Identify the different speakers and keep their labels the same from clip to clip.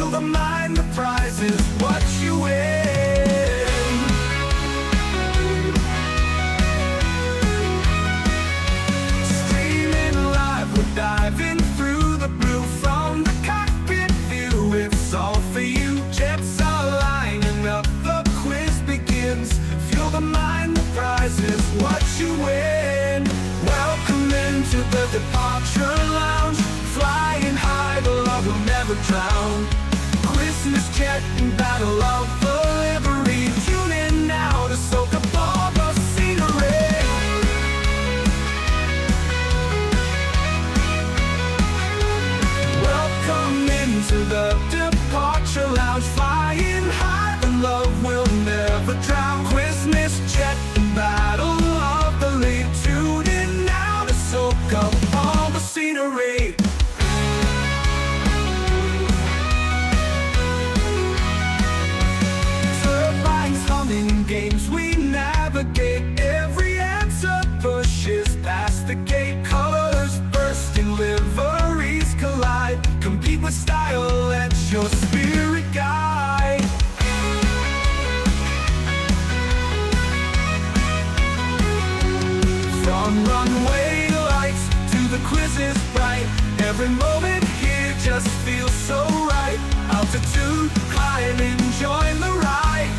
Speaker 1: Feel the mind, the prize is what you win. Streaming live, we're diving through the blue from the cockpit view. It's all for you. Jets are lining up, the quiz begins. Feel the mind, the prize is what you win. Welcome into the departure lounge. Flying high, the love will never drown. Christmas jet and battle of the livery. Tune in now to soak up all the scenery. Welcome into the departure lounge. Flying high, the love will never drown. Christmas jet and battle of the lead. Tune in now to soak up all the scenery. Games we navigate, every answer pushes past the gate. Colors bursting, liveries collide. Compete with style, let your spirit guide. From runway lights to the quizzes bright, every moment here just feels so right. Altitude climbing, join the ride.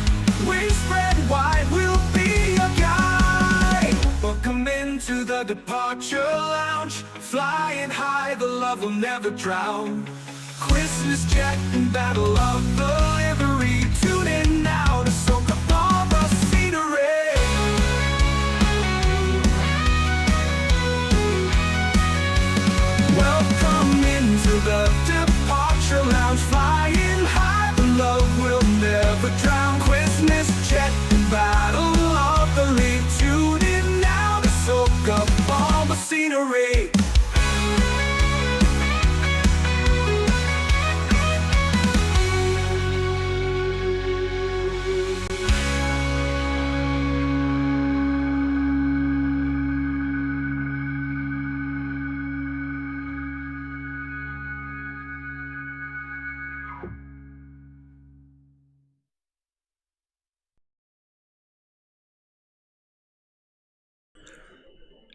Speaker 1: Wings spread wide, we'll be your guide. Welcome into the departure lounge. Flying high, the love will never drown. Christmas jet and battle of the livery. Tune in now to soak up all the scenery. Welcome into the departure lounge. Flying high, the love will never drown. Christmas jet and battle of the lead. Tune in now to soak up all the scenery.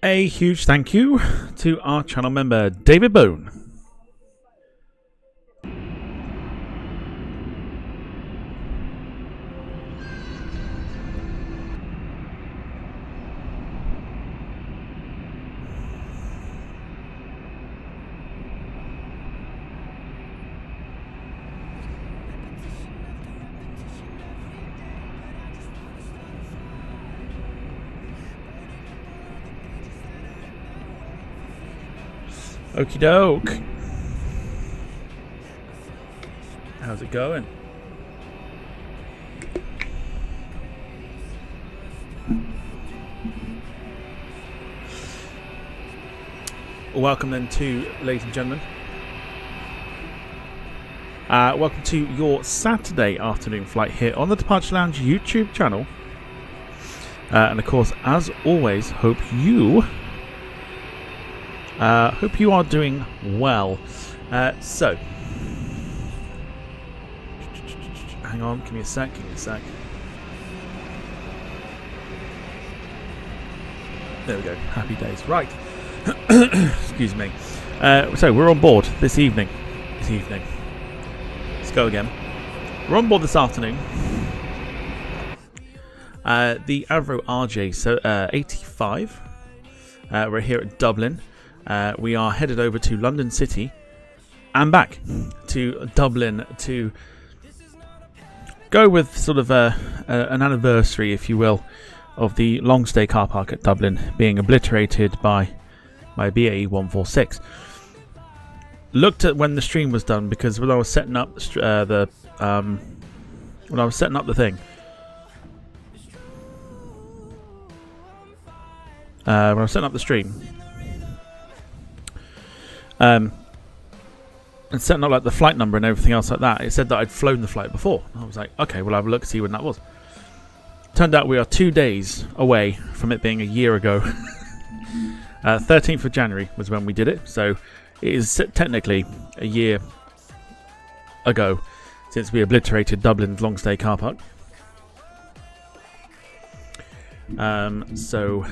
Speaker 2: A huge thank you to our channel member David Bone. Okie doke. How's it going? Welcome then to, ladies and gentlemen. Welcome to your Saturday afternoon flight here on the Departure Lounge YouTube channel. And of course, as always, hope you are doing well. So, hang on, give me a sec. There we go. Happy days. Right. Excuse me. So we're on board this evening. Let's go again. We're on board this afternoon. The Avro RJ85. We're here at Dublin. We are headed over to London City and back to Dublin to go with sort of an anniversary, if you will, of the long stay car park at Dublin being obliterated by BAE 146. Looked at when the stream was done, because when I was setting up the thing, when I was setting up the stream, and setting up like the flight number and everything else like that, it said that I'd flown the flight before. I was like, okay, we'll have a look, see when that was. Turned out we are 2 days away from it being a year ago. 13th of January was when we did it, so it is technically a year ago since we obliterated Dublin's long stay car park. So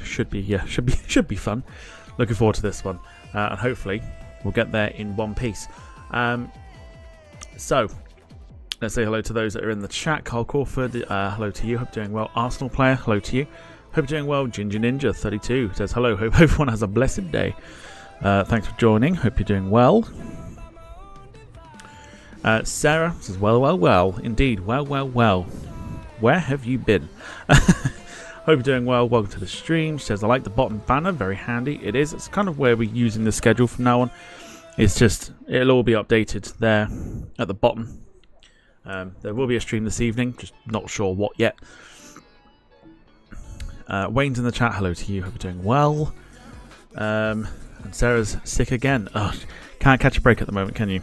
Speaker 2: should be fun. Looking forward to this one, and hopefully we'll get there in one piece. So let's say hello to those that are in the chat. Carl Crawford, hello to you. Hope you're doing well. Arsenal player, hello to you. Hope you're doing well. Ginger Ninja 32 says hello. Hope everyone has a blessed day. Thanks for joining. Hope you're doing well. Sarah says well indeed. Well. Where have you been? Hope you're doing well. Welcome to the stream. She says I like the bottom banner. Very handy. It is. It's kind of where we're using the schedule from now on. It's just it'll all be updated there at the bottom. There will be a stream this evening. Just not sure what yet. Wayne's in the chat. Hello to you. Hope you're doing well. And Sarah's sick again. Oh, can't catch a break at the moment, can you?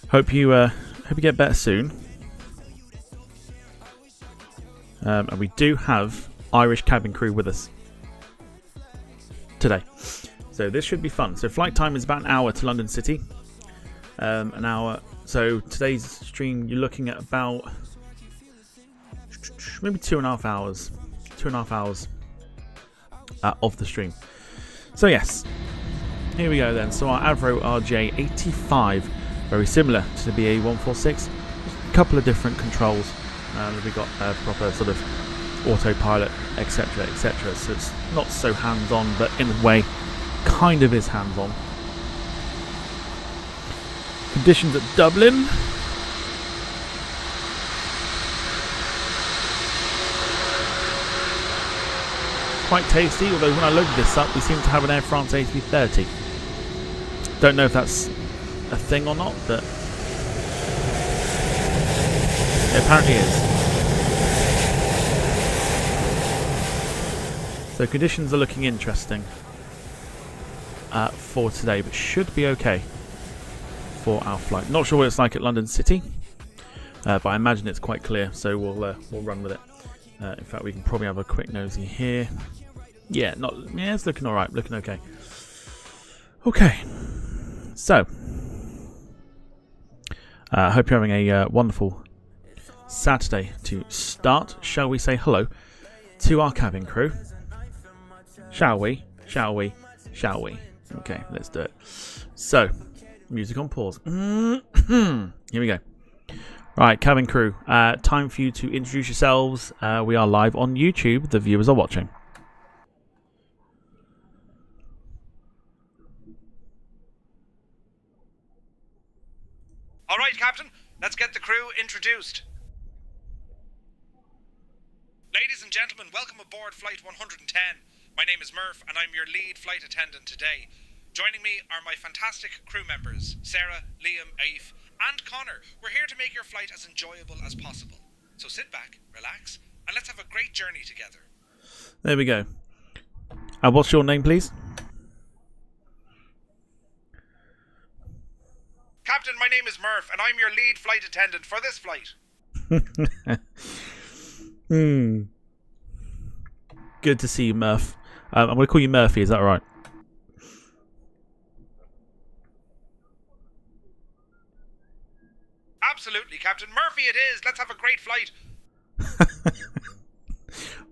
Speaker 2: Hope you get better soon. And we do have Irish cabin crew with us today, so this should be fun. So flight time is about an hour to London City. An hour. So today's stream, you're looking at about maybe 2.5 hours. 2.5 hours of the stream. So yes, here we go then. So our Avro RJ85, very similar to the BA146. A couple of different controls. We've got a proper sort of autopilot, etc, etc. So it's not so hands-on, but in a way, kind of is hands-on. Conditions at Dublin. Quite tasty, although when I loaded this up, we seem to have an Air France A330. Don't know if that's a thing or not, but it apparently is. So conditions are looking interesting for today, but should be okay for our flight. Not sure what it's like at London City, but I imagine it's quite clear, so we'll run with it. In fact, we can probably have a quick nosy here. Yeah, it's looking alright, looking okay. Okay, so I hope you're having a wonderful Saturday to start. Shall we say hello to our cabin crew? Shall we? Okay, let's do it. So, music on pause. Here we go. Right, cabin crew, time for you to introduce yourselves. We are live on YouTube. The viewers are watching.
Speaker 3: All right, Captain, let's get the crew introduced. Ladies and gentlemen, welcome aboard Flight 110. My name is Murph, and I'm your lead flight attendant today. Joining me are my fantastic crew members, Sarah, Liam, Aif, and Connor. We're here to make your flight as enjoyable as possible. So sit back, relax, and let's have a great journey together.
Speaker 2: There we go. What's your name, please?
Speaker 3: Captain, my name is Murph, and I'm your lead flight attendant for this flight.
Speaker 2: Good to see you, Murph. I'm going to call you Murphy, is that all right?
Speaker 3: Absolutely, Captain. Murphy it is. Let's have a great flight.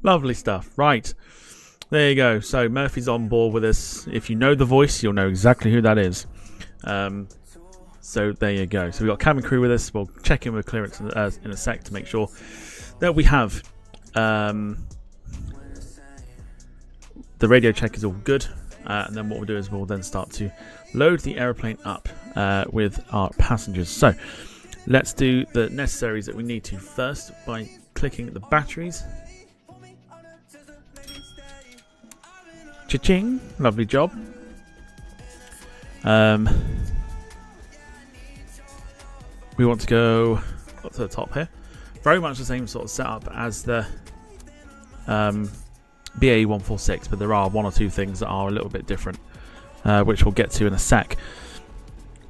Speaker 2: Lovely stuff. Right. There you go. So Murphy's on board with us. If you know the voice, you'll know exactly who that is. So there you go. So we've got cabin crew with us. We'll check in with clearance in a sec to make sure that we have the radio check is all good. And then what we'll do is we'll then start to load the aeroplane up with our passengers. So let's do the necessaries that we need to first by clicking the batteries. Cha-ching. Lovely job. We want to go up to the top here. Very much the same sort of setup as the BA146, but there are one or two things that are a little bit different, which we'll get to in a sec.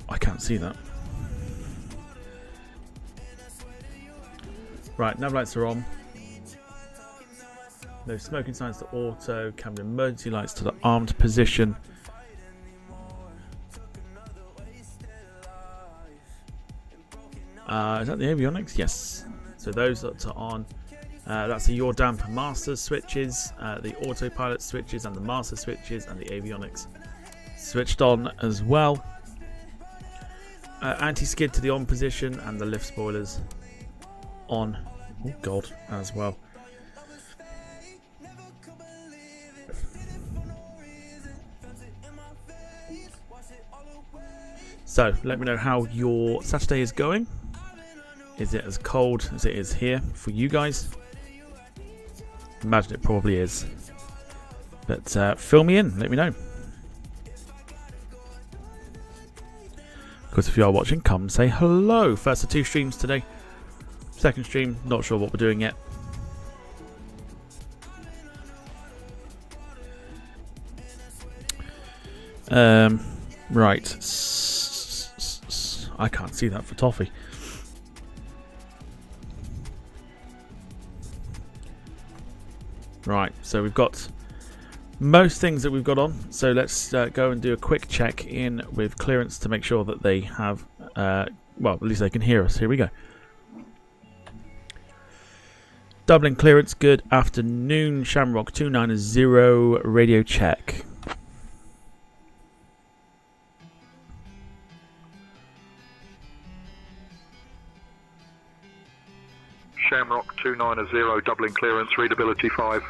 Speaker 2: I can't see that. Right, nav lights are on. No smoking signs to auto. Cabin emergency lights to the armed position. Is that the avionics? Yes. So those that are on, that's the Your Damp master switches, the autopilot switches, and the master switches, and the avionics switched on as well. Anti-skid to the on position, and the lift spoilers on. Oh god, as well. So let me know how your Saturday is going. Is it as cold as it is here for you guys? Imagine it probably is. But fill me in, let me know. Of course, if you are watching, come say hello. First of 2 streams today. Second stream, not sure what we're doing yet. Right. I can't see that for toffee. Right, so we've got most things that we've got on. So let's go and do a quick check in with clearance to make sure that they have, well, at least they can hear us. Here we go. Dublin clearance, good afternoon. Shamrock 290 radio check.
Speaker 4: Shamrock 290 Dublin clearance, readability 5.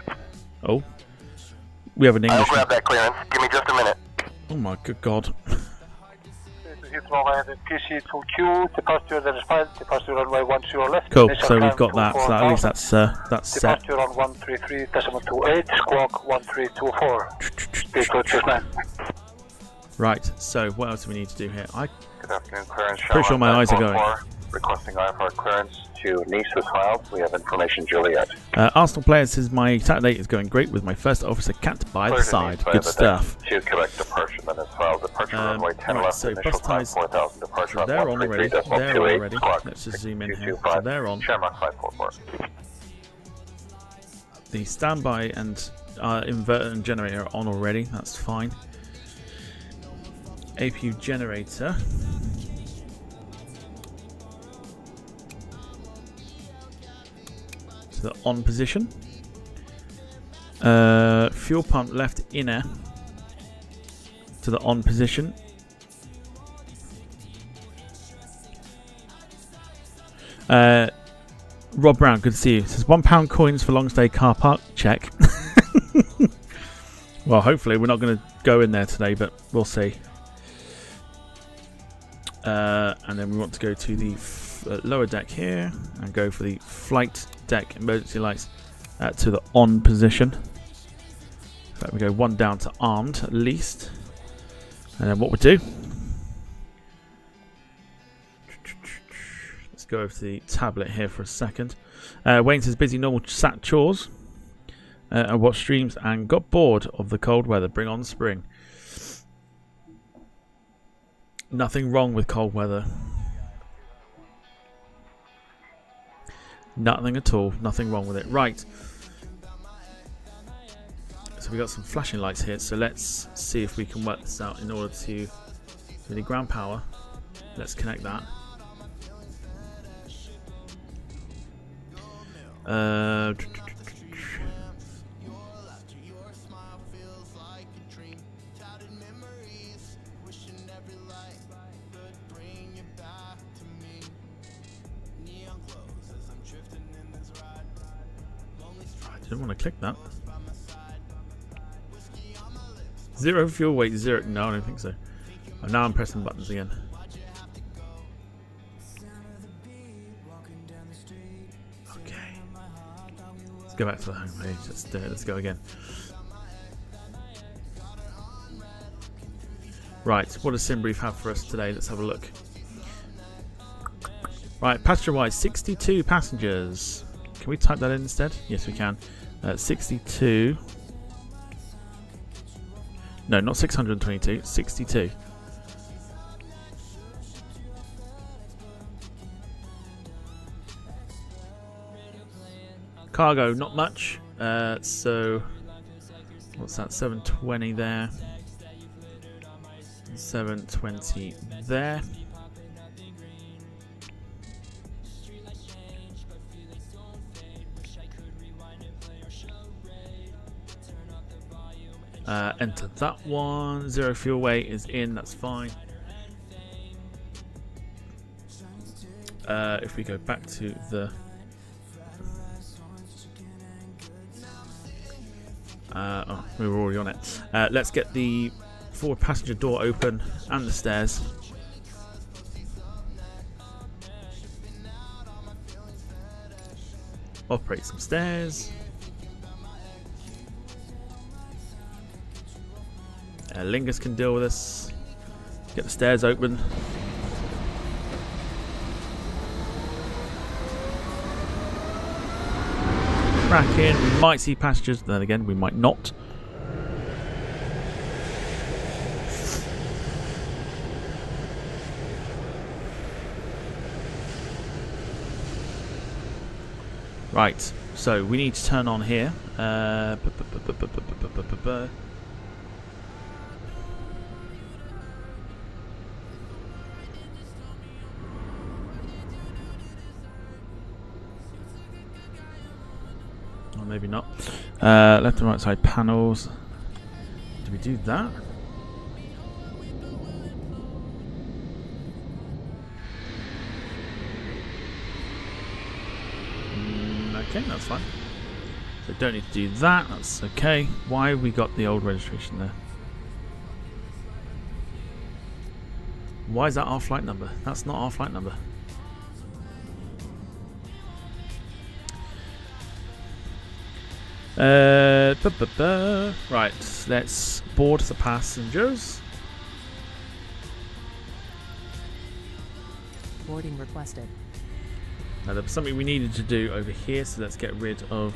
Speaker 2: Oh, we have an English.
Speaker 5: I'll grab that clearance. Give me just a minute.
Speaker 2: Oh my good god. Cool. So we've got that. So at least that's set.
Speaker 5: Departure on 133.28, squawk 1324.
Speaker 2: Right. So what else do we need to do here?
Speaker 5: Good afternoon, clearance.
Speaker 2: Pretty sure my eyes are going.
Speaker 5: Requesting IFR clearance to Nice was filed. We have information, Juliet.
Speaker 2: Arsenal player says my Saturday is going great with my first officer cat by the side. Good stuff.
Speaker 5: To correct departure, then as filed. Departure runway 10
Speaker 2: right,
Speaker 5: left,
Speaker 2: so
Speaker 5: initial
Speaker 2: bus
Speaker 5: time
Speaker 2: ties,
Speaker 5: 4,000, departure
Speaker 2: so they're on already. They're on already.
Speaker 5: Squawk
Speaker 2: Let's just zoom in here.
Speaker 5: 6225.
Speaker 2: So they're on.
Speaker 5: Shamrock 544.
Speaker 2: The standby and inverter and generator are on already. That's fine. APU generator. The on position. Fuel pump left inner to the on position. Rob Brown, good to see you. It says £1 coins for long stay car park. Check. Well, hopefully we're not going to go in there today, but we'll see. And then we want to go to the lower deck here and go for the flight deck emergency lights to the on position. So we go one down to armed at least. And then what we do, let's go over to the tablet here for a second. Wayne says busy normal sat chores. I watched streams and got bored of the cold weather. Bring on spring. Nothing wrong with cold weather. Nothing at all. Nothing wrong with it. Right. So we got some flashing lights here. So let's see if we can work this out in order to... We need ground power. Let's connect that. I didn't want to click that. 0 fuel weight, 0. No, I don't think so. Oh, now I'm pressing buttons again. Okay. Let's go back to the home page. Let's do it. Let's go again. Right, what does SimBrief have for us today? Let's have a look. Right, passenger-wise, 62 passengers. Can we type that in instead? Yes, we can. 62. No, not 622. 62. Cargo, not much. So, what's that? 720 there. 720 there. Enter that one. 0 fuel weight is in, that's fine. If we go back to the oh, we were already on it. Let's get the forward passenger door open and the stairs. Operate some stairs. Aer Lingus can deal with this. Get the stairs open. Crack in. We might see passengers, then again we might not. Right, so we need to turn on here. Or maybe not. Left and right side panels. Do we do that? Okay, that's fine. So don't need to do that, that's okay. Why have we got the old registration there? Why is that our flight number? That's not our flight number. Right, let's board the passengers.
Speaker 6: Boarding requested.
Speaker 2: Now there was something we needed to do over here, so let's get rid of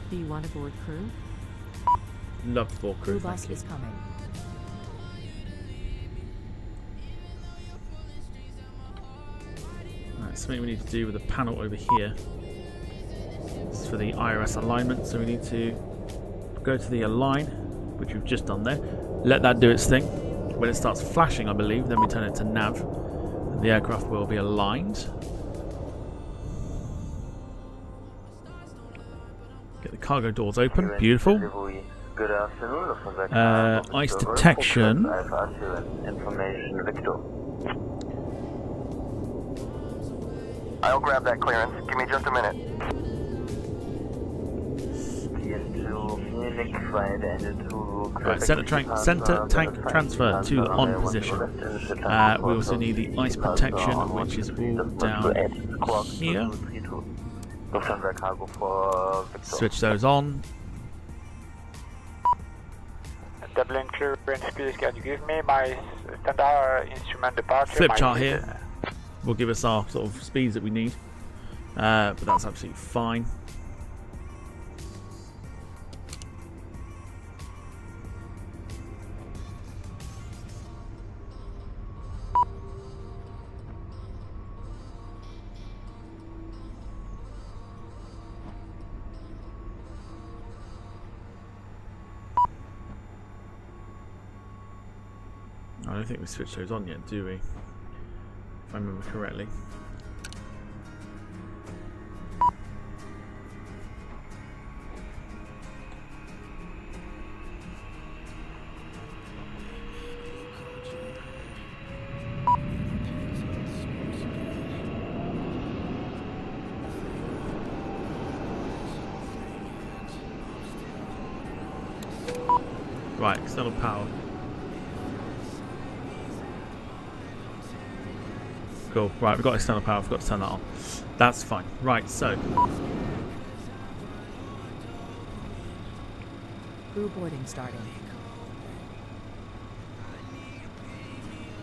Speaker 6: Do you want to board crew?
Speaker 2: love to board crew,
Speaker 6: Crew bus
Speaker 2: thank you.
Speaker 6: is coming.
Speaker 2: Right, something we need to do with the panel over here. This is for the IRS alignment, so we need to go to the align, which we've just done there. Let that do its thing. When it starts flashing, I believe, then we turn it to nav. And the aircraft will be aligned. Get the cargo doors open. Beautiful.
Speaker 5: Good afternoon.
Speaker 2: Ice detection.
Speaker 5: Information, Victor. I'll grab that clearance. Give me just a minute.
Speaker 2: Right, center tank transfer to on position. We also need the ice protection, which is all down here. Switch those on.
Speaker 7: Dublin clearance, please can you give me my standard instrument departure?
Speaker 2: Flip chart here will give us our sort of speeds that we need, but that's absolutely fine. I don't think we switched those on yet, do we? If I remember correctly. Right, external power. Cool. Right, we've got external power. I've got to turn that on. That's fine. Right, so
Speaker 6: Crew boarding starting.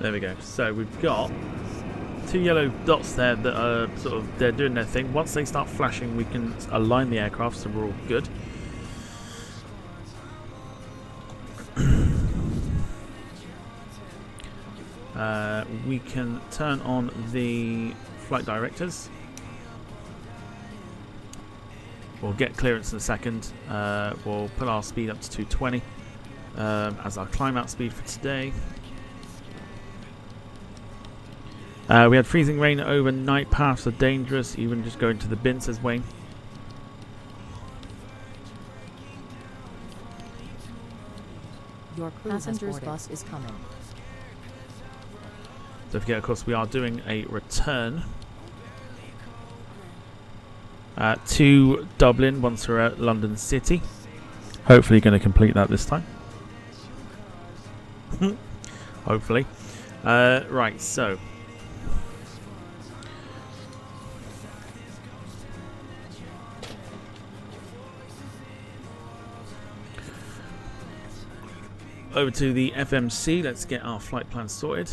Speaker 2: there we go. So we've got two yellow dots there that are sort of they're doing their thing. Once they start flashing, we can align the aircraft, so we're all good. We can turn on the flight directors. We'll get clearance in a second. We'll put our speed up to 220 as our climb out speed for today. We had freezing rain overnight. Paths are dangerous. Even just going to the bin, says Wayne.
Speaker 6: Your passenger's bus is coming.
Speaker 2: Don't forget, of course, we are doing a return to Dublin once we're at London City. Hopefully going to complete that this time. Hopefully. Right, so over to the FMC. Let's get our flight plan sorted.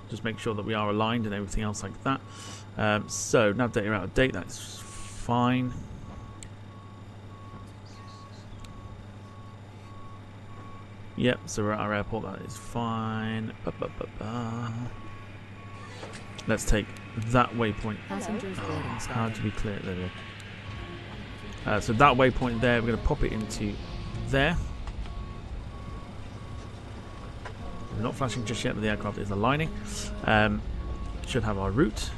Speaker 2: Just make sure that we are aligned and everything else like that. So nav data out of date, that's fine. Yep, so we're at our airport, that is fine. Let's take that waypoint.
Speaker 6: Passengers boarding
Speaker 2: How
Speaker 6: starting.
Speaker 2: do we clear it? There we go. So that waypoint there, we're going to pop it into there. We're not flashing just yet, but the aircraft is aligning. Should have our route.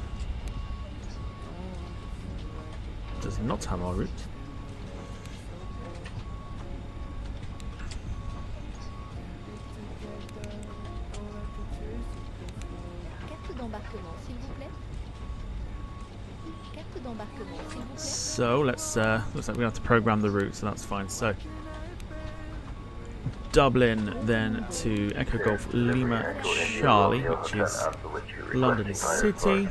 Speaker 2: Does not have our route. So let's looks like we have to program the route, so that's fine. So Dublin, then to Echo Golf Lima Charlie, which is London City.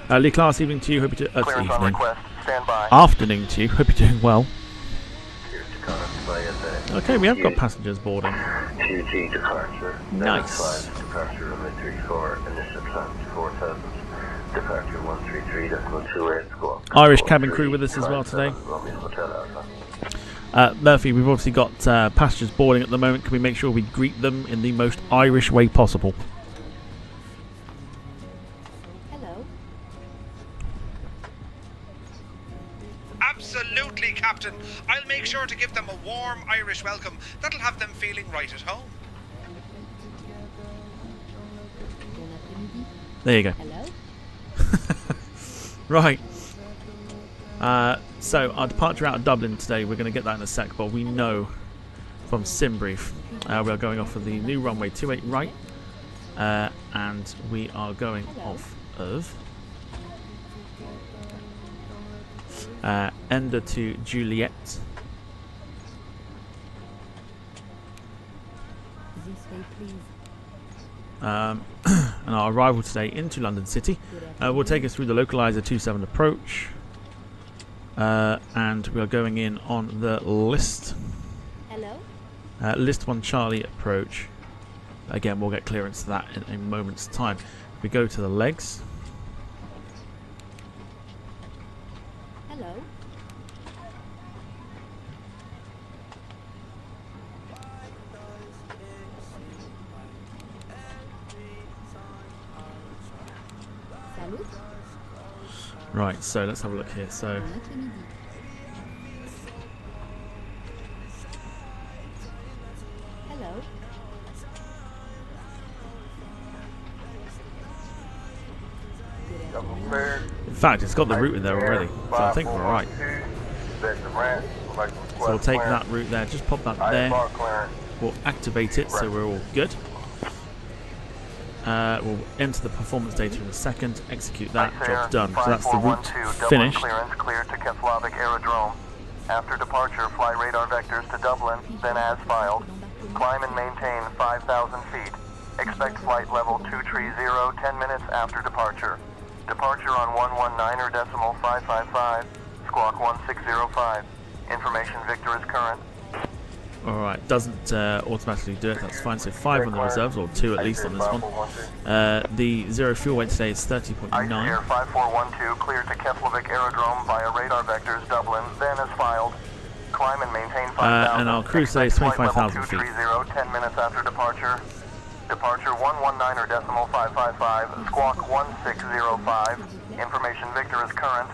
Speaker 2: Lee Class, evening to you. Hope you're evening. Afternoon to you. Hope you're doing well. Okay, we have got passengers boarding. Nice. Irish cabin crew with us as well today. Murphy, we've obviously got passengers boarding at the moment. Can we make sure we greet them in the most Irish way possible?
Speaker 6: Hello.
Speaker 3: Absolutely, Captain. I'll make sure to give them a warm Irish welcome. That'll have them feeling right at home.
Speaker 2: There you go.
Speaker 6: Hello.
Speaker 2: Right. So our departure out of Dublin today, we're going to get that in a sec, but we know from SimBrief we are going off of the new runway 28 right, and we are going off of Ender to Juliet.
Speaker 6: This way, please.
Speaker 2: And our arrival today into London City will take us through the localizer 27 approach, and we are going in on the list
Speaker 6: Hello.
Speaker 2: list 1 Charlie approach. Again, we'll get clearance to that in a moment's time. We go to the legs.
Speaker 6: Hello. Salut.
Speaker 2: Right, so let's have a look here. So
Speaker 6: Bon après-midi. Hello.
Speaker 2: in fact, it's got the route in there already, so I think we're right. So we'll take that route there, just pop that there. We'll activate it, so we're all good. We'll enter the performance data in a second, execute that, job's done. So that's the route finished.
Speaker 5: Clearance clear to Keflavik Aerodrome. After departure, fly radar vectors to Dublin, then as filed. Climb and maintain 5,000 feet. Expect flight level 230 10 minutes after departure. Departure on 119 or decimal 555. Squawk 1605. Information Victor is current.
Speaker 2: Alright, doesn't automatically do it, that's fine. So 5 on the reserves, or 2 at least on this one. The zero fuel weight today is 30.9.
Speaker 5: Air 5412 clear to Keflavik Aerodrome via radar vectors Dublin, then as filed. Climb and maintain 5,000.
Speaker 2: And our cruise today is 25,000 feet.
Speaker 5: 230 10 minutes after departure. Departure 119 or decimal 555. Squawk 1605. Information Victor is current.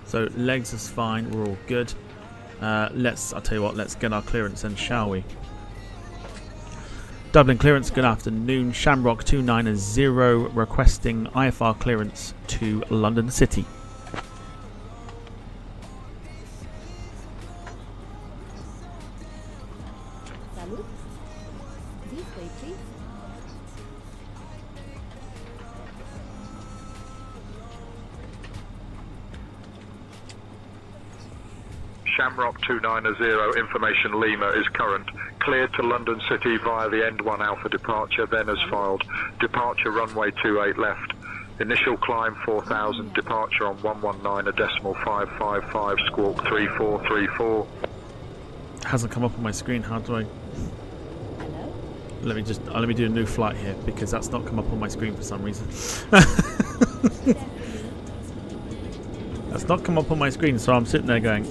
Speaker 2: So legs is fine, we're all good. I'll tell you what, let's get our clearance then, shall we? Dublin clearance, good afternoon. Shamrock 290 requesting IFR clearance to London City.
Speaker 6: Salut. This way, please.
Speaker 4: Shamrock 290, information Lima is current. Cleared to London City via the End 1 Alpha departure, then as filed. Departure runway 28 left. Initial climb 4000, departure on 119.555, squawk 3434.
Speaker 2: Hasn't come up on my screen. How do I?
Speaker 6: Hello.
Speaker 2: Let me do a new flight here because that's not come up on my screen for some reason. That's not come up on my screen, so I'm sitting there going,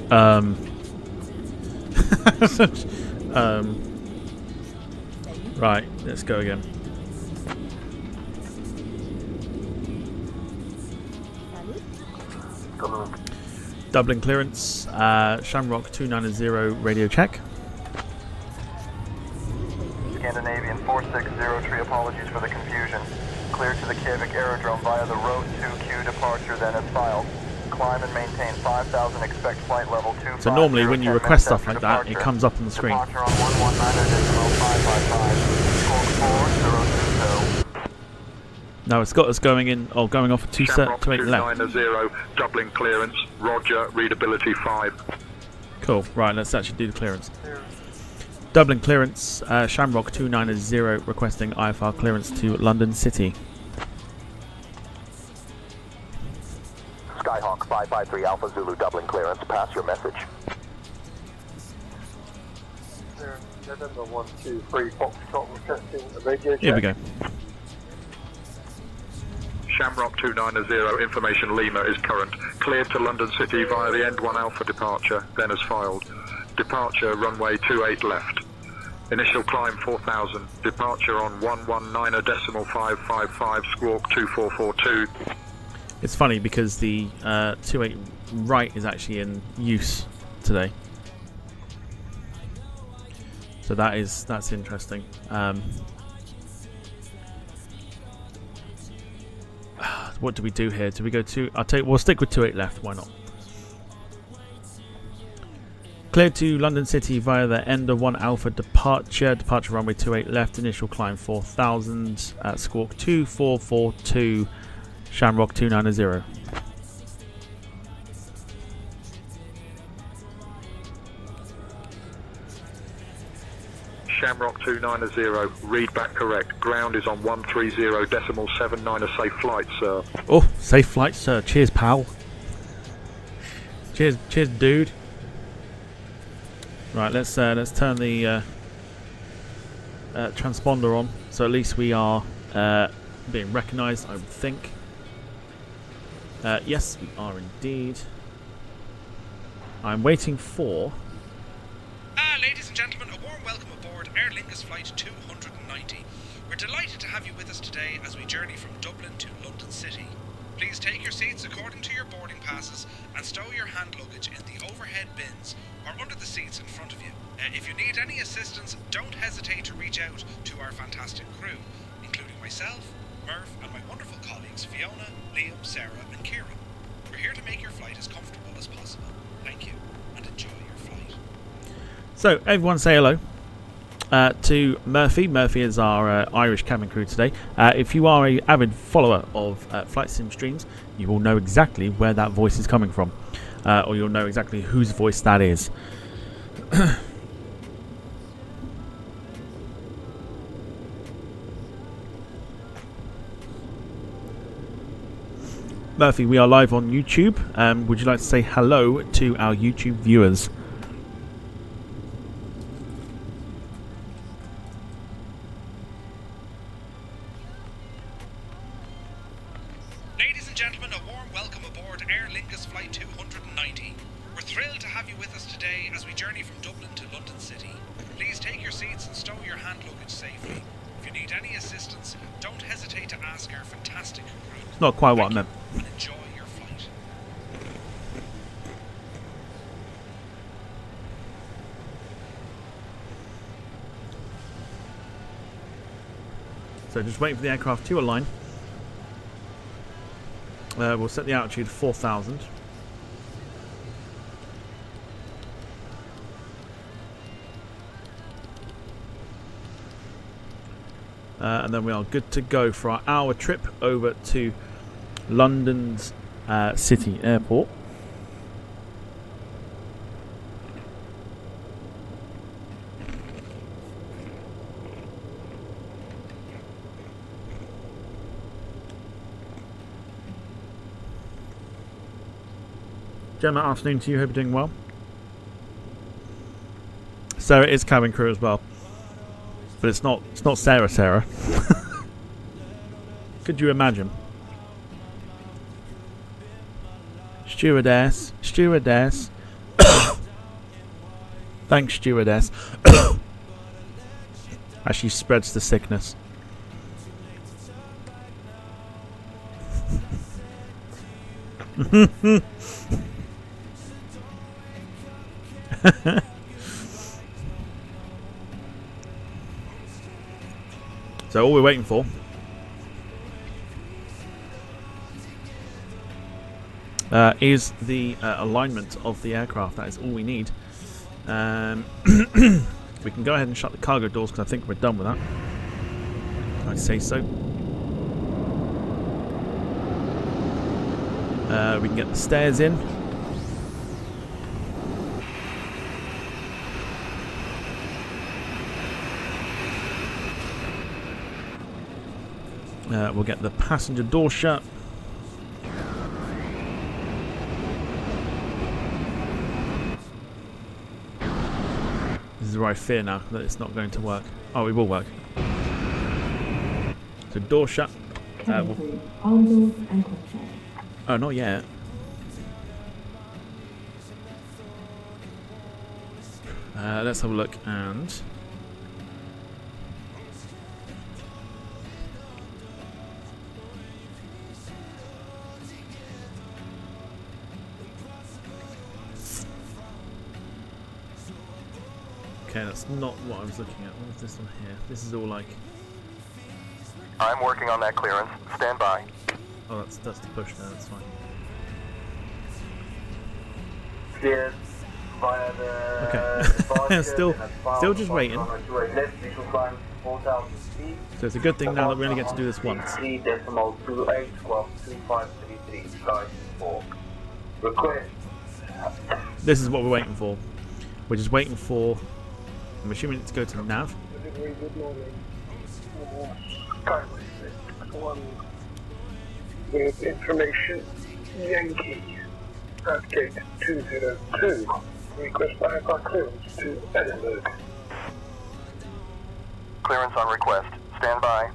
Speaker 2: right, let's go again.
Speaker 6: Salut.
Speaker 2: Dublin clearance, Shamrock 290 radio check.
Speaker 5: Scandinavian 4603, apologies for the confusion. Clear to the Kivik Aerodrome via the Road 2Q departure, then as filed. Climb and maintain 5,000, expect flight level 250.
Speaker 2: So normally when you
Speaker 5: 10
Speaker 2: request
Speaker 5: minutes
Speaker 2: stuff like
Speaker 5: after
Speaker 2: that, it
Speaker 5: departure.
Speaker 2: comes up on the screen.
Speaker 5: Departure on 119.555, squawk 4020.
Speaker 2: No, it's got us going in, or going off at
Speaker 4: Shamrock
Speaker 2: 28 left.
Speaker 4: 290, Dublin clearance, roger, readability 5.
Speaker 2: Cool, right, let's actually do the clearance. Dublin clearance, Shamrock 290 requesting IFR clearance to London City.
Speaker 5: Skyhawk 553 Alpha Zulu Dublin clearance, pass your message.
Speaker 8: November 123 Foxtrot requesting a radio check.
Speaker 2: Here we go.
Speaker 4: Shamrock 290, information Lima is current. Cleared to London City via the End 1 Alpha departure, then as filed. Departure runway 28 left. Initial climb 4000. Departure on 119.555, squawk 2442.
Speaker 2: It's funny because the 28 right is actually in use today. So that's interesting. What do we do here? Do we go to? We'll stick with 28 left. Why not? Cleared to London City via the Ender 1 Alpha departure. Departure runway 28 left. Initial climb 4000 at squawk 2442. Shamrock 290.
Speaker 4: Shamrock 290, read back correct. Ground is on 130.79, a safe flight, sir.
Speaker 2: Oh, safe flight, sir. Cheers, pal. Cheers, dude. Right, let's turn the transponder on, so at least we are being recognised, I would think. Yes, we are indeed. I'm waiting for...
Speaker 3: Ladies and gentlemen, a warm welcome aboard Aer Lingus Flight 290. We're delighted to have you with us today as we journey from Dublin to London City. Please take your seats according to your boarding passes and stow your hand luggage in the overhead bins or under the seats in front of you. If you need any assistance, don't hesitate to reach out to our fantastic crew, including myself, Murph, and my wonderful colleagues Fiona, Liam, Sarah, and Kieran. We're here to make your flight as comfortable as possible. Thank you, and enjoy your flight.
Speaker 2: So, everyone say hello to Murphy. Murphy is our Irish cabin crew today. If you are an avid follower of Flight Sim streams, you will know exactly where that voice is coming from. Or you'll know exactly whose voice that is. Murphy, we are live on YouTube. Would you like to say hello to our YouTube viewers?
Speaker 3: Ladies and gentlemen, a warm welcome aboard Aer Lingus Flight 290. We're thrilled to have you with us today as we journey from Dublin to London City. Please take your seats and stow your hand luggage safely. If you need any assistance, don't hesitate to ask our fantastic crew.
Speaker 2: It's not quite what I meant.
Speaker 3: And enjoy your flight.
Speaker 2: So just waiting for the aircraft to align. We'll set the altitude 4,000. And then we are good to go for our hour trip over to London's City Airport. Gemma, afternoon to you. Hope you're doing well. Sarah is cabin crew as well, but it's not Sarah. Could you imagine? Stewardess. Thanks, stewardess. As she spreads the sickness. So all we're waiting for is the alignment of the aircraft. That is all we need. We can go ahead and shut the cargo doors because I think we're done with that. I'd say so. We can get the stairs in. We'll get the passenger door shut. This is where I fear now that it's not going to work. Oh, it will work. So door shut. Oh, not yet. Let's have a look and... Okay, that's not what I was looking at. What was this one here? This is all like...
Speaker 5: I'm working on that clearance. Stand by.
Speaker 2: Oh, that's the push there, that's fine.
Speaker 8: Cleared via the
Speaker 2: Okay. still just waiting.
Speaker 8: So
Speaker 2: So it's a good thing now that we only get to do this once.
Speaker 8: 3.28 squawk 2533 sky 4. Request.
Speaker 2: This is what we're waiting for. We're just waiting for... I'm assuming it to go to the nav.
Speaker 8: Very good morning. Skyway 1 with information Yankee at gate 202. Request aircraft clearance to Edinburgh.
Speaker 5: Clearance on request. Stand by.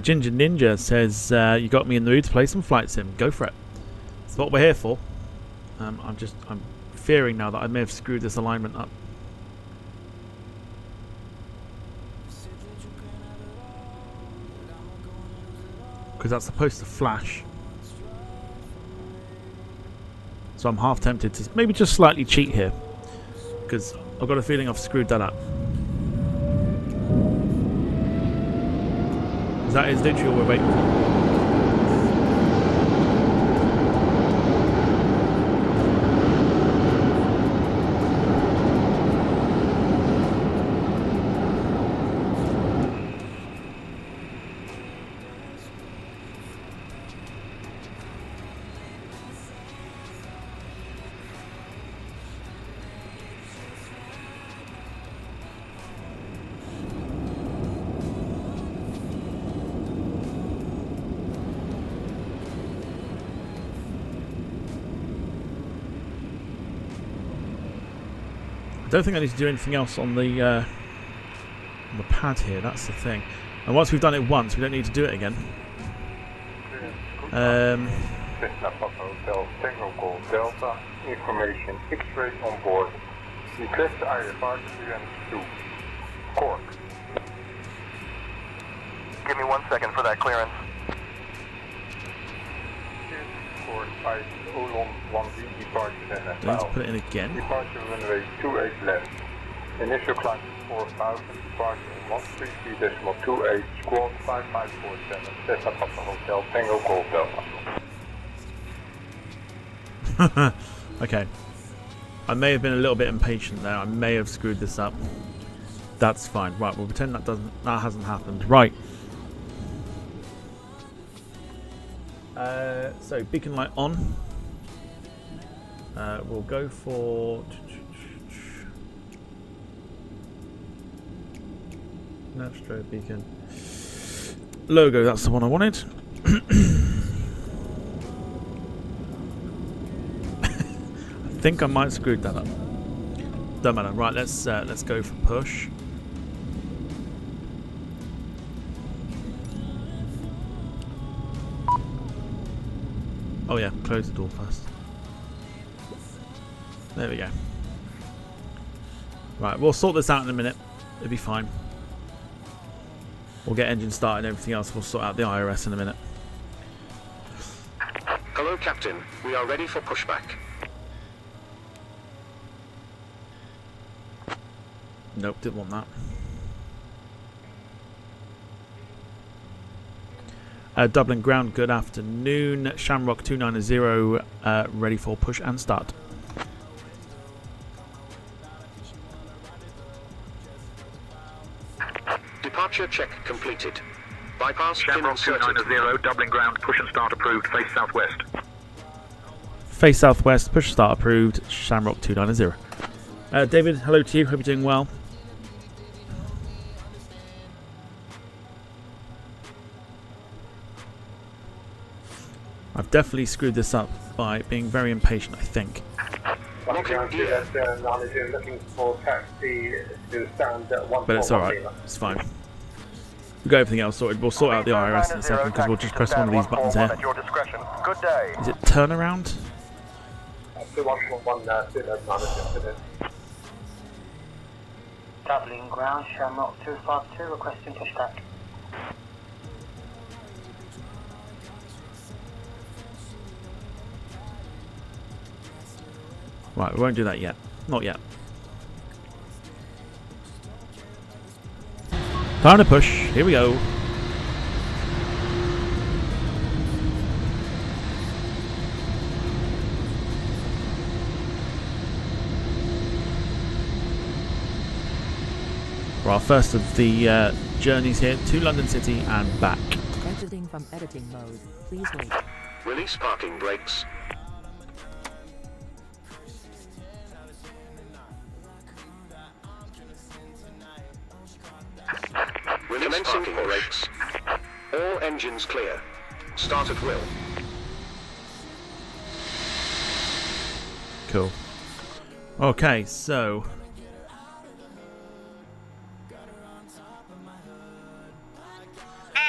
Speaker 2: Ginger Ninja says, you got me in the mood to play some flight sim. Go for it. That's what we're here for. I'm fearing now that I may have screwed this alignment up. Because that's supposed to flash. So I'm half tempted to maybe just slightly cheat here. Because I've got a feeling I've screwed that up. That is literally all we're waiting for. I don't think I need to do anything else on the pad here, that's the thing. And once we've done it once, we don't need to do it again.
Speaker 8: Cessna Papa Hotel Tango Call Delta. Information X-ray on board. Request IFR clearance to Cork.
Speaker 5: Give me 1 second for that clearance.
Speaker 8: Cork 501 1B departure and
Speaker 2: Don't need to put it in again.
Speaker 8: Departure runway 28 left. Initial climb is 4,000, departure 133.28, squawk 5547, Cessna Papa Hotel, Tango Golf Delta.
Speaker 2: Okay. I may have been a little bit impatient there. I may have screwed this up. That's fine. Right, we'll pretend that hasn't happened. Right. So beacon light on. We'll go for nav strobe beacon logo. That's the one I wanted. I think I might have screwed that up. Don't matter. Right, let's go for push. Oh yeah, close the door first. There we go. Right, we'll sort this out in a minute. It'll be fine. We'll get engine started and everything else. We'll sort out the IRS in a minute.
Speaker 9: Hello, Captain. We are ready for pushback.
Speaker 2: Nope, didn't want that. Dublin ground, good afternoon. Shamrock 290, ready for push and start.
Speaker 9: Departure check completed. Bypass pin
Speaker 4: Shamrock
Speaker 9: inserted.
Speaker 4: 290, Dublin ground, push and start approved, face southwest.
Speaker 2: Face southwest, push start approved. Shamrock 290. David, hello to you. Hope you're doing well. I've definitely screwed this up by being very impatient, I think.
Speaker 8: Looking for taxi to stand at 141.
Speaker 2: But it's alright. It's fine. We've got everything else sorted. We'll sort out the IRS in a second because we'll just press one of these buttons here.
Speaker 5: Good day.
Speaker 2: Is it turnaround?
Speaker 8: 141
Speaker 7: Dublin ground, Shamrock 252, requesting pushback.
Speaker 2: Right, we won't do that yet. Not yet. Time to push. Here we go. For our first of the journeys here to London City and back.
Speaker 6: Exiting from editing mode. Please wait.
Speaker 9: Release parking brakes. Release parking brakes. All engines clear. Start at will.
Speaker 2: Cool. Okay, so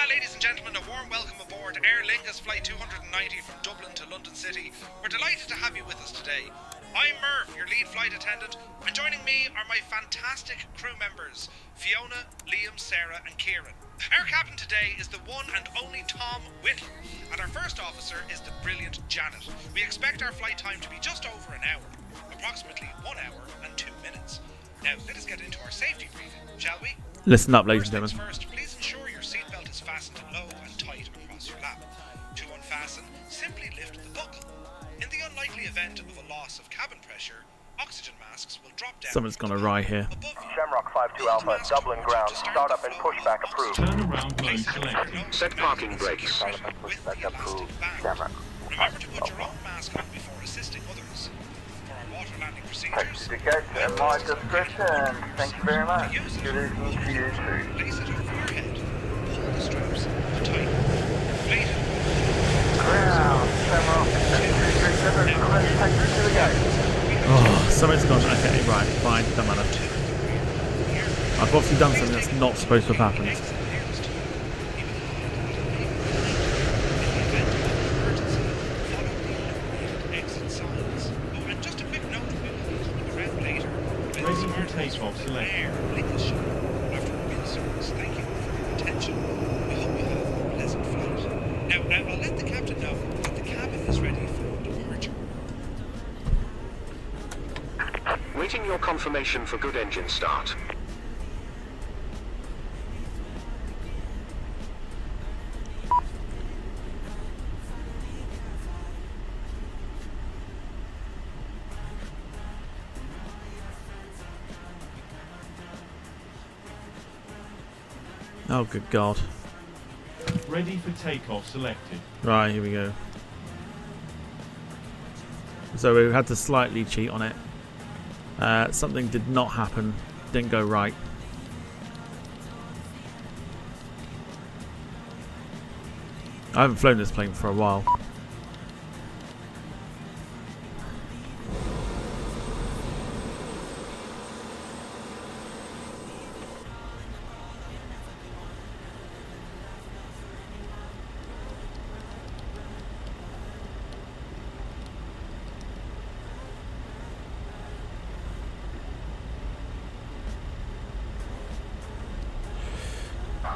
Speaker 3: Ladies and gentlemen, a warm welcome aboard Aer Lingus Flight 290 from Dublin to London City. We're delighted to have you with us today. I'm Murph, your lead flight attendant, and joining me are my fantastic crew members, Fiona, Liam, Sarah and Kieran. Our captain today is the one and only Tom Whittle, and our first officer is the brilliant Janet. We expect our flight time to be just over an hour, approximately 1 hour and 2 minutes. Now, let us get into our safety briefing, shall we?
Speaker 2: listen up, ladies and
Speaker 3: First
Speaker 2: gentlemen.
Speaker 3: things first, please ensure your seatbelt is fastened low and tight across your lap. To unfasten, simply lift the buckle. In the unlikely event of a loss of cabin pressure, oxygen masks will drop down.
Speaker 2: Something's gone awry here.
Speaker 3: Above you.
Speaker 5: Shamrock 52 Alpha, Dublin ground, start up and pushback approved.
Speaker 3: Place it over your nose
Speaker 9: Set
Speaker 3: and
Speaker 9: parking
Speaker 3: mouth
Speaker 9: brakes.
Speaker 3: with the elastic band. Remember to put your own mask on before assisting others. For our water landing procedures,
Speaker 5: At my discretion. Thank you very much.
Speaker 3: to use it,
Speaker 5: Good evening to you too.
Speaker 3: place it over your head, pull the straps tight, inflate it.
Speaker 5: Ground, Shamrock 2337, request taxi to the gate.
Speaker 2: Oh, something's gone. Okay, right, fine, doesn't matter. I've obviously done something that's not supposed to have happened.
Speaker 3: Aer Lingus ship. After a good service, thank you for your attention. We hope you have a pleasant flight. Now, I'll let the captain know that the cabin is ready for departure.
Speaker 9: Waiting your confirmation for good engine start.
Speaker 2: Oh, good God.
Speaker 10: Ready for takeoff selected.
Speaker 2: Right, here we go. So we had to slightly cheat on it. Something did not happen. Didn't go right. I haven't flown this plane for a while.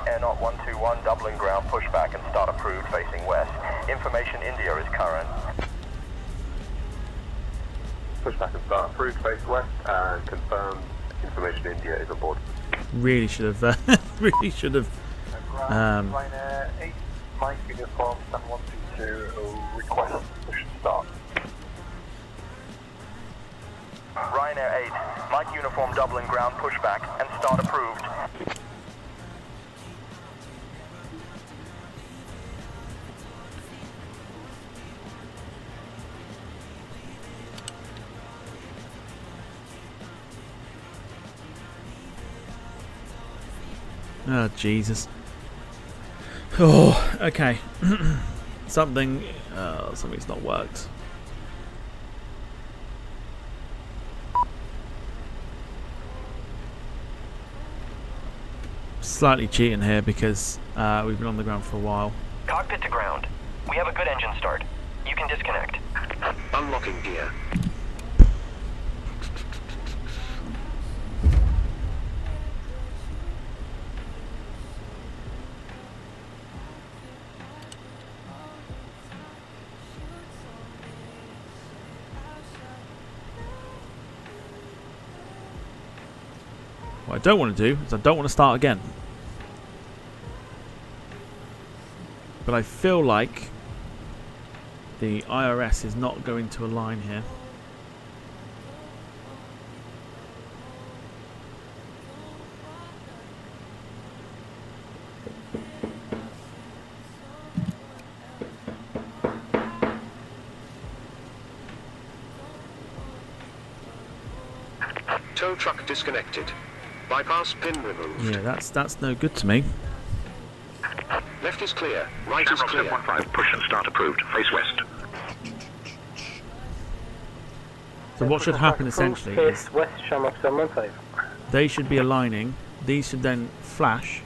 Speaker 5: Air 121 Dublin ground pushback and start approved facing west. Information India is current.
Speaker 8: Pushback and start approved, face west, and confirm information India is aboard.
Speaker 2: Really should have. Really should have.
Speaker 8: Ryanair 8, Mike Uniform 7122, request push start.
Speaker 5: Ryanair 8, Mike Uniform Dublin ground pushback and start approved.
Speaker 2: Oh, Jesus. Oh, okay. Something's not worked. Slightly cheating here because we've been on the ground for a while.
Speaker 5: Cockpit to ground. We have a good engine start. You can disconnect.
Speaker 9: Unlocking gear.
Speaker 2: What I don't want to do is I don't want to start again. But I feel like the IRS is not going to align here.
Speaker 9: Tow truck disconnected. Bypass pin removed.
Speaker 2: Yeah, that's no good to me.
Speaker 9: Left is clear. Right is clear.
Speaker 4: 715, push and start approved, face west.
Speaker 2: So what should happen essentially is
Speaker 7: west, Shamrock 715.
Speaker 2: they should be aligning. These should then flash.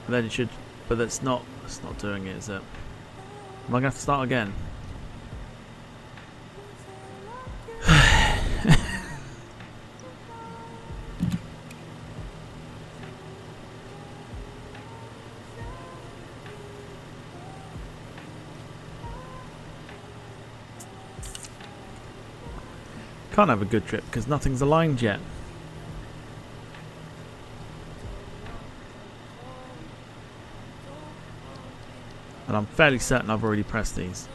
Speaker 2: And then it should, but it's not doing it, is it? Am I gonna have to start again? Can't have a good trip because nothing's aligned yet. And I'm fairly certain I've already pressed these.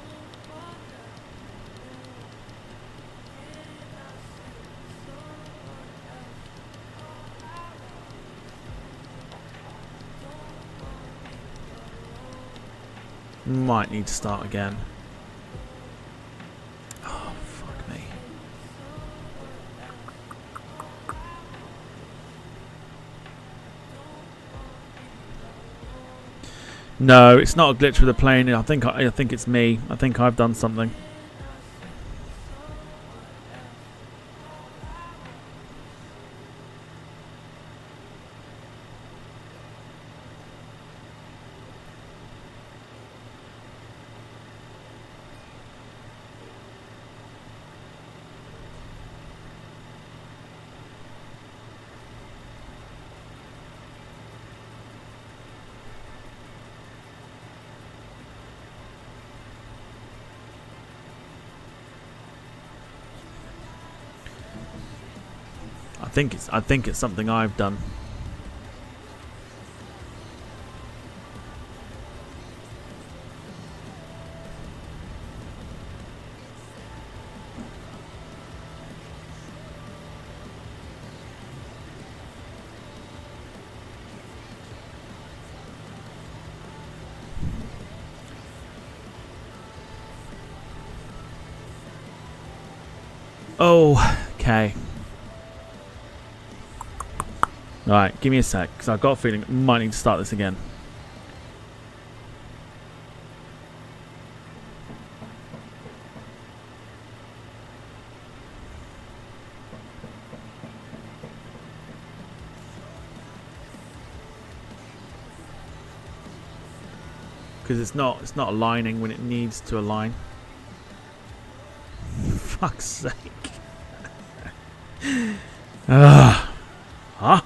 Speaker 2: Might need to start again. Oh, fuck me. No, it's not a glitch with the plane. I think it's me. I think I've done something. think it's something I've done. Oh, okay. Right, give me a sec, because I've got a feeling I might need to start this again. Because it's not aligning when it needs to align. Fuck's sake. Huh?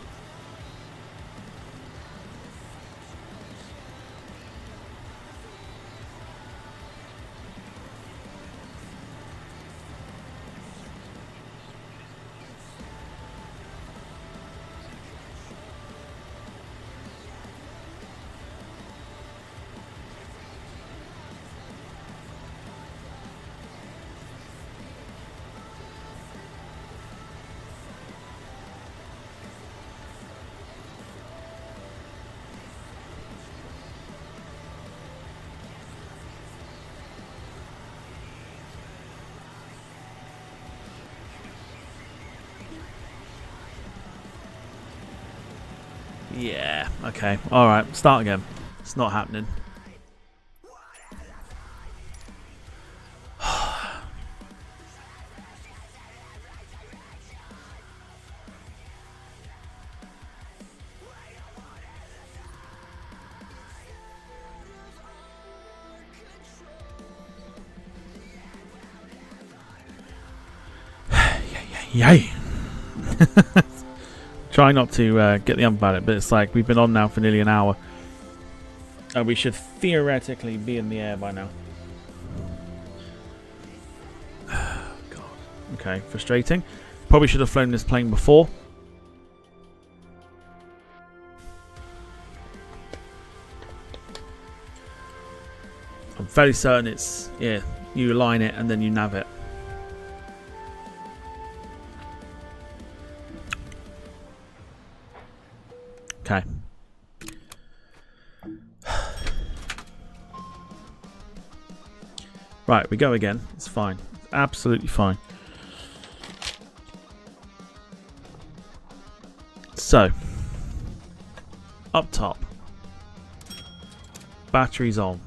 Speaker 2: Yeah, okay. Alright, start again. It's not happening. Yay! Try not to get the ump about it, but it's like we've been on now for nearly an hour. And we should theoretically be in the air by now. God. Okay, frustrating. Probably should have flown this plane before. I'm fairly certain it's, yeah, you align it and then you nav it. Okay. Right, we go again. It's fine. It's absolutely fine. So, up top. Batteries on.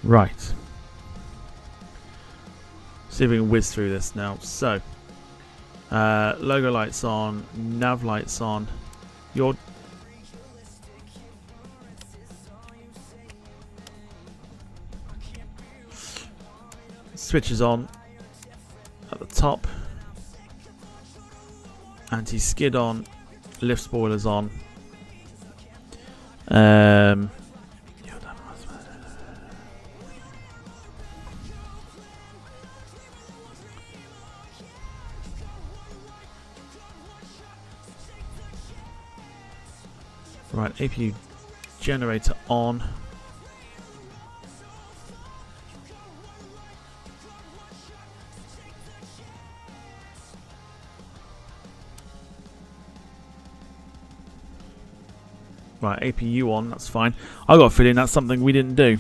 Speaker 2: Right. See if we can whiz through this now. So, logo lights on, nav lights on. Your switches on at the top. Anti-skid on. Lift spoilers on. Right, APU generator on. Right, APU on, that's fine. I got a feeling that's something we didn't do.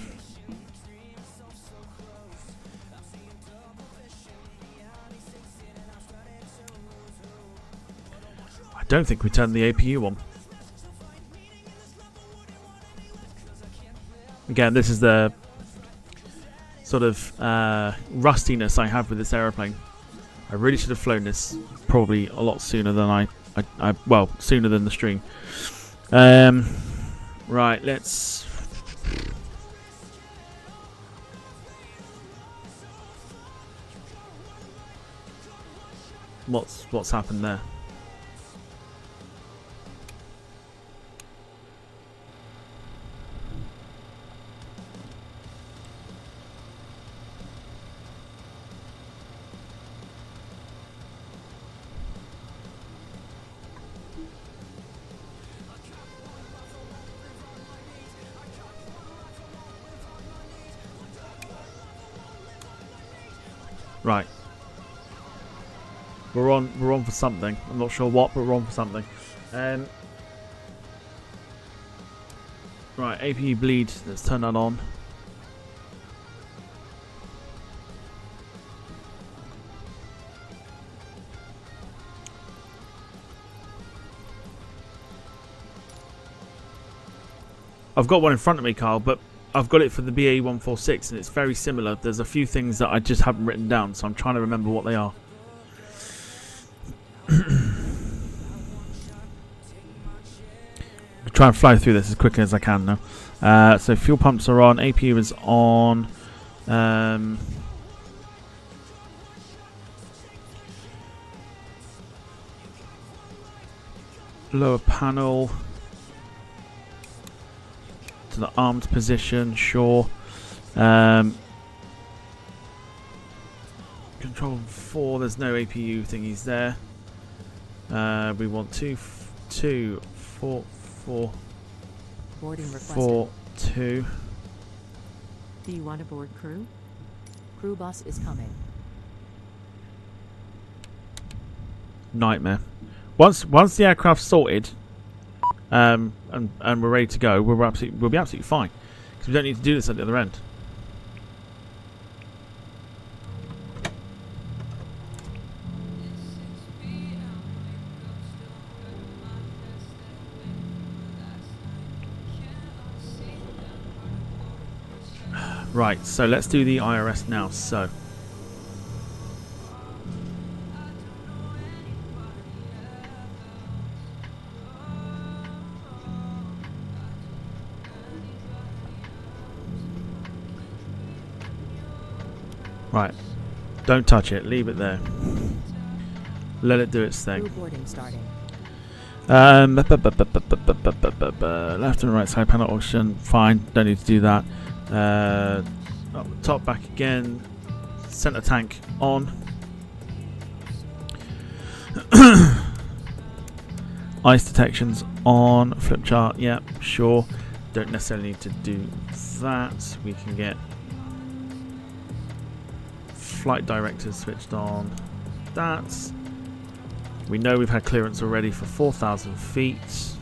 Speaker 2: I don't think we turned the APU on. Again, this is the sort of rustiness I have with this aeroplane. I really should have flown this probably a lot sooner than well, sooner than the stream. Right, let's... what's happened there. Right. We're on for something. I'm not sure what, but we're on for something. Right, APU bleed. Let's turn that on. I've got one in front of me, Carl, but I've got it for the BAE-146 and it's very similar. There's a few things that I just haven't written down, so I'm trying to remember what they are. I'll try and fly through this as quickly as I can now. So fuel pumps are on, APU is on. Lower panel. To the armed position, sure. Control 4, there's no APU thingies there. We want 2, 4, 4,
Speaker 6: Boarding requested.
Speaker 2: 4, 2.
Speaker 6: Do you want to board crew? Crew bus is coming.
Speaker 2: Nightmare. Once the aircraft's sorted, and we're ready to go, we'll be absolutely fine because we don't need to do this at the other end. Right, so let's do the IRS now. So right, don't touch it, leave it there. Let it do its thing.
Speaker 6: Crew boarding starting.
Speaker 2: Left and right side panel oxygen, fine, don't need to do that. Up the top, back again. Center tank on. Ice detections on. Flip chart, yeah, sure. Don't necessarily need to do that. We can get flight directors switched on. That. We know we've had clearance already for 4,000 feet.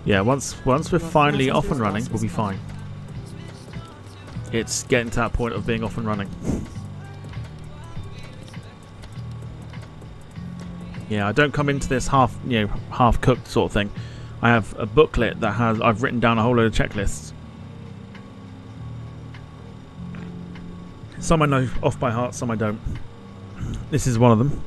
Speaker 2: Yeah, once we're finally off and running, we'll be fine. It's getting to that point of being off and running. Yeah, I don't come into this half cooked sort of thing. I have a booklet that I've written down a whole load of checklists. Some I know off by heart, some I don't. This is one of them.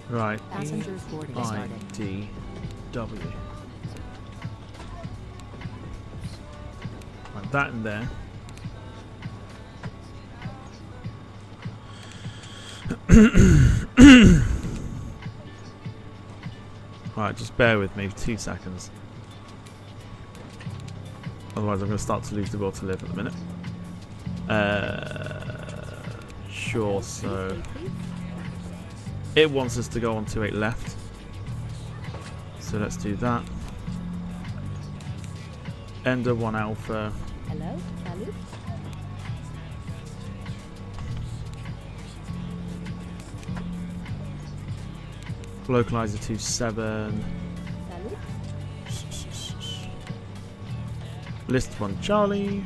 Speaker 2: Right,
Speaker 6: Passengers boarding starting.
Speaker 2: EIDW. Right, that in there. Right, just bear with me for 2 seconds. Otherwise I'm going to start to lose the will to live at the minute. Sure, so it wants us to go on 28 left. So let's do that. Ender 1 Alpha.
Speaker 6: Hello, salut.
Speaker 2: Localizer 27.
Speaker 6: Salut.
Speaker 2: List 1 Charlie.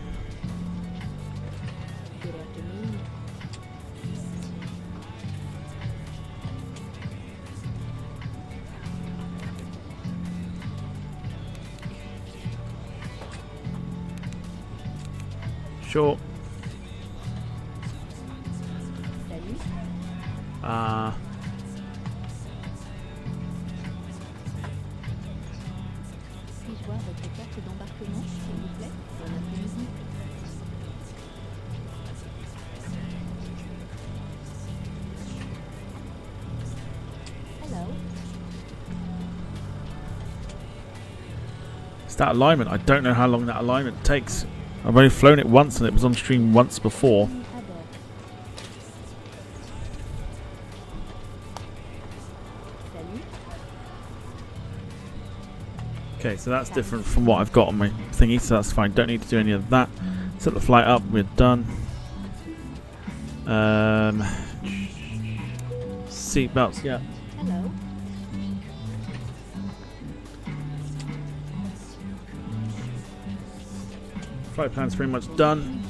Speaker 6: Good afternoon.
Speaker 2: Sure.
Speaker 6: Salut. Puis-je voir votre carte d'embarquement, s'il vous plaît? Bon après-midi. Hello.
Speaker 2: It's that alignment. I don't know how long that alignment takes. I've only flown it once and it was on stream once before.
Speaker 6: Salut.
Speaker 2: Okay, so that's different from what I've got on my thingy, so that's fine. Don't need to do any of that. Set the flight up. We're done. Seatbelts, yeah.
Speaker 6: Hello.
Speaker 2: Flight plan's pretty much done.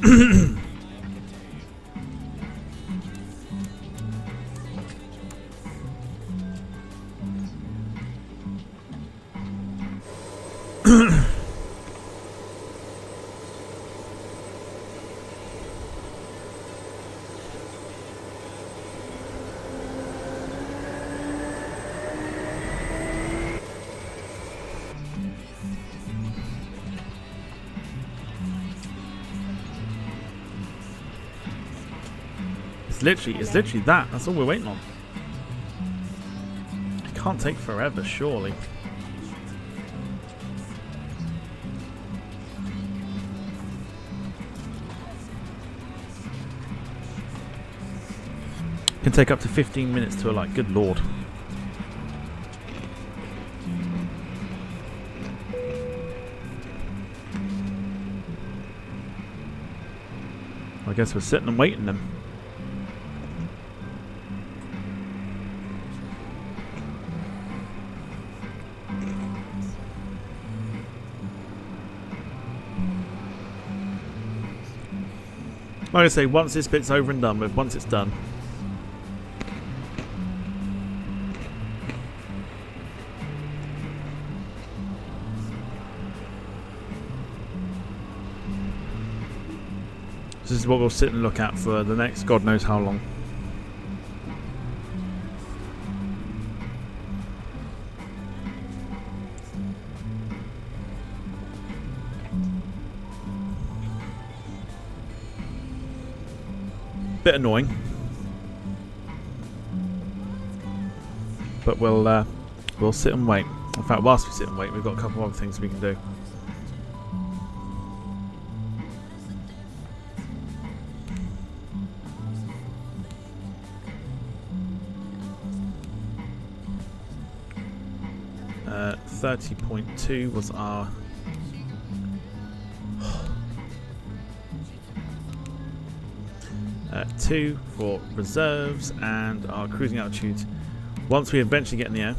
Speaker 2: It's literally that. That's all we're waiting on. It can't take forever, surely. Can take up to 15 minutes to alight. Good lord. I guess we're sitting and waiting then. Like I say, once this bit's over and done with, once it's done. This is what we'll sit and look at for the next God knows how long. Bit annoying, but we'll sit and wait. In fact, whilst we sit and wait, we've got a couple of other things we can do. Uh, 30.2 was our 2 for reserves, and our cruising altitude once we eventually get in the air.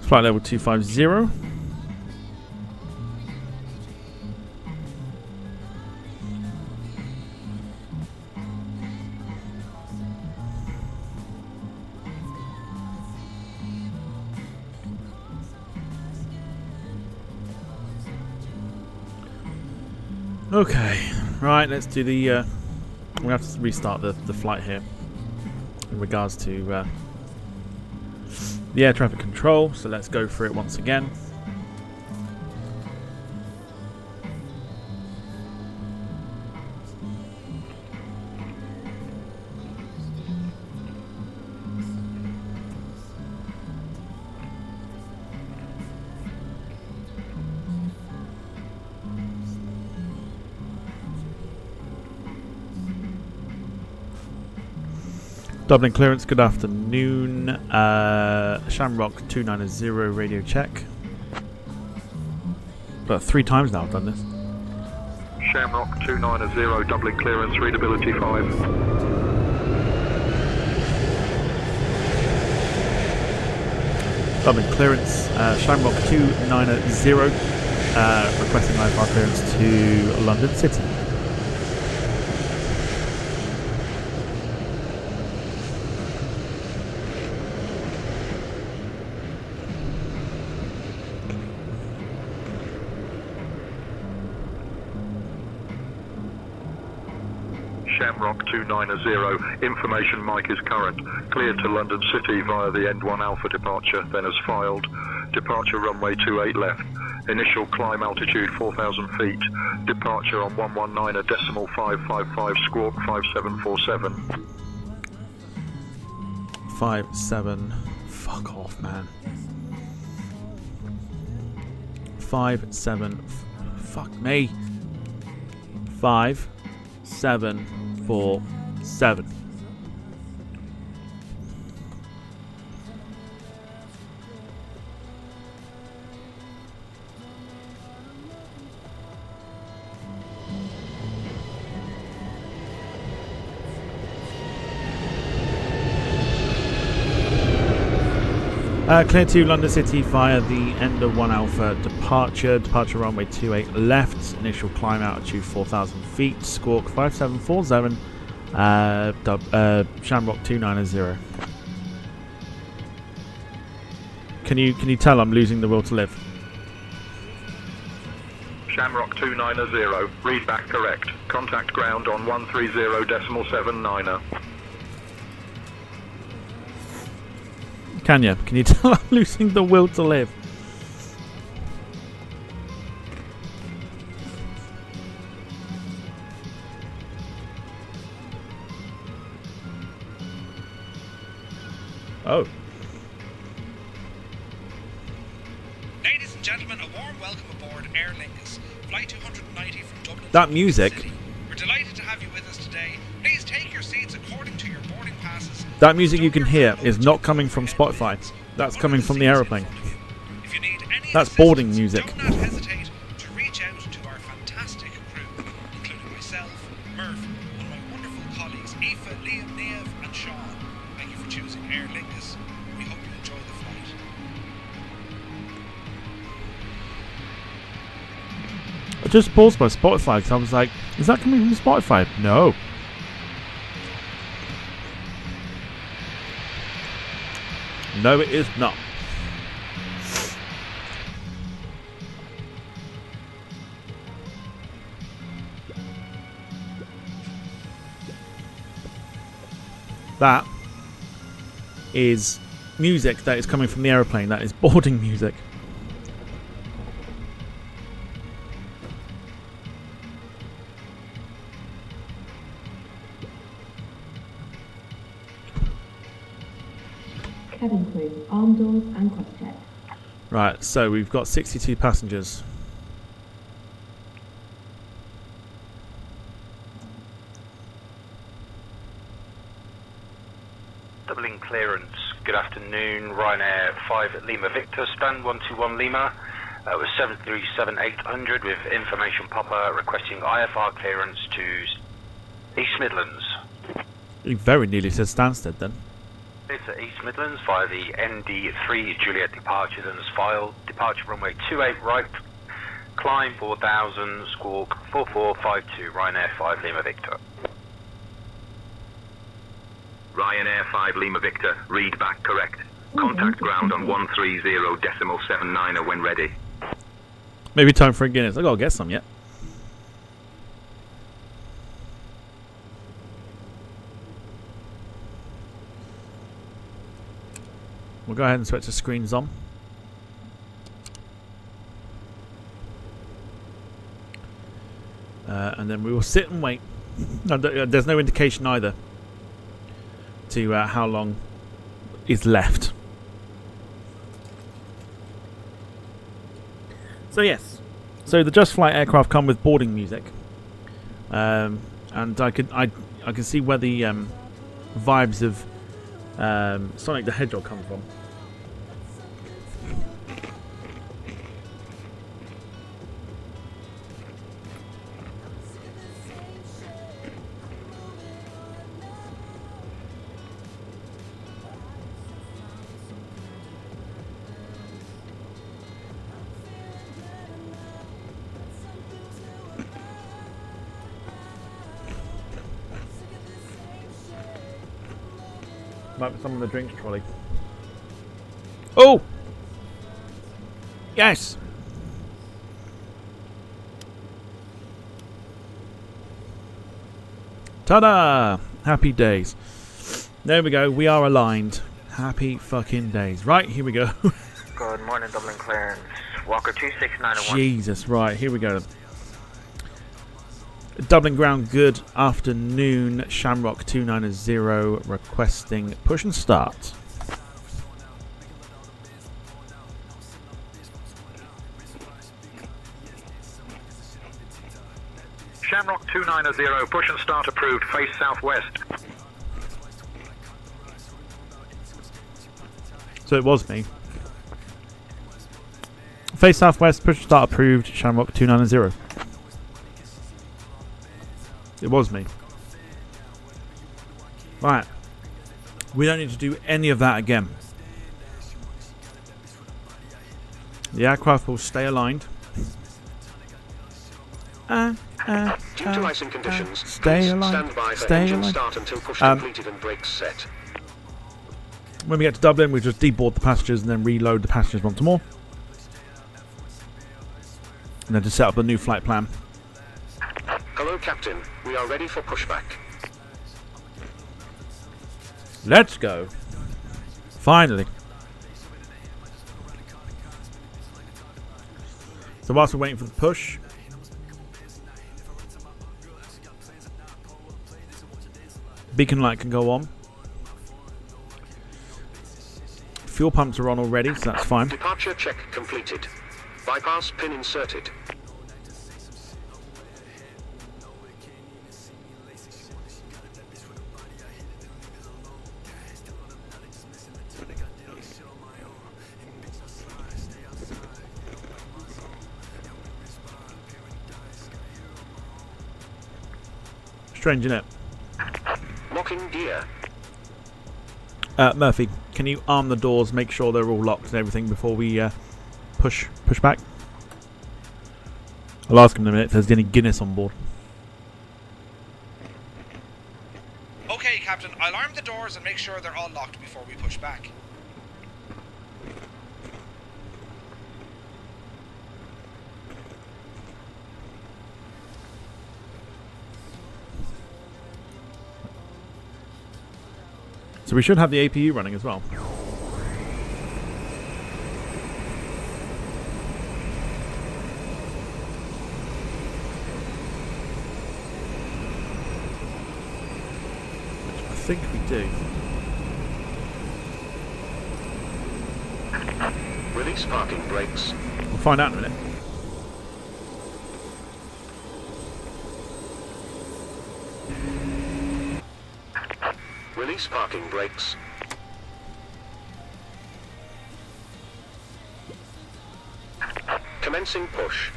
Speaker 2: Flight level 250. Okay, right, let's do the we'll have to restart the flight here in regards to the air traffic control, so let's go for it once again. Dublin clearance, good afternoon. Shamrock 290 radio check. About 3 times now I've done this.
Speaker 4: Shamrock 290 Dublin clearance, readability 5.
Speaker 2: Dublin clearance, Shamrock 290, requesting IFR clearance to London City.
Speaker 4: Shamrock 290, information mic is current. Cleared to London City via the End 1 Alpha departure, then as filed. Departure runway 28 left. Initial climb altitude 4,000 feet. Departure on 119.555 squawk 5747.
Speaker 2: 57. Fuck off, man. 57. Fuck me. 5747. Clear to London City via the End of 1 Alpha departure. Departure runway 28 left. Initial climb altitude 4,000 feet. Squawk 5747. Shamrock 290. Can you tell I'm losing the will to live?
Speaker 4: Shamrock 290, read back correct. Contact ground on 130.79.
Speaker 2: Can you tell I'm losing the will to live? Oh.
Speaker 3: Ladies and gentlemen, a warm welcome aboard Aer Lingus, flight 290 from Dublin.
Speaker 2: That music.
Speaker 3: City. We're delighted to have you with us today. Please take your seats according to your boarding passes.
Speaker 2: That music you can hear is not coming from Spotify. That's coming from the aeroplane.
Speaker 3: If you need any
Speaker 2: That's boarding
Speaker 3: assistance,
Speaker 2: music.
Speaker 3: do not hesitate to reach out to our fantastic crew, including myself, Murph, and my wonderful colleagues Aoife, Liam, Niamh, and Sean. Thank you for choosing Aer Lingus. We hope you enjoy the flight.
Speaker 2: I just paused my Spotify because I was like, is that coming from Spotify? No. No, it is not. That is music that is coming from the aeroplane. That is boarding music.
Speaker 11: Cabin crew, arm doors and cross-check.
Speaker 2: Right, so we've got 62 passengers.
Speaker 12: Dublin clearance, good afternoon, Ryanair 5 Lima Victor, stand 121 Lima, with 737-800 with information popper requesting IFR clearance to East Midlands.
Speaker 2: You very nearly said Stansted then.
Speaker 12: It's at East Midlands via the ND3 Juliet departure, then as filed. Departure runway 28 right, climb 4000, squawk 4452, Ryanair 5 Lima Victor.
Speaker 13: Ryanair 5 Lima Victor, read back correct. Contact ground on 130.79 when ready.
Speaker 2: Maybe time for a Guinness. I gotta get some yet. We'll go ahead and switch the screens on. And then we will sit and wait. No, there's no indication either to how long is left. So yes, so the Just Flight aircraft come with boarding music, and I can see where the vibes of Sonic the Hedgehog come from. Might be some of the drinks trolley. Oh! Yes! Ta-da! Happy days. There we go. We are aligned. Happy fucking days. Right, here we go.
Speaker 14: Good morning, Dublin clearance. Walker 26901.
Speaker 2: Jesus, right, here we go. Dublin ground, good afternoon. Shamrock 290 requesting push and start.
Speaker 4: Shamrock 290, push and start approved, face southwest.
Speaker 2: So it was me. Face southwest, push and start approved, Shamrock 290. It was me. Right. We don't need to do any of that again. The aircraft will stay aligned.
Speaker 9: Due to icing conditions,
Speaker 2: stay aligned.
Speaker 9: Stand by for
Speaker 2: Stay
Speaker 9: engine
Speaker 2: aligned.
Speaker 9: start until push completed and brakes set.
Speaker 2: When we get to Dublin, we just deboard the passengers and then reload the passengers once more. And then to set up a new flight plan.
Speaker 9: Hello, Captain. We are ready for pushback.
Speaker 2: Let's go. Finally. So whilst we're waiting for the push, beacon light can go on. Fuel pumps are on already, so that's fine.
Speaker 9: Departure check completed. Bypass pin inserted.
Speaker 2: Strange, isn't it?
Speaker 9: Locking gear.
Speaker 2: Murphy, can you arm the doors, make sure they're all locked and everything before we push back? I'll ask him in a minute if there's any Guinness on board.
Speaker 3: Okay, Captain, I'll arm the doors and make sure they're all locked before we push back.
Speaker 2: So we should have the APU running as well. Which I think we do.
Speaker 9: Release parking brakes.
Speaker 2: We'll find out in a minute.
Speaker 9: Release parking brakes. Commencing push.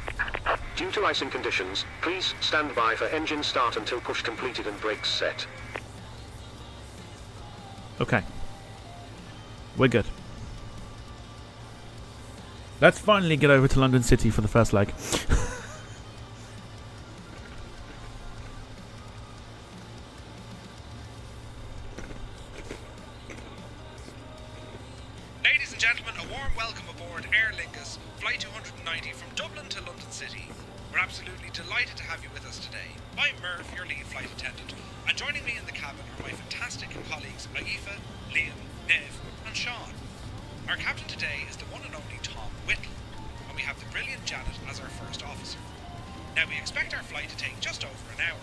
Speaker 9: Due to icing conditions, please stand by for engine start until push completed and brakes set.
Speaker 2: Okay. We're good. Let's finally get over to London City for the first leg.
Speaker 3: Ladies and gentlemen, a warm welcome aboard Aer Lingus, Flight 290 from Dublin to London City. We're absolutely delighted to have you with us today. I'm Murph, your lead flight attendant, and joining me in the cabin are my fantastic colleagues Aoife, Liam, Nev, and Sean. Our captain today is the one and only Tom Whittle, and we have the brilliant Janet as our first officer. Now, we expect our flight to take just over an hour,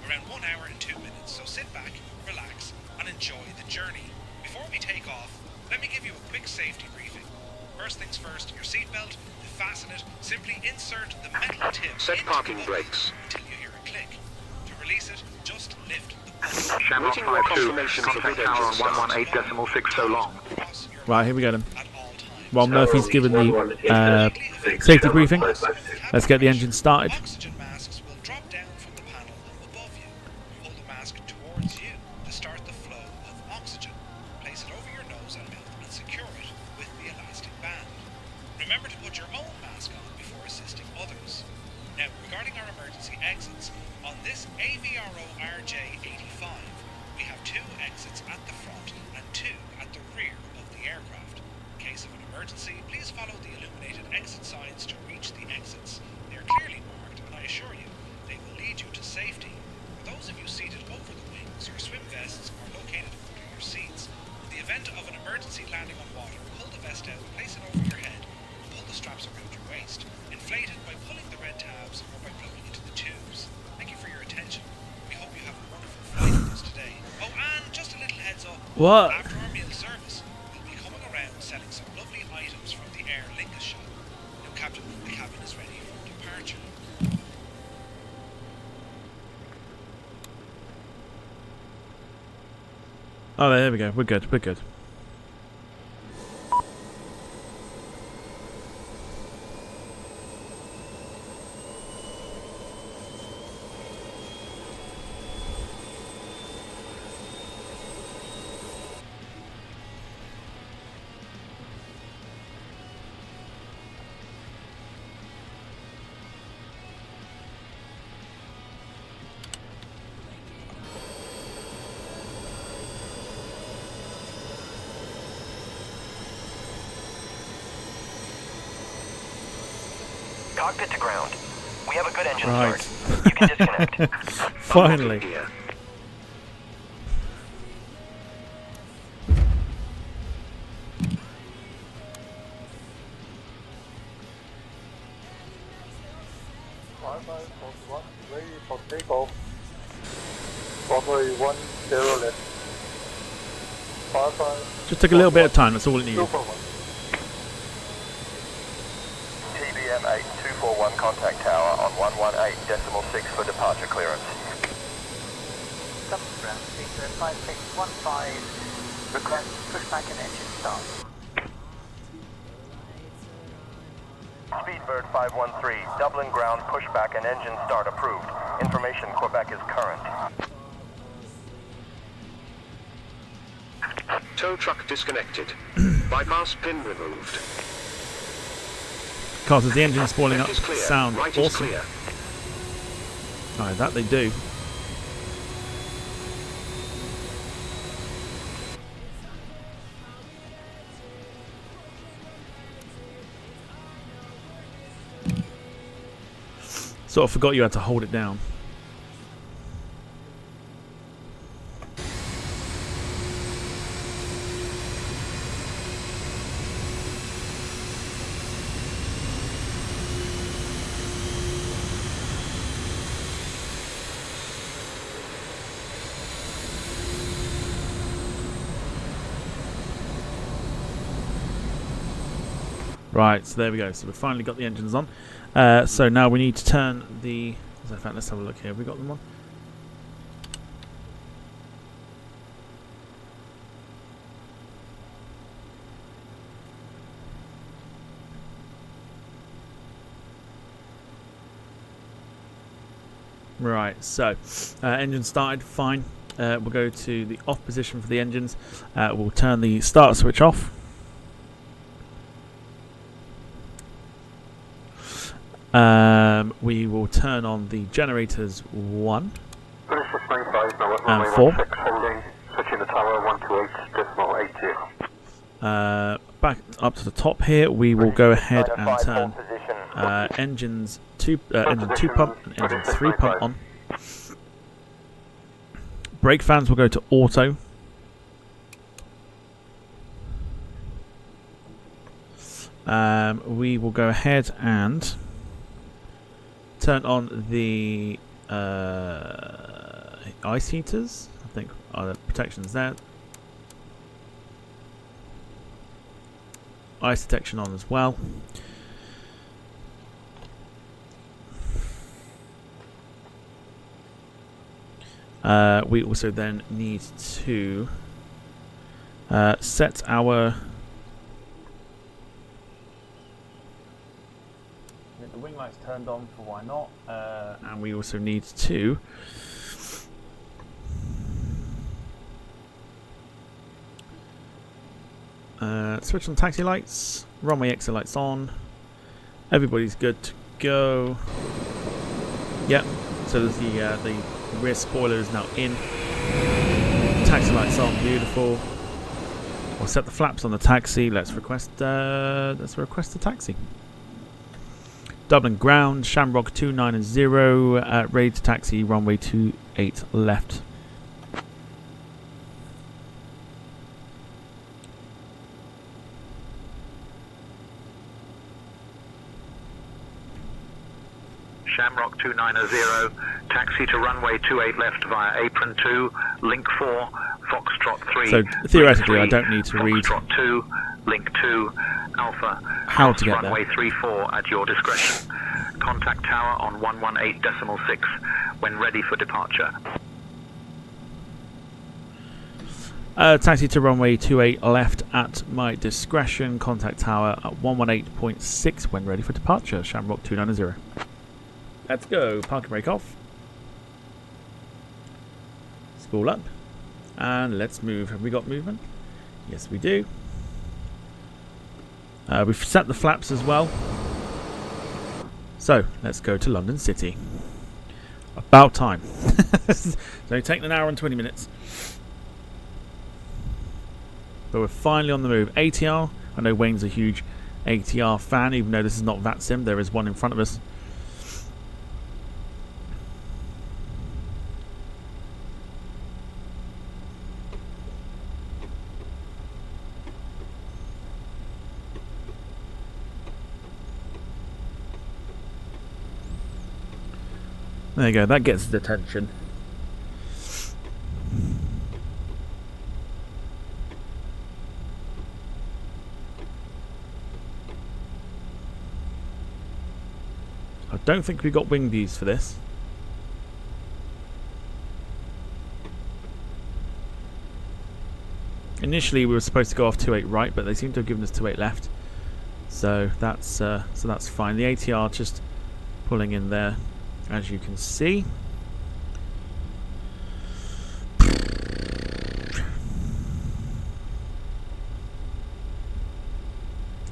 Speaker 3: around 1 hour and 2 minutes, so sit back, relax, and enjoy the journey. Before we take off, let me give you a quick safety briefing. First things first, your seatbelt, to fasten it, simply insert the metal tip
Speaker 9: Set
Speaker 3: into
Speaker 9: parking
Speaker 3: the
Speaker 9: brakes.
Speaker 3: until you hear a click. To release it, just lift the button.
Speaker 4: Shamrock
Speaker 9: Waiting for
Speaker 4: 52,
Speaker 9: confirmation for
Speaker 4: contact
Speaker 9: good
Speaker 4: tower on
Speaker 9: engine start.
Speaker 4: 118.6 so long.
Speaker 2: Right, here we go then. While Murphy's given the safety briefing, let's get the engine started.
Speaker 3: Oxygen masks will drop down from the panel above you. Pull the mask towards you to start the flow of oxygen. Place it over your nose and mouth and secure it with the elastic band. Remember to put your own mask on before assisting others. Now, regarding our emergency exits, on this Avro RJ85, We have 2 exits at the front and 2 at the rear of the aircraft. In case of an emergency, please follow the illuminated exit signs to reach the exits. They are clearly marked, and I assure you, they will lead you to safety. For those of you seated over the wings, your swim vests are located under your seats. In the event of an emergency landing on water, pull the vest out, place it over your head, and pull the straps around your waist. Inflate it by pulling the red tabs or by blowing into the tubes. Thank you for your attention. We hope you have a wonderful flight with us today. Oh, and just a little heads up.
Speaker 2: What?
Speaker 3: After our meal service, we'll be coming around selling some lovely items from the Aer Lingus shop. Now, Captain, the cabin is ready for departure.
Speaker 2: Oh, there we go. We're good. We're good.
Speaker 5: Cockpit to ground. We have a good engine
Speaker 2: Right.
Speaker 5: start. You can disconnect.
Speaker 2: Finally.
Speaker 8: Ready for takeoff. Runway 10 left. 55.
Speaker 2: Just took a little bit of time. That's all it needed.
Speaker 5: TBM 8241 contact tower on 118.6 for departure clearance.
Speaker 15: Dublin ground, Victor 5615, request pushback and engine start.
Speaker 5: Speedbird 513, Dublin ground pushback and engine start approved. Information Quebec is current.
Speaker 9: Tow truck disconnected. Bypass pin removed.
Speaker 2: Because as the engine's spoiling up,
Speaker 9: Left is clear.
Speaker 2: sound
Speaker 9: Right is
Speaker 2: awesome.
Speaker 9: clear.
Speaker 2: Alright, that they do. Sort of forgot you had to hold it down. Right, so there we go. So we've finally got the engines on. So now we need to turn the... In fact, let's have a look here. Have we got them on? Right, so engine started, fine. We'll go to the off position for the engines. We'll turn the start switch off. We will turn on the generators 1 and 4.
Speaker 8: Switching the tower 128.80.
Speaker 2: Back up to the top here, we will go ahead and turn engine 2 pump and engine 3 pump on. Brake fans will go to auto. We will go ahead and turn on the ice heaters. I think the protection's there. Ice detection on as well. We also then need to set our... the wing lights turned on for why not, and we also need to switch on taxi lights, runway exit lights on. Everybody's good to go. Yep. So there's the rear spoiler is now in. taxi lights on, beautiful. We'll set the flaps on the taxi. Let's request a taxi. Dublin ground, Shamrock 290, ready to taxi, runway 28 left.
Speaker 13: Shamrock 290, taxi to runway 28 left via apron 2, link 4, Foxtrot 3.
Speaker 2: So theoretically, I don't need to read
Speaker 13: Foxtrot 2, link 2, Alpha.
Speaker 2: How to get
Speaker 13: runway
Speaker 2: there.
Speaker 13: 34 at your discretion. Contact tower on 118.6 when ready for departure.
Speaker 2: Taxi to runway 28 left at my discretion. Contact tower at 118.6 when ready for departure. Shamrock 290. Let's go. Park and brake off. Spool up. And let's move. Have we got movement? Yes, we do. We've set the flaps as well. So, let's go to London City. About time. It's only taken an hour and 20 minutes. But we're finally on the move. ATR. I know Wayne's a huge ATR fan, even though this is not VATSIM. There is one in front of us. There you go, that gets the attention. I don't think we got wing views for this. Initially we were supposed to go off 28 right, but they seem to have given us 28 left. So that's fine. The ATR just pulling in there, as you can see.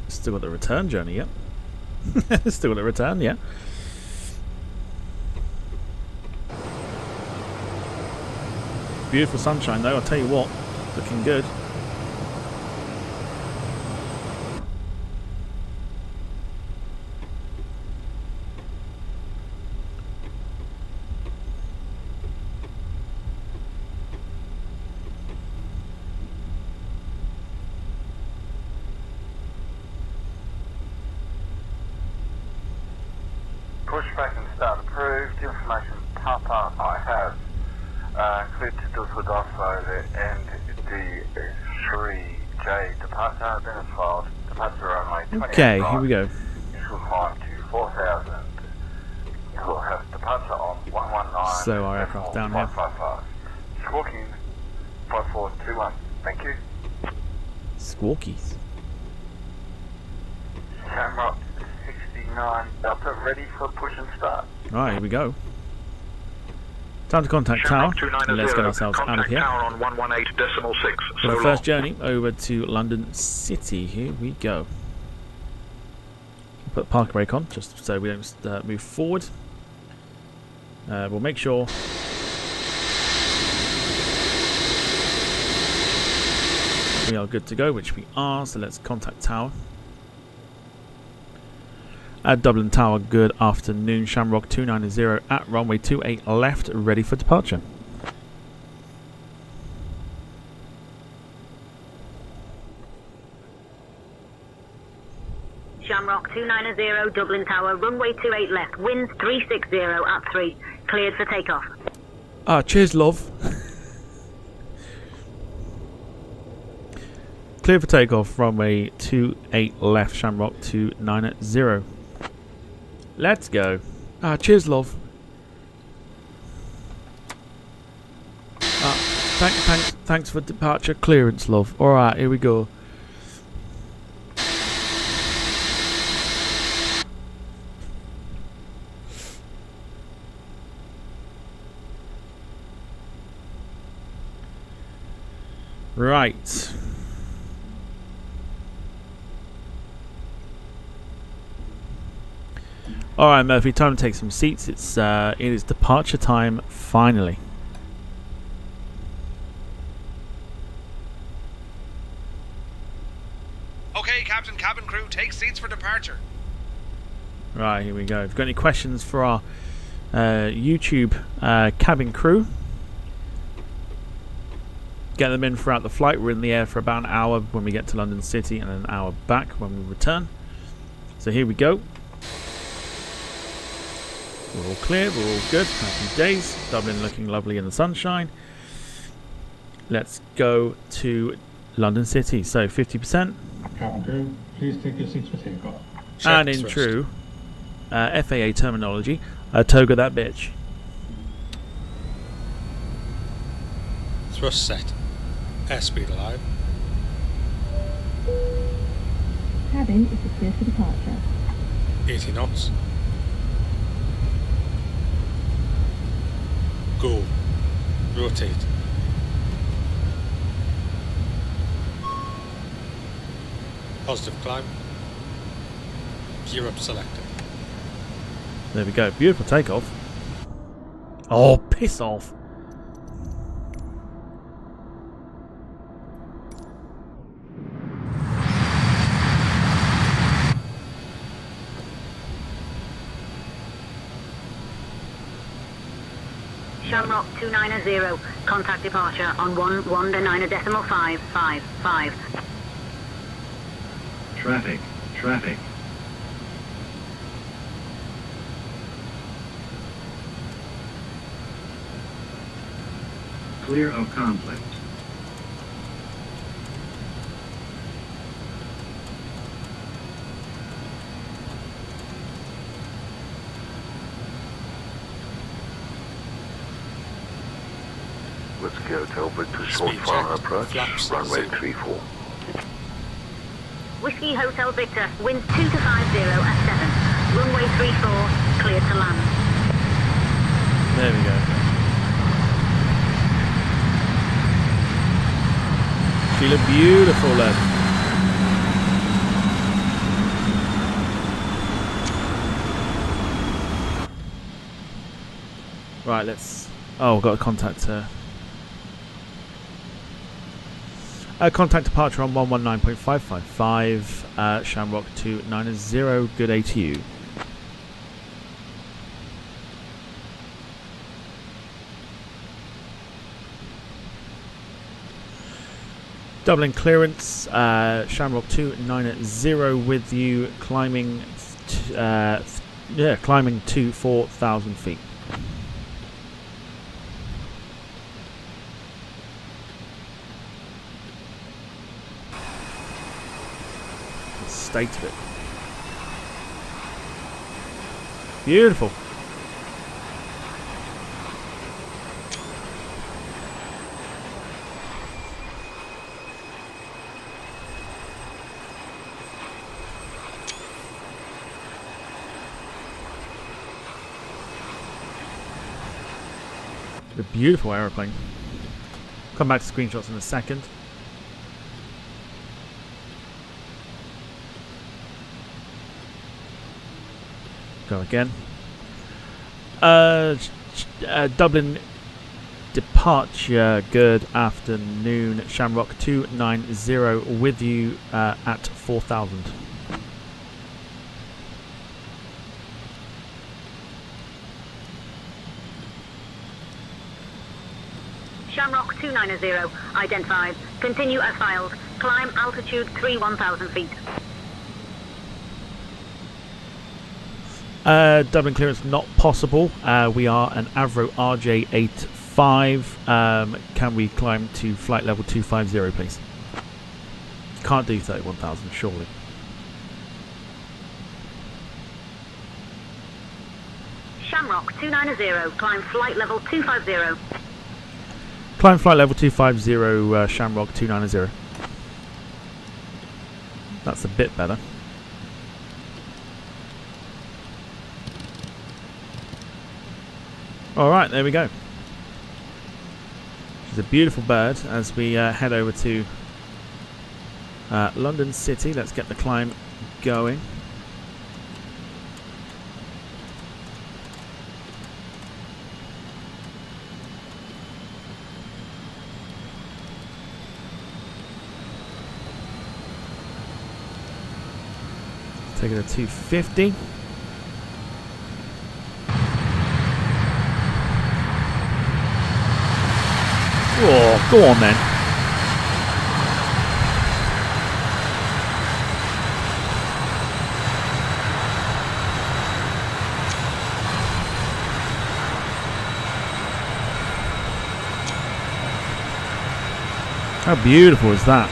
Speaker 2: Still got the return journey, yep. Still got the return, yeah. Beautiful sunshine though, I'll tell you what, looking good.
Speaker 8: Pushback and start approved. Information Papa I have. Cleared to Dusseldorf over ND3J. Departure then is filed. Departure runway 28.
Speaker 2: Okay, here we go.
Speaker 8: Initial climb to 4,000. You will have departure on 119.
Speaker 2: So our aircraft down here.
Speaker 8: 555. Squawking 5421. Thank you.
Speaker 2: Squawkies.
Speaker 8: Shamrock 69 Delta ready for push and start.
Speaker 2: Alright, here we go. Time to contact tower. And let's get ourselves out of here.
Speaker 13: Tower on 118.6.
Speaker 2: For the first journey over to London City. Here we go. Put the park brake on just so we don't move forward. We'll make sure we are good to go, which we are. So let's contact tower. At Dublin Tower, good afternoon. Shamrock 290 at runway 28 left, ready for departure.
Speaker 16: Shamrock 290 Dublin Tower, runway 28 left, wind 360 at 3, cleared for takeoff.
Speaker 2: Cheers, love. Clear for takeoff, runway 28 left, Shamrock 290. Let's go. Cheers, love. Thanks for departure clearance, love. Alright, here we go. Right. Alright, Murphy, time to take some seats. It is departure time, finally.
Speaker 3: Okay, Captain, cabin crew, take seats for departure.
Speaker 2: Right, here we go. If you've got any questions for our YouTube cabin crew, get them in throughout the flight. We're in the air for about an hour when we get to London City and an hour back when we return. So here we go. We're all clear, we're all good. Happy days. Dublin looking lovely in the sunshine. Let's go to London City. So 50%.
Speaker 8: Cabin crew, please take your seats for takeoff.
Speaker 2: And in true FAA terminology, toga that bitch.
Speaker 17: Thrust set. Airspeed alive.
Speaker 11: Cabin is clear for departure.
Speaker 17: 80 knots. Go. Rotate. Positive climb. Gear up selected.
Speaker 2: There we go. Beautiful takeoff. Oh, piss off.
Speaker 16: Shamrock 290, contact departure on 119.555.
Speaker 13: Traffic. Clear of conflict.
Speaker 18: Let's go Telford to short fire approach, runway 34.
Speaker 16: Whiskey Hotel Victor, winds 2 to 50 at 7. Runway 34, cleared to land.
Speaker 2: There we go. She looked beautiful then. Right, let's... Oh, got to contact her. Contact departure on 119.555, Shamrock 290, good day to you. Dublin clearance, Shamrock 290 with you, climbing to 4,000 feet. State of it. Beautiful. A beautiful aeroplane. Come back to screenshots in a second. Go again. Dublin departure, good afternoon. Shamrock 290 with you at 4,000.
Speaker 16: Shamrock 290, identified. Continue as filed. Climb altitude 1,000 feet.
Speaker 2: Dublin clearance not possible. We are an Avro RJ85. Can we climb to flight level 250, please? Can't do 31,000, surely.
Speaker 16: Shamrock 290, climb flight level 250.
Speaker 2: Climb flight level 250, Shamrock 290. That's a bit better. Alright, there we go. She's a beautiful bird as we head over to London City. Let's get the climb going. Take it to 250. Oh, go on then. How beautiful is that?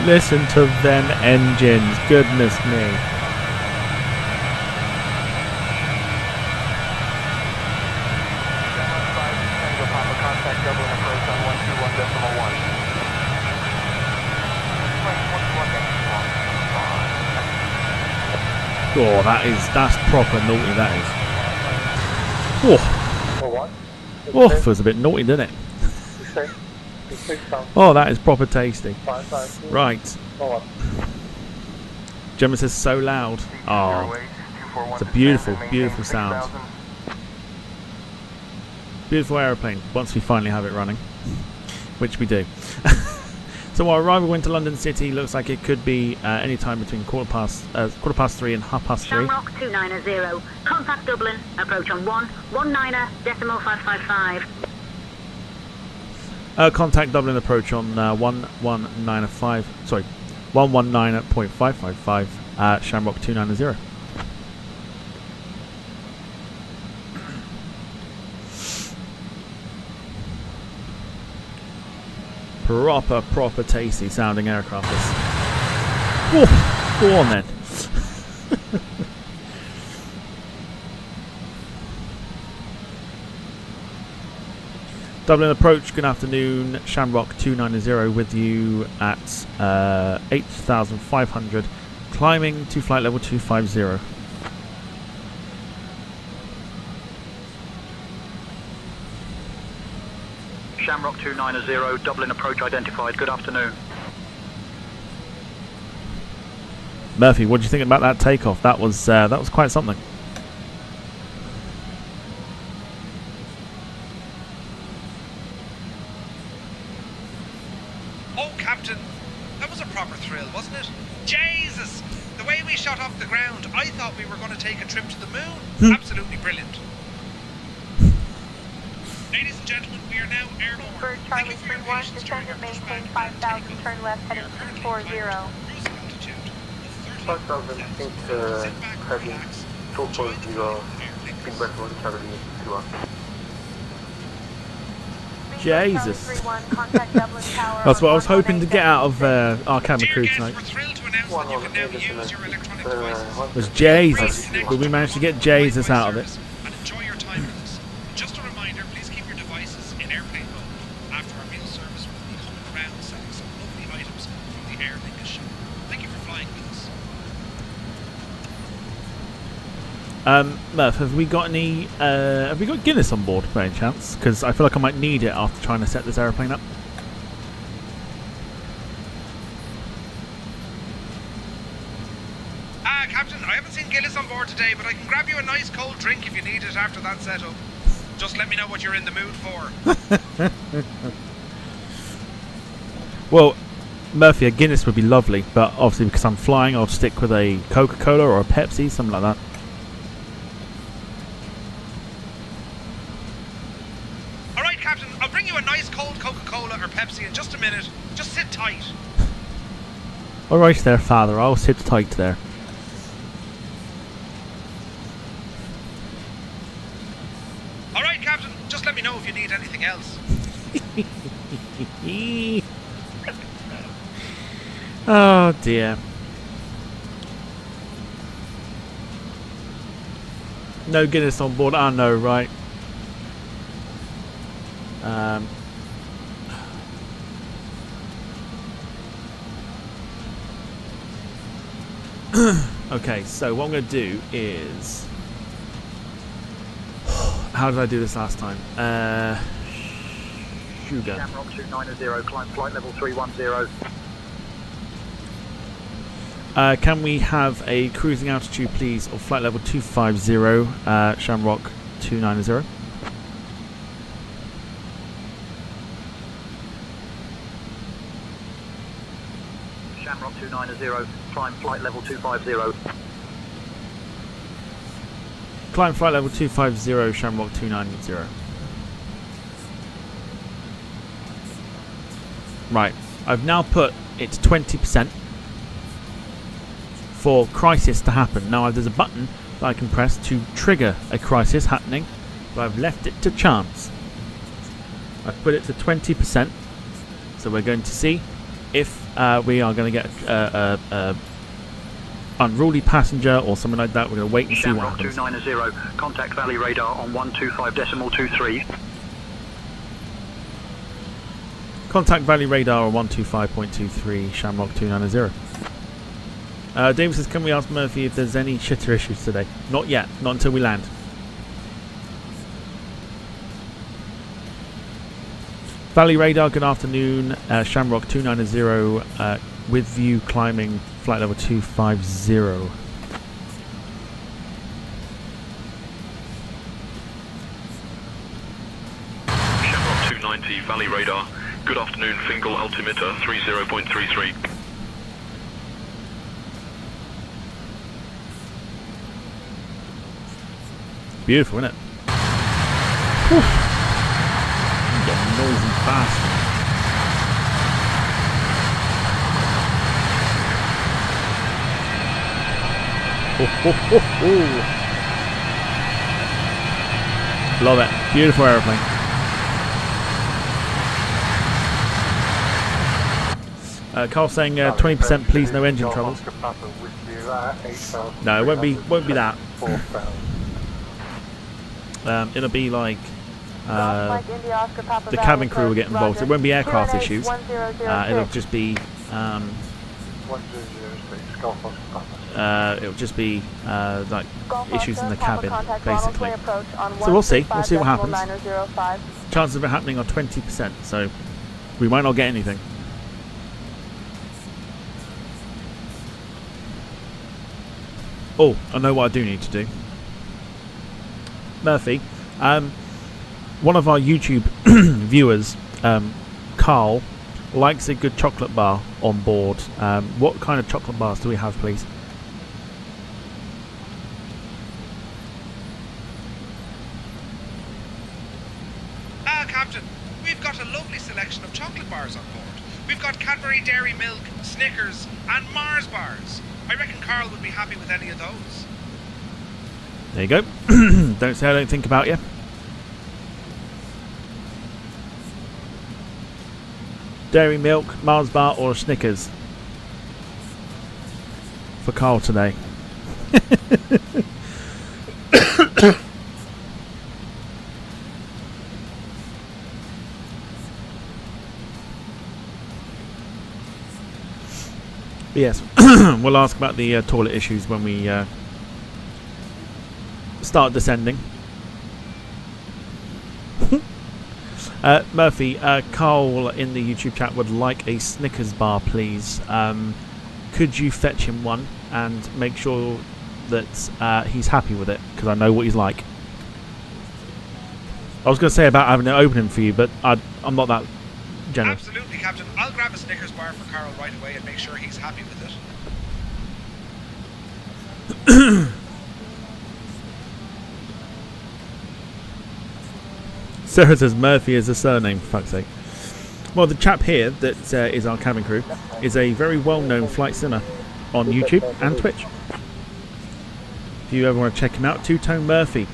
Speaker 2: Listen to them engines, goodness me. Oh, that's proper naughty, that is. Oh, feels a bit naughty, doesn't it? Oh, that is proper tasty. Right. Gemma says so loud. Oh, it's a beautiful, beautiful sound. Beautiful aeroplane, once we finally have it running. Which we do. So our arrival into London City looks like it could be any time between quarter past 3 and 3:30.
Speaker 16: Shamrock 290. Contact Dublin. Approach on 119.555.
Speaker 2: Contact Dublin. Approach on 119.555. Shamrock 290. Proper tasty sounding aircraft. Oh, go on then. Dublin approach, good afternoon. Shamrock 290 with you at 8,500. Climbing to flight level 250.
Speaker 19: Shamrock 290, Dublin approach identified. Good afternoon.
Speaker 2: Murphy, what do you think about that takeoff? That was quite something.
Speaker 3: Oh, Captain, that was a proper thrill, wasn't it? Jesus! The way we shot off the ground, I thought we were going to take a trip to the moon. Absolutely brilliant. Ladies and gentlemen, we are now airborne.
Speaker 15: Bird Charlie 31, descend and maintain 5,000, turn left heading 240.
Speaker 8: 5,000, think heading 240, feedback 1 Charlie 21.
Speaker 2: Jesus. That's what I was hoping to get out of our camera crew tonight. Was Jesus. But we managed to get Jesus out of it.
Speaker 3: And enjoy your time with us. Just a reminder, please keep your devices in airplane mode. After our meal service, we'll be coming around selling some lovely items from the Aer Lingus shop. Thank you for flying with us.
Speaker 2: Murph, have we got Guinness on board by any chance? Because I feel like I might need it after trying to set this aeroplane up.
Speaker 3: Captain, I haven't seen Guinness on board today, but I can grab you a nice cold drink if you need it after that setup. Just let me know what you're in the mood for.
Speaker 2: Well, Murphy, a Guinness would be lovely, but obviously because I'm flying, I'll stick with a Coca-Cola or a Pepsi, something like that.
Speaker 3: Alright, Captain, I'll bring you a nice cold Coca-Cola or Pepsi in just a minute. Just sit tight.
Speaker 2: Alright there, Father, I'll sit tight there.
Speaker 3: Alright, Captain, just let me know if you need anything else.
Speaker 2: Oh dear. No Guinness on board. I know, right? Okay, so what I'm going to do is how did I do this last time? Sugar.
Speaker 19: Shamrock 290, climb flight level 310.
Speaker 2: Can we have a cruising altitude, please, of flight level 250, Shamrock 290?
Speaker 19: Shamrock 290, climb flight level 250.
Speaker 2: Climb flight level 250, Shamrock 290. Right, I've now put it to 20% for crisis to happen. Now there's a button that I can press to trigger a crisis happening, but I've left it to chance. I've put it to 20%, so we're going to see if we are going to get a unruly passenger or something like that. We're going to wait and see what happens.
Speaker 19: 290, contact valley radar on 125.23.
Speaker 2: Contact valley radar on 125.23, Shamrock 290. David says, can we ask Murphy if there's any shitter issues today? Not yet, not until we land. Valley radar, good afternoon. Shamrock 290 with you climbing flight level 250.
Speaker 13: Shamrock 290, Valley radar. Good afternoon, Fingal altimeter 30.33.
Speaker 2: Beautiful, isn't it? Whew. I'm getting noisy fast. Love it. Beautiful aeroplane. Carl saying 20%, please, no engine troubles. No, it won't be that. It'll be like the cabin crew will get involved. It won't be aircraft issues. It'll just be like issues in the cabin, basically. So we'll see. We'll see what happens. Chances of it happening are 20%, so we might not get anything. Oh, I know what I do need to do. Murphy, one of our YouTube viewers, Carl, likes a good chocolate bar on board. What kind of chocolate bars do we have, please?
Speaker 3: Captain, we've got a lovely selection of chocolate bars on board. We've got Cadbury Dairy Milk, Snickers and Mars bars. I reckon Carl would be happy with any of those.
Speaker 2: There you go. Don't say I don't think about you. Dairy Milk, Mars bar or a Snickers for Carl today. Yes, we'll ask about the toilet issues when we start descending. Murphy, Carl in the YouTube chat would like a Snickers bar, please. Could you fetch him one and make sure that he's happy with it? Because I know what he's like. I was going to say about having it opening for you, but I'm not that generous.
Speaker 3: Absolutely, Captain. I'll grab a Snickers bar for Carl right away and make sure he's happy with it.
Speaker 2: Sarah says Murphy is a surname, for fuck's sake. Well, the chap here that is our cabin crew is a very well-known flight simmer on YouTube and Twitch. If you ever want to check him out, Two-Tone Murphy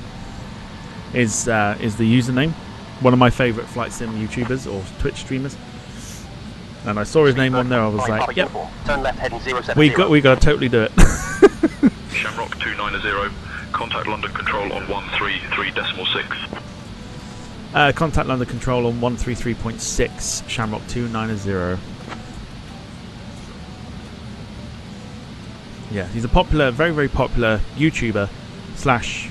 Speaker 2: is the username. One of my favourite flight sim YouTubers or Twitch streamers. And I saw his name on there. I was like, yep,
Speaker 9: Turn left heading 070.
Speaker 2: we got to totally do it.
Speaker 13: Shamrock 290, contact London Control on 133.6.
Speaker 2: Contact London Control on 133.6, Shamrock 290. Yeah, he's a popular, very, very popular YouTuber slash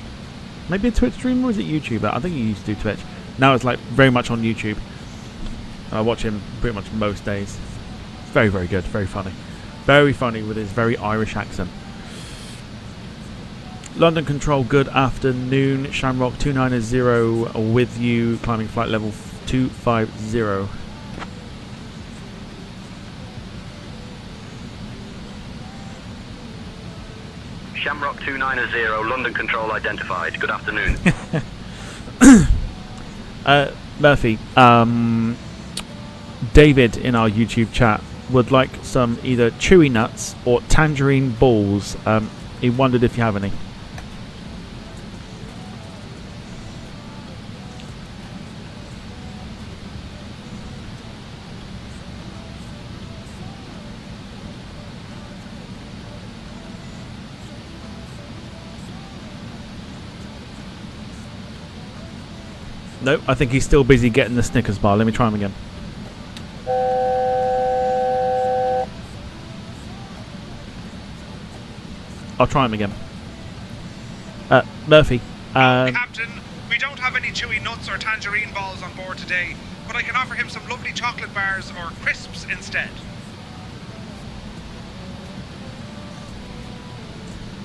Speaker 2: maybe a Twitch streamer, or is it YouTube? I think he used to do Twitch. Now it's like very much on YouTube. I watch him pretty much most days. It's very, very good, very funny. Very funny with his very Irish accent. London Control, good afternoon. Shamrock 290 with you, climbing flight level 250.
Speaker 13: Shamrock 290, London Control identified. Good afternoon.
Speaker 2: Murphy, David in our YouTube chat would like some either chewy nuts or tangerine balls. He wondered if you have any. Nope, I think he's still busy getting the Snickers bar. Let me try him again. I'll try him again. Murphy.
Speaker 3: Captain, we don't have any chewy nuts or tangerine balls on board today, but I can offer him some lovely chocolate bars or crisps instead.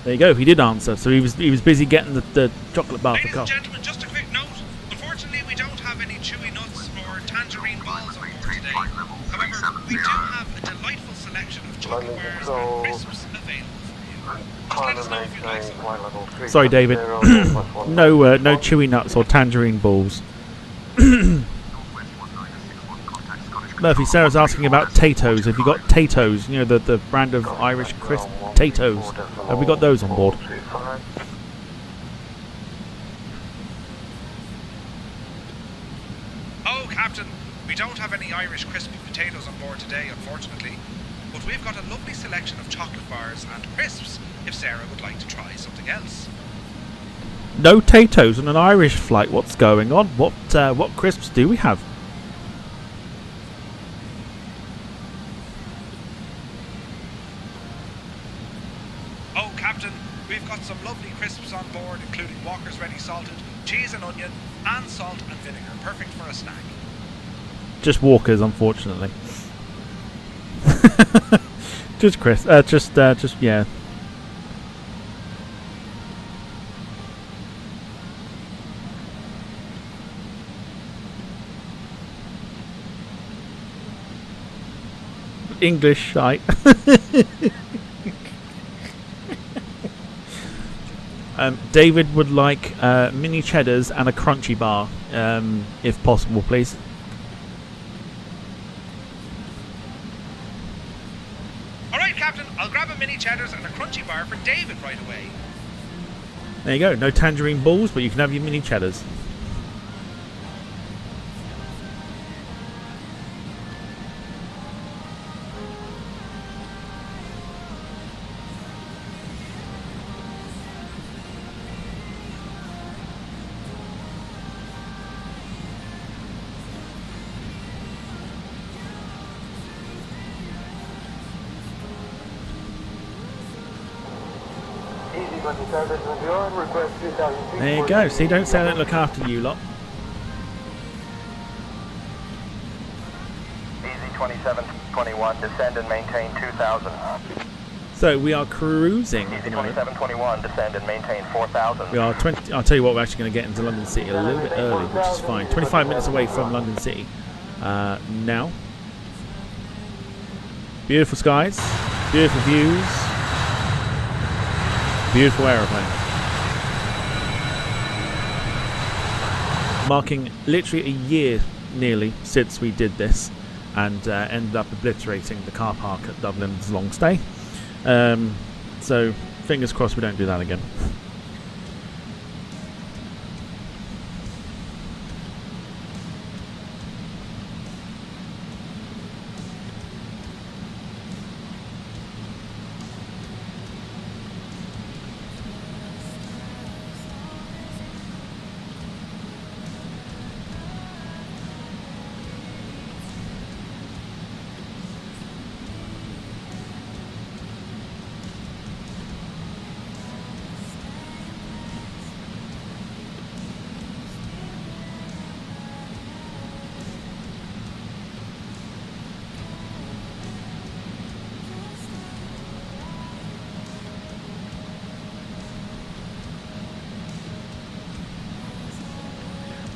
Speaker 2: There you go. He did answer. So he was busy getting the chocolate bar for
Speaker 3: Ladies and
Speaker 2: coffee.
Speaker 3: gentlemen, just a quick note. Unfortunately, we don't have any chewy nuts or tangerine balls on board today. However, we do have a delightful selection of chocolate bars and crisps available for you. Just let us know if you'd like some.
Speaker 2: Sorry, David. No chewy nuts or tangerine balls. Murphy, Sarah's asking about Tatoes. Have you got Tatoes? You know, the brand of Irish crisp Tatoes. Have we got those on board?
Speaker 3: Oh, Captain, we don't have any Irish crispy potatoes on board today, unfortunately. But we've got a lovely selection of chocolate bars and crisps, if Sarah would like to try something else.
Speaker 2: No Tatoes on an Irish flight. What's going on? What crisps do we have?
Speaker 3: Oh, Captain, we've got some lovely crisps on board, including Walker's Ready Salted, cheese and onion, and salt and vinegar. Perfect for a snack.
Speaker 2: Just Walkers, unfortunately. Just Chris. Just yeah. English shite. David would like mini cheddars and a crunchy bar, if possible, please.
Speaker 3: Alright, Captain, I'll grab a mini cheddars and a crunchy bar for David right away.
Speaker 2: There you go. No tangerine balls, but you can have your mini cheddars. There you go. See, don't say I don't look after you lot.
Speaker 5: Easy 2721, descend and maintain 2000.
Speaker 2: So we are cruising.
Speaker 5: Easy 2721, descend and maintain 4000.
Speaker 2: We are 20. I'll tell you what, we're actually going to get into London City a little bit early, which is fine. 25 minutes away from London City now. Beautiful skies, beautiful views, beautiful aeroplane. Marking literally a year nearly since we did this and ended up obliterating the car park at Dublin's long stay. So fingers crossed we don't do that again.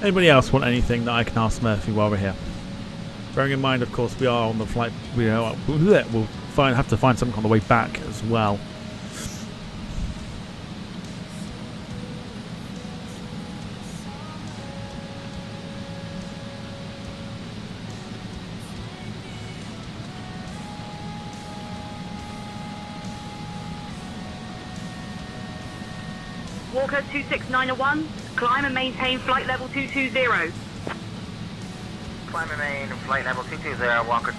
Speaker 2: Anybody else want anything that I can ask Murphy while we're here? Bearing in mind, of course, we are on the flight. We'll have to find something on the way back as well.
Speaker 16: Walker 26901, climb and maintain flight level 220.
Speaker 14: Climb and main, flight level 220, Walker.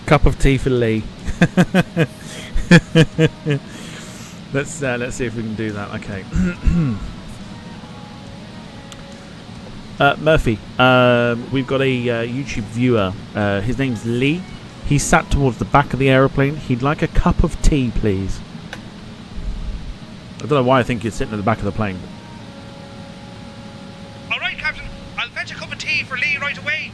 Speaker 2: Cup of tea for Lee. Let's see if we can do that. Okay. Murphy, we've got a YouTube viewer. His name's Lee. He's sat towards the back of the aeroplane. He'd like a cup of tea, please. I don't know why I think you're sitting at the back of the plane.
Speaker 3: All right, Captain. I'll fetch a cup of tea for Lee right away.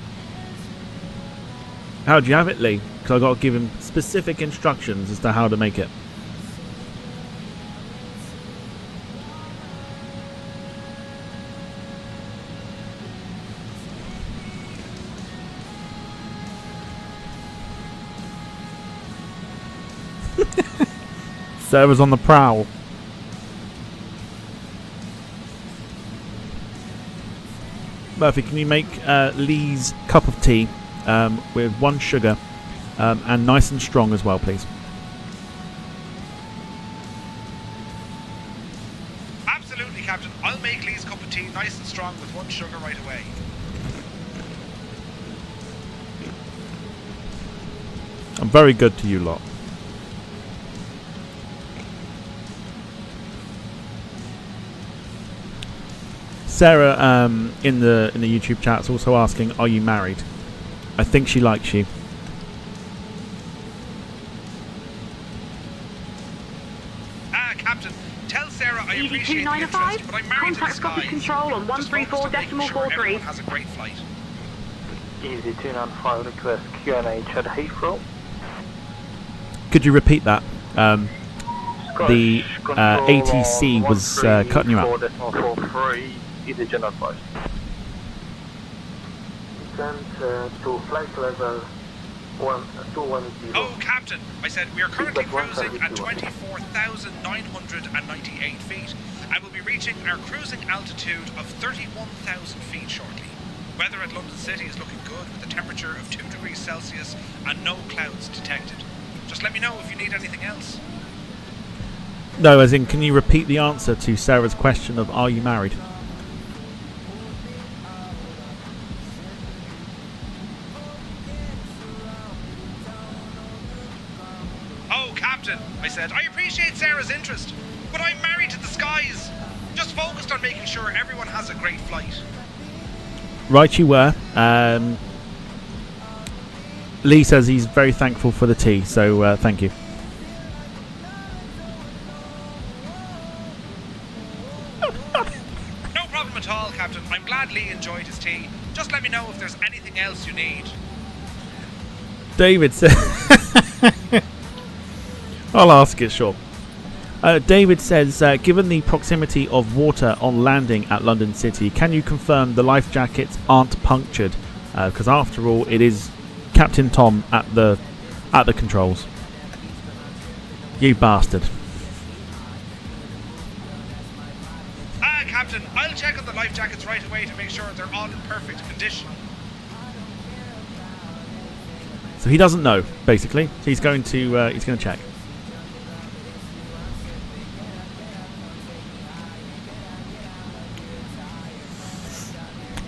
Speaker 2: How do you have it, Lee? Because I've got to give him specific instructions as to how to make it. Sarah's on the prowl. Murphy, can you make Lee's cup of tea with 1 sugar and nice and strong as well, please?
Speaker 3: Absolutely, Captain. I'll make Lee's cup of tea nice and strong with 1 sugar right away.
Speaker 2: I'm very good to you lot. Sarah in the YouTube chat's also asking, are you married? I think she likes you.
Speaker 3: Captain, tell Sarah I appreciate the interest, but I'm married to the
Speaker 16: Contact
Speaker 3: skies.
Speaker 16: Scottish Control on 134.43.
Speaker 3: Everyone has a great flight.
Speaker 7: Easy 295, request QNH at Heathrow.
Speaker 2: Could you repeat that? The ATC was cutting you out.
Speaker 7: 4.43, easy general flight. Descent to flight level 210.
Speaker 3: Oh, Captain, I said we are currently cruising at 24,998 feet and will be reaching our cruising altitude of 31,000 feet shortly. Weather at London City is looking good with a temperature of 2 degrees Celsius and no clouds detected. Just let me know if you need anything else.
Speaker 2: No, as in, can you repeat the answer to Sarah's question of are you married?
Speaker 3: Oh, Captain, I said, I appreciate Sarah's interest, but I'm married to the skies. Just focused on making sure everyone has a great flight.
Speaker 2: Right, you were. Lee says he's very thankful for the tea, so thank you.
Speaker 3: No problem at all, Captain. I'm glad Lee enjoyed his tea. Just let me know if there's anything else you need.
Speaker 2: David says... I'll ask it, sure. David says, given the proximity of water on landing at London City, can you confirm the life jackets aren't punctured? Because after all, it is Captain Tom at the controls. You bastard.
Speaker 3: Captain, I'll check on the life jackets right away to make sure they're all in perfect condition.
Speaker 2: So he doesn't know, basically. He's going to check.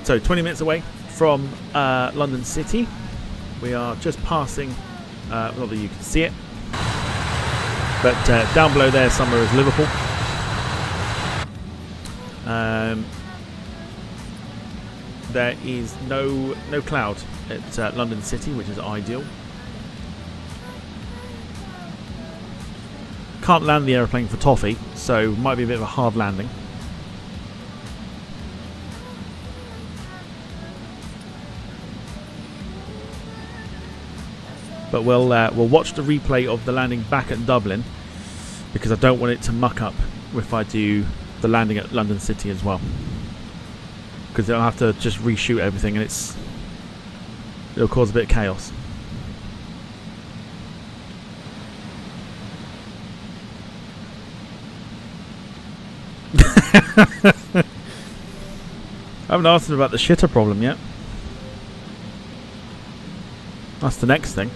Speaker 2: So 20 minutes away from London City. We are just passing, not that you can see it, but down below there somewhere is Liverpool. There is no cloud at London City, which is ideal. Can't land the aeroplane for toffee, so might be a bit of a hard landing. But we'll watch the replay of the landing back at Dublin, because I don't want it to muck up if I do the landing at London City as well. Because I'll have to just reshoot everything, and it'll cause a bit of chaos. I haven't asked him about the shitter problem yet. That's the next thing.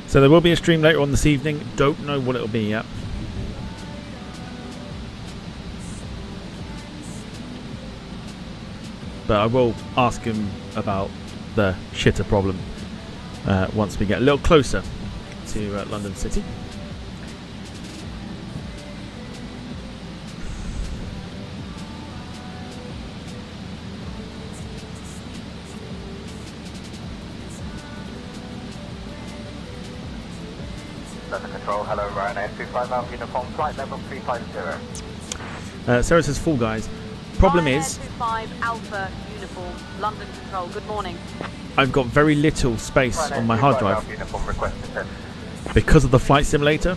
Speaker 2: So there will be a stream later on this evening. Don't know what it'll be yet. But I will ask him about the shitter problem once we get a little closer to London City.
Speaker 5: London Control, hello, Ryanair 25 Alpha Uniform, flight level 350.
Speaker 2: Sarah says, "Full guys. Problem
Speaker 20: Ryanair
Speaker 2: is,
Speaker 20: 25 Alpha Uniform, London Control. Good morning.
Speaker 2: I've got very little space
Speaker 5: Ryanair
Speaker 2: on my hard
Speaker 5: 25
Speaker 2: drive
Speaker 5: Alpha Uniform, request descent.
Speaker 2: because of the flight simulator.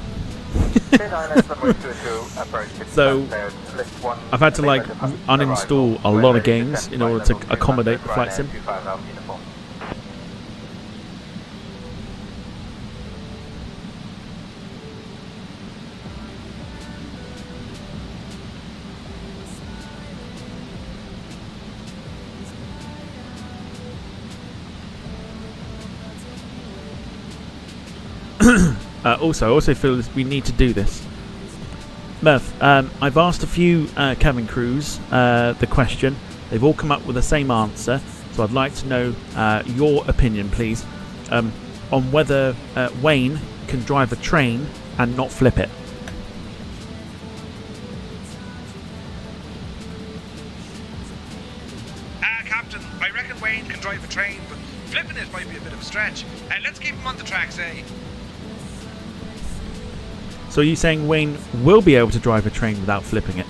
Speaker 2: So I've had to like uninstall a lot of games in order to accommodate the flight sim. I also feel that we need to do this. Murph, I've asked a few cabin crews the question. They've all come up with the same answer, so I'd like to know your opinion, please, on whether Wayne can drive a train and not flip it.
Speaker 3: Captain, I reckon Wayne can drive a train, but flipping it might be a bit of a stretch. Let's keep him on the tracks, eh?
Speaker 2: So are you saying Wayne will be able to drive a train without flipping it?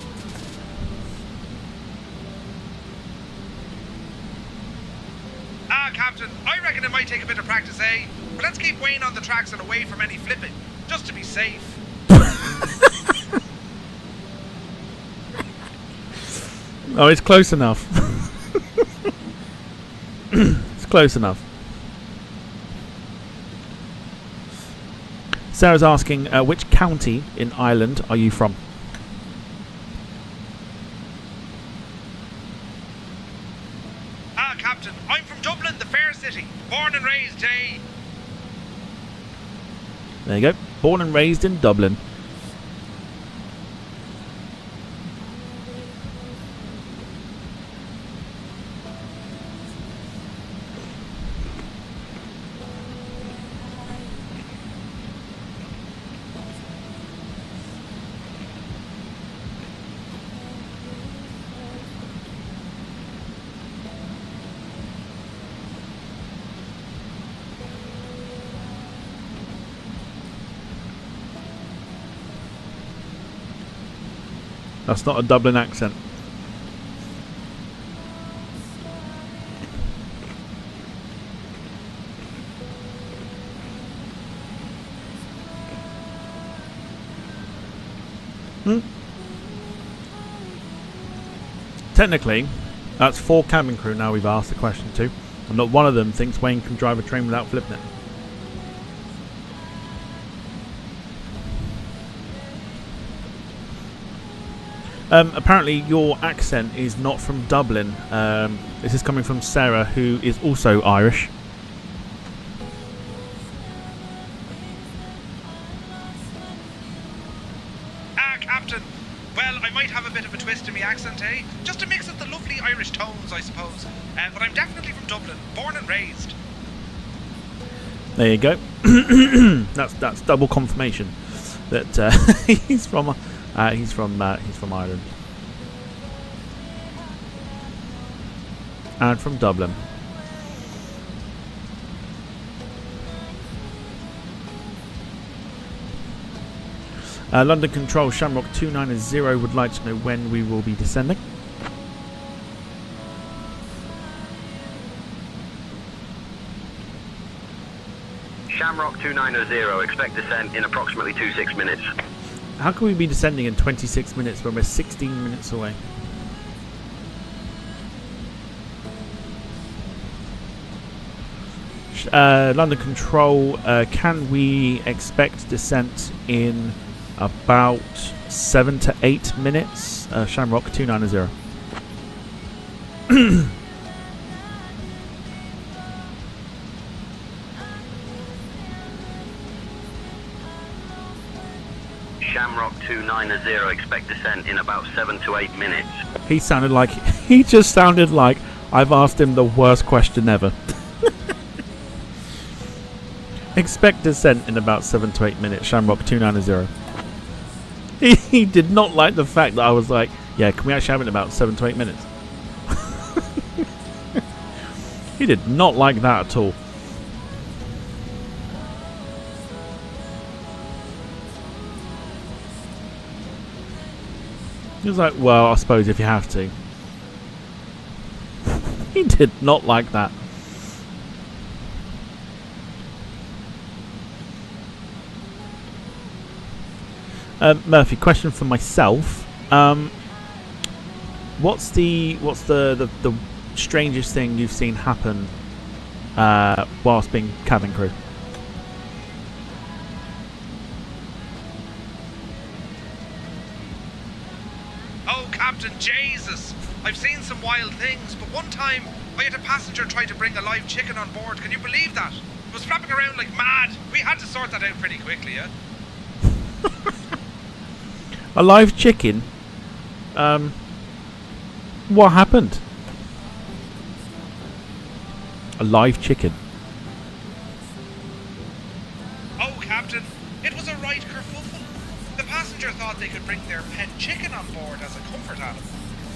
Speaker 3: Captain, I reckon it might take a bit of practice, eh? But let's keep Wayne on the tracks and away from any flipping, just to be safe.
Speaker 2: Oh, it's close enough. It's close enough. Sarah's asking, which county in Ireland are you from?
Speaker 3: Captain, I'm from Dublin, the fair city. Born and raised, eh?
Speaker 2: There you go. Born and raised in Dublin. That's not a Dublin accent. Technically, that's 4 cabin crew now we've asked the question to, and not one of them thinks Wayne can drive a train without flipping it. Apparently your accent is not from Dublin. This is coming from Sarah, who is also Irish.
Speaker 3: Captain, Well, I might have a bit of a twist in my accent, eh? Just to mix up the lovely Irish tones, I suppose. But I'm definitely from Dublin, born and raised.
Speaker 2: There you go. That's double confirmation that he's from Ireland and from Dublin. London Control, Shamrock 290 would like to know when we will be descending.
Speaker 13: Shamrock 290, expect descent in approximately 26 minutes.
Speaker 2: How can we be descending in 26 minutes when we're 16 minutes away? London Control, can we expect descent in about 7 to 8 minutes? Shamrock 290.
Speaker 13: Shamrock 290, expect descent in about 7 to 8 minutes.
Speaker 2: He just sounded like I've asked him the worst question ever. Expect descent in about 7 to 8 minutes, Shamrock 290. He did not like the fact that I was like, yeah, can we actually have it in about 7 to 8 minutes? He did not like that at all. He was like, well, I suppose if you have to. He did not like that. Murphy, question for myself. What's the strangest thing you've seen happen whilst being cabin crew?
Speaker 3: Oh, Captain, Jesus! I've seen some wild things, but one time I had a passenger try to bring a live chicken on board. Can you believe that? It was flapping around like mad. We had to sort that out pretty quickly, yeah?
Speaker 2: A live chicken? What happened? A live chicken?
Speaker 3: Oh, Captain, it was a right kerfuffle. The passenger thought they could bring their pet chicken on board as a comfort animal.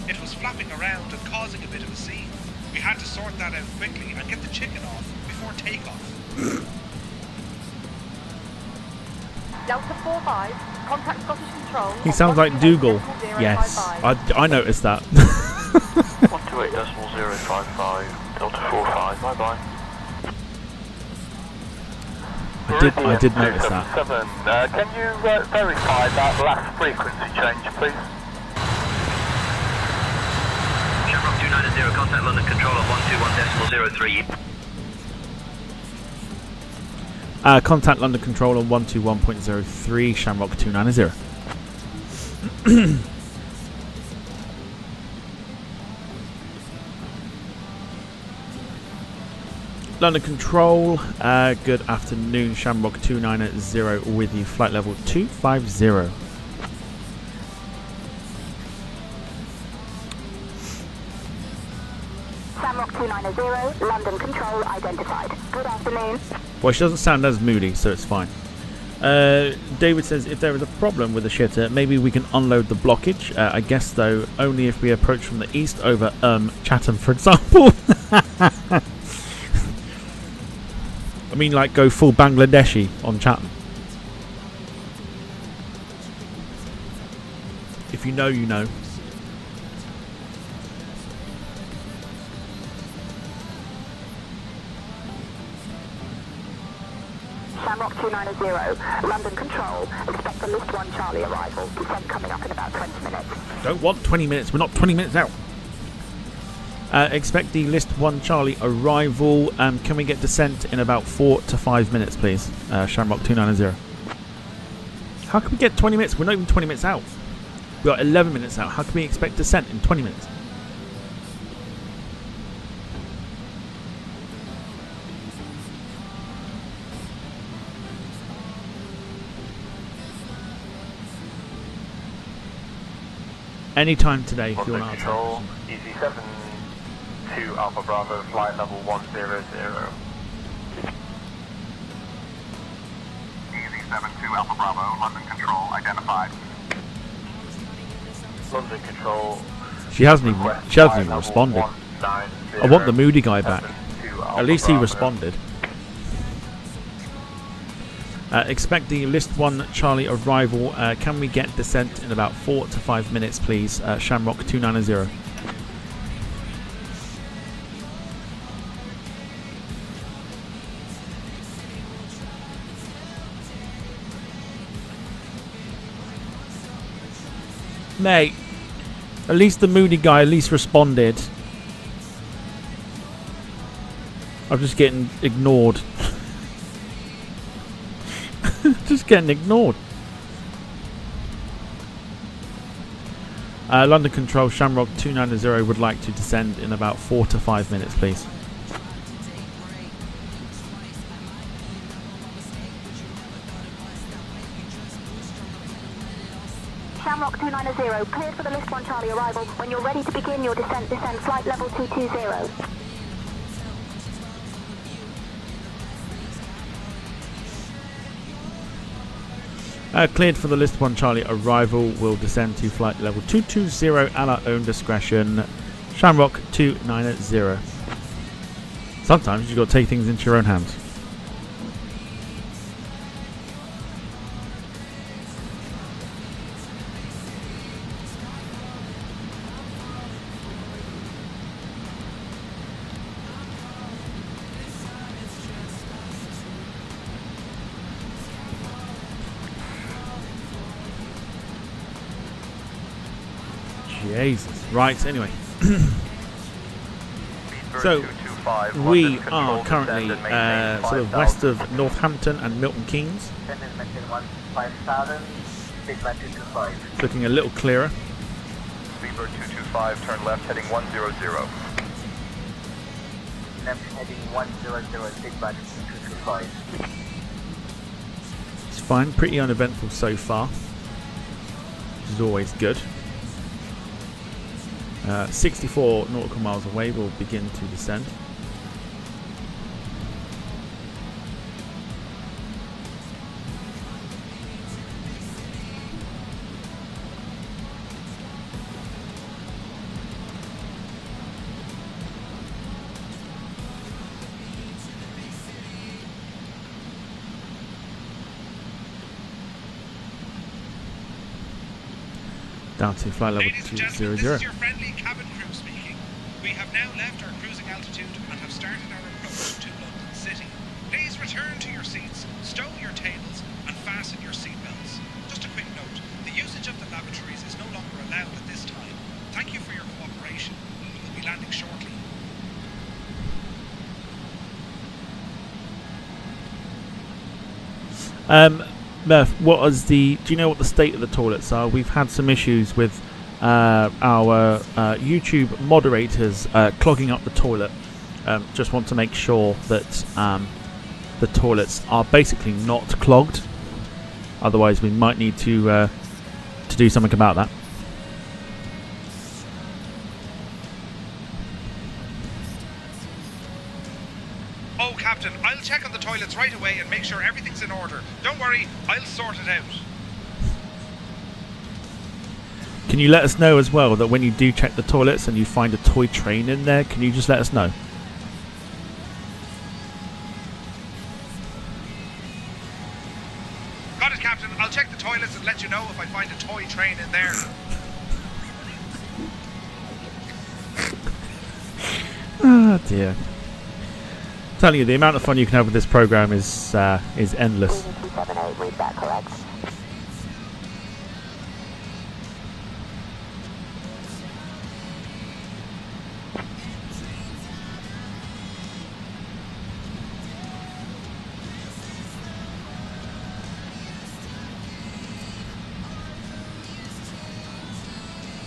Speaker 3: It was flapping around and causing a bit of a scene. We had to sort that out quickly and get the chicken off before takeoff.
Speaker 20: Delta 45, contact Scottish Control.
Speaker 2: He sounds like Dougal. Yes, I noticed that.
Speaker 5: 128.055, Delta 45, bye bye.
Speaker 2: I did notice that.
Speaker 5: Can you verify that last frequency change, please?
Speaker 13: Shamrock 290, contact London Control on 121.03.
Speaker 2: Contact London Control on 121.03, Shamrock 290. London Control, good afternoon, Shamrock 290 with you, flight level 250.
Speaker 16: Shamrock 290, London Control identified. Good afternoon.
Speaker 2: Well, she doesn't sound as moody, so it's fine. David says, if there is a problem with the shitter, maybe we can unload the blockage. I guess, though, only if we approach from the east over Chatham, for example. I mean, like, go full Bangladeshi on Chatham. If you know, you know.
Speaker 16: Shamrock 290, London Control, expect the List 1 Charlie arrival. Descent coming up in about 20 minutes.
Speaker 2: Don't want 20 minutes, we're not 20 minutes out. Expect the List 1 Charlie arrival. Can we get descent in about 4 to 5 minutes, please? Shamrock 290. How can we get 20 minutes? We're not even 20 minutes out. We are 11 minutes out. How can we expect descent in 20 minutes? Anytime today if you want to answer.
Speaker 5: Control, EC7 to Alpha Bravo, flight level 100. EC7 to Alpha Bravo, London Control, identified. London Control.
Speaker 2: She hasn't even responded. I want the moody guy back. At least he responded. Expect the List 1 Charlie arrival. Can we get descent in about 4 to 5 minutes, please? Shamrock 290. Mate, at least the moody guy at least responded. I'm just getting ignored. Just getting ignored. London Control, Shamrock 290 would like to descend in about 4 to 5 minutes, please.
Speaker 16: Shamrock 290, cleared for the List 1 Charlie arrival. When you're ready to begin your descent, descend flight level 220.
Speaker 2: Cleared for the List 1 Charlie arrival. Will descend to flight level 220 at our own discretion. Shamrock 290. Sometimes you've got to take things into your own hands. Jesus. Right, anyway. So, we are currently sort of west of Northampton and Milton Keynes. It's looking a little clearer.
Speaker 5: Beaver 225, turn left, heading 100. Left, heading 100, big bus 225.
Speaker 2: It's fine, pretty uneventful so far, which is always good. 64 nautical miles away, we'll begin to descend. Down to flight level 200.
Speaker 3: This is your friendly cabin crew speaking. We have now left our cruising altitude and have started our approach to London City. Please return to your seats, stow your tables, and fasten your seatbelts. Just a quick note, the usage of the lavatories is no longer allowed at this time. Thank you for your cooperation. We will be landing shortly.
Speaker 2: Murph, do you know what the state of the toilets are? We've had some issues with our YouTube moderators clogging up the toilet. Just want to make sure that the toilets are basically not clogged. Otherwise, we might need to do something about that.
Speaker 3: Oh, Captain, I'll check on the toilets right away and make sure everything's in order. Don't worry, I'll sort it out.
Speaker 2: Can you let us know as well that when you do check the toilets and you find a toy train in there, can you just let us know?
Speaker 3: Got it, Captain. I'll check the toilets and let you know if I find a toy train in there.
Speaker 2: Oh dear. I'm telling you, the amount of fun you can have with this program is endless.
Speaker 16: 278, read that correct?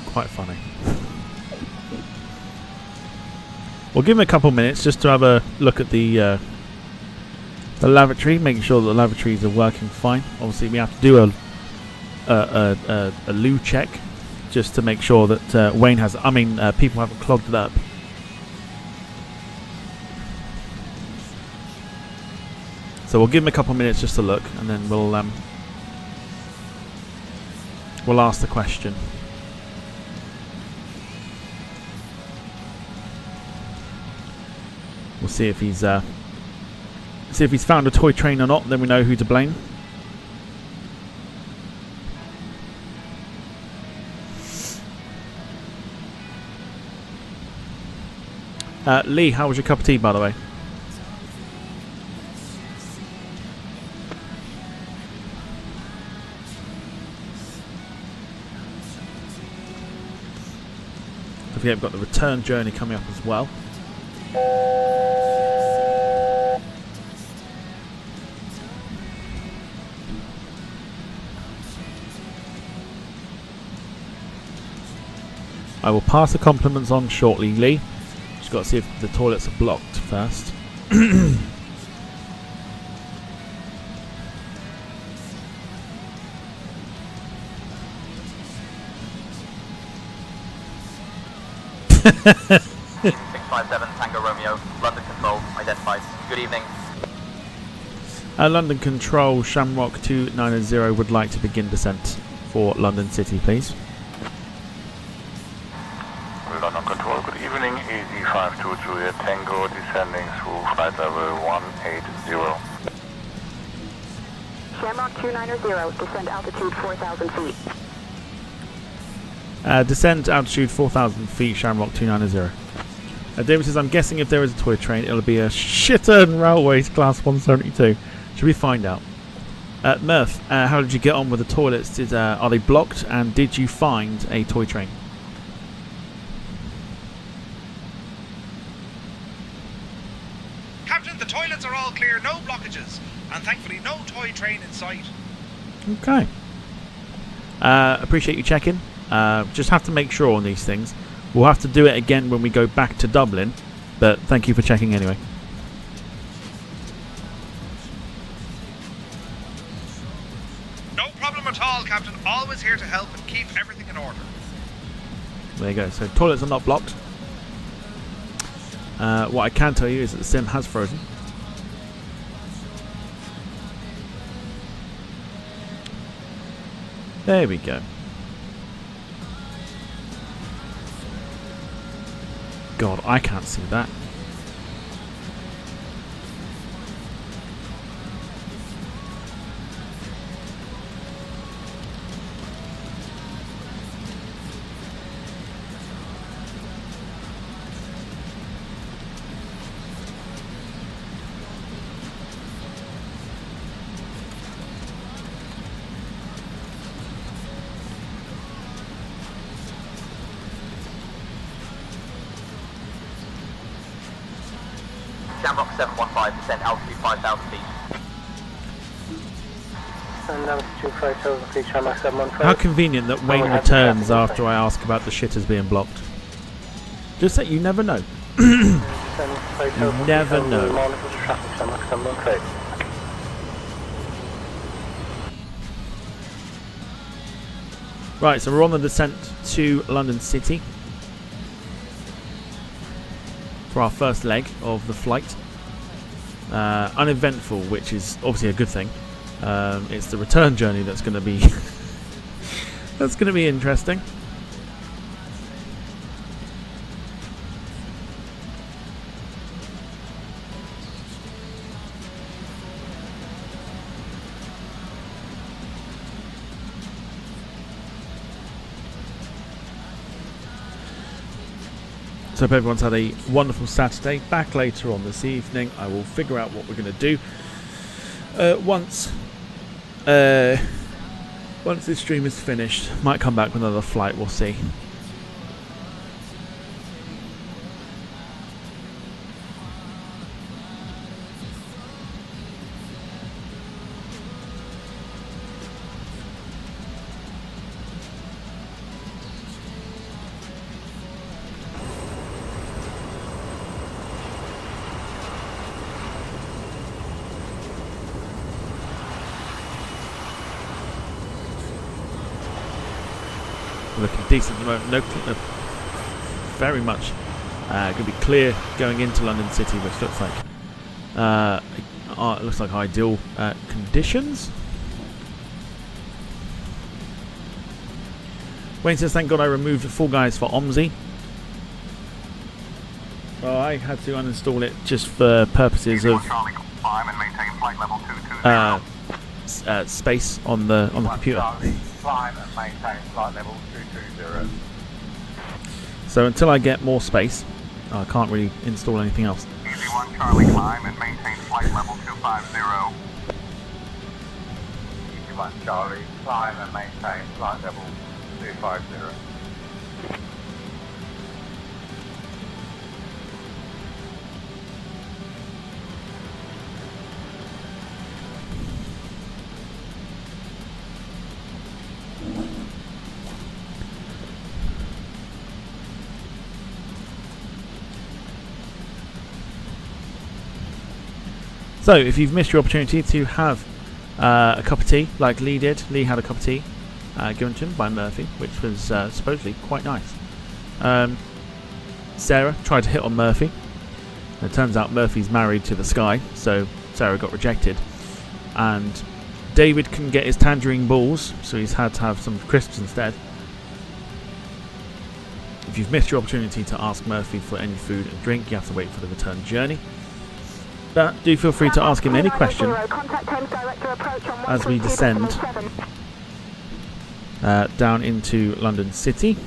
Speaker 2: Quite funny. We'll give him a couple minutes just to have a look at the lavatory, making sure that the lavatories are working fine. Obviously, we have to do a loo check just to make sure that Wayne has. People haven't clogged it up. So we'll give him a couple of minutes just to look, and then we'll ask the question. We'll see if he's found a toy train or not. Then we know who to blame. Lee, how was your cup of tea, by the way? Don't forget, we've got the return journey coming up as well. I will pass the compliments on shortly, Lee. Just got to see if the toilets are blocked first.
Speaker 14: Team 657 Tango Romeo, London Control, identified. Good evening.
Speaker 2: London Control, Shamrock 290 would like to begin descent for London City, please.
Speaker 8: London Control, good evening. EG522 Tango descending through flight level 180.
Speaker 16: Shamrock 290, descend altitude 4,000 feet.
Speaker 2: Descent altitude 4,000 feet, Shamrock 290. David says, I'm guessing if there is a toy train, it'll be a Shitton Railways Class 172. Should we find out? Murph, how did you get on with the toilets? Are they blocked? And did you find a toy train?
Speaker 3: Captain, the toilets are all clear, no blockages, and thankfully no toy train in sight.
Speaker 2: Okay. Appreciate you checking. Just have to make sure on these things. We'll have to do it again when we go back to Dublin, but thank you for checking anyway.
Speaker 3: No problem at all, Captain. Always here to help and keep everything in order.
Speaker 2: There you go. So toilets are not blocked. What I can tell you is that the sim has frozen. There we go. God, I can't see that.
Speaker 14: Shamrock 715, descend altitude 5,000 feet.
Speaker 7: And altitude 5,000 feet, Shamrock 715.
Speaker 2: How convenient that Wayne returns after I ask about the shitters being blocked. Just that you never know. You never know. Right, so we're on the descent to London City for our first leg of the flight. Uneventful, which is obviously a good thing. It's the return journey that's going to be that's going to be interesting. So hope everyone's had a wonderful Saturday. Back later on this evening. I will figure out what we're going to do once this stream is finished. Might come back with another flight, we'll see. looking decent at the moment. Very much going to be clear going into London City, which looks like ideal conditions. Wayne says, thank God I removed the Fall Guys for OMSI. Well, I had to uninstall it just for purposes of space on the computer. So until I get more space, I can't really install anything else.
Speaker 5: Easy 1 Charlie, climb and maintain flight level 250. Easy 1 Charlie, climb and maintain flight level 250.
Speaker 2: So, if you've missed your opportunity to have a cup of tea, like Lee did, Lee had a cup of tea given to him by Murphy, which was supposedly quite nice. Sarah tried to hit on Murphy. It turns out Murphy's married to the sky, so Sarah got rejected. And David couldn't get his tangerine balls, so he's had to have some crisps instead. If you've missed your opportunity to ask Murphy for any food and drink, you have to wait for the return journey. But do feel free to ask him any question as we descend down into London City.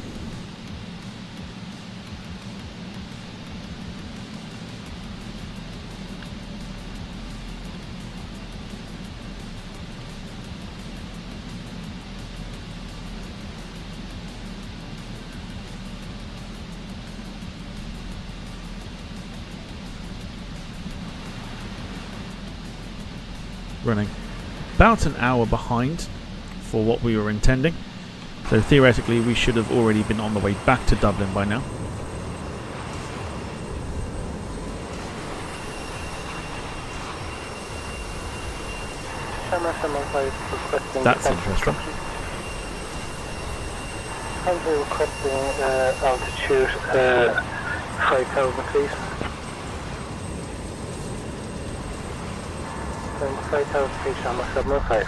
Speaker 2: Running about an hour behind for what we were intending, so theoretically we should have already been on the way back to Dublin by now. That's interesting.
Speaker 7: I'm requesting altitude 5,000 feet. 5,000 feet on the 705.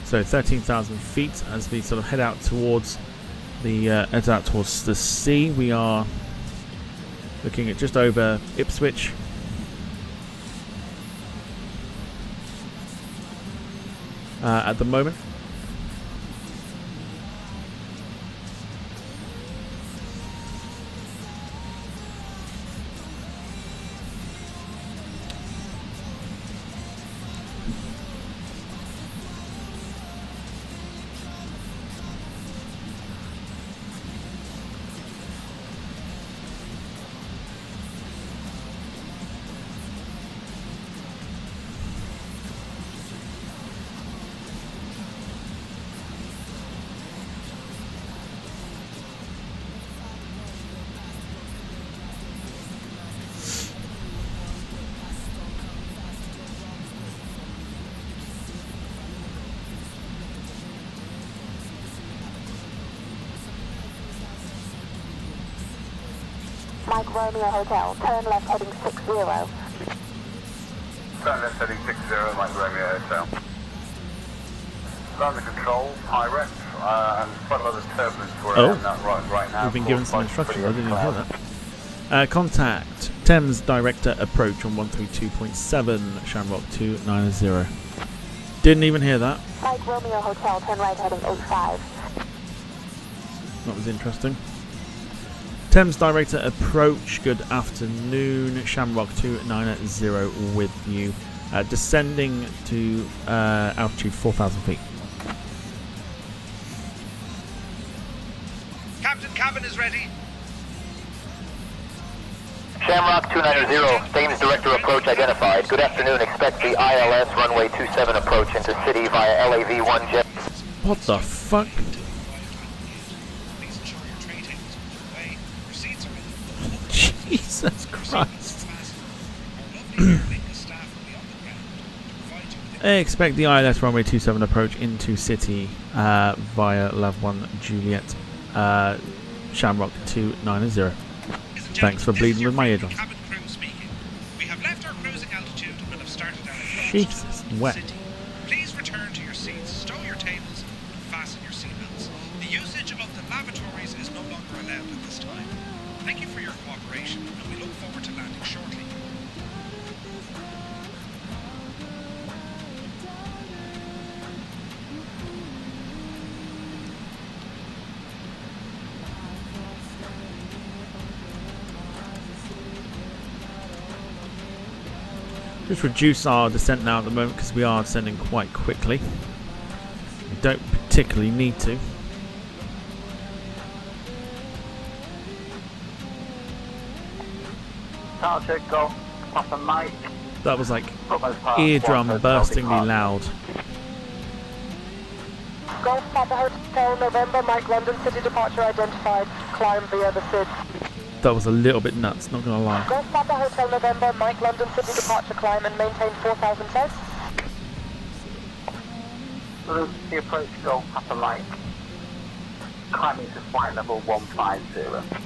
Speaker 2: So 13,000 feet as we sort of head out towards the sea. We are looking at just over Ipswich. At the moment.
Speaker 21: Mike Romeo Hotel, turn left heading 60.
Speaker 5: Turn left heading 60, Mike Romeo Hotel. Under control, high rep, and quite a lot of turbulence for that right now.
Speaker 2: We've been given some instructions, I didn't even hear that. Contact Thames Director Approach on 132.7, Shamrock 290. Didn't even hear that.
Speaker 21: Mike Romeo Hotel, turn right heading 85.
Speaker 2: That was interesting. Thames Director approach, good afternoon. Shamrock 290 with you. Descending to altitude 4,000 feet.
Speaker 3: Captain cabin is ready.
Speaker 5: Shamrock 290, Thames Director approach identified. Good afternoon, expect the ILS runway 27 approach into city via LAV-1 jet.
Speaker 2: What the fuck? Jesus Christ. Expect the ILS runway 27 approach into city via LAV-1 Juliet, Shamrock 290. Thanks for bleeding with my eardrums.
Speaker 3: We have left our cruising altitude and have started our
Speaker 2: Jesus, wet.
Speaker 3: Please return to your seats, stow your tables, and fasten your seatbelts. The usage of the lavatories is no longer allowed at this time. Thank you for your cooperation, and we look forward to landing shortly.
Speaker 2: Just reduce our descent now at the moment because we are descending quite quickly. We don't particularly need to.
Speaker 15: Check, go. Papa Mike.
Speaker 2: That was like eardrum burstingly loud.
Speaker 21: Golf Papa Hotel November, Mike London City departure identified. Climb via the SID.
Speaker 2: That was a little bit nuts, not gonna lie.
Speaker 21: Golf Papa Hotel November, Mike London City departure climb and maintain 4,000 feet.
Speaker 15: The approach Golf Papa Mike. Climbing to flight level 150.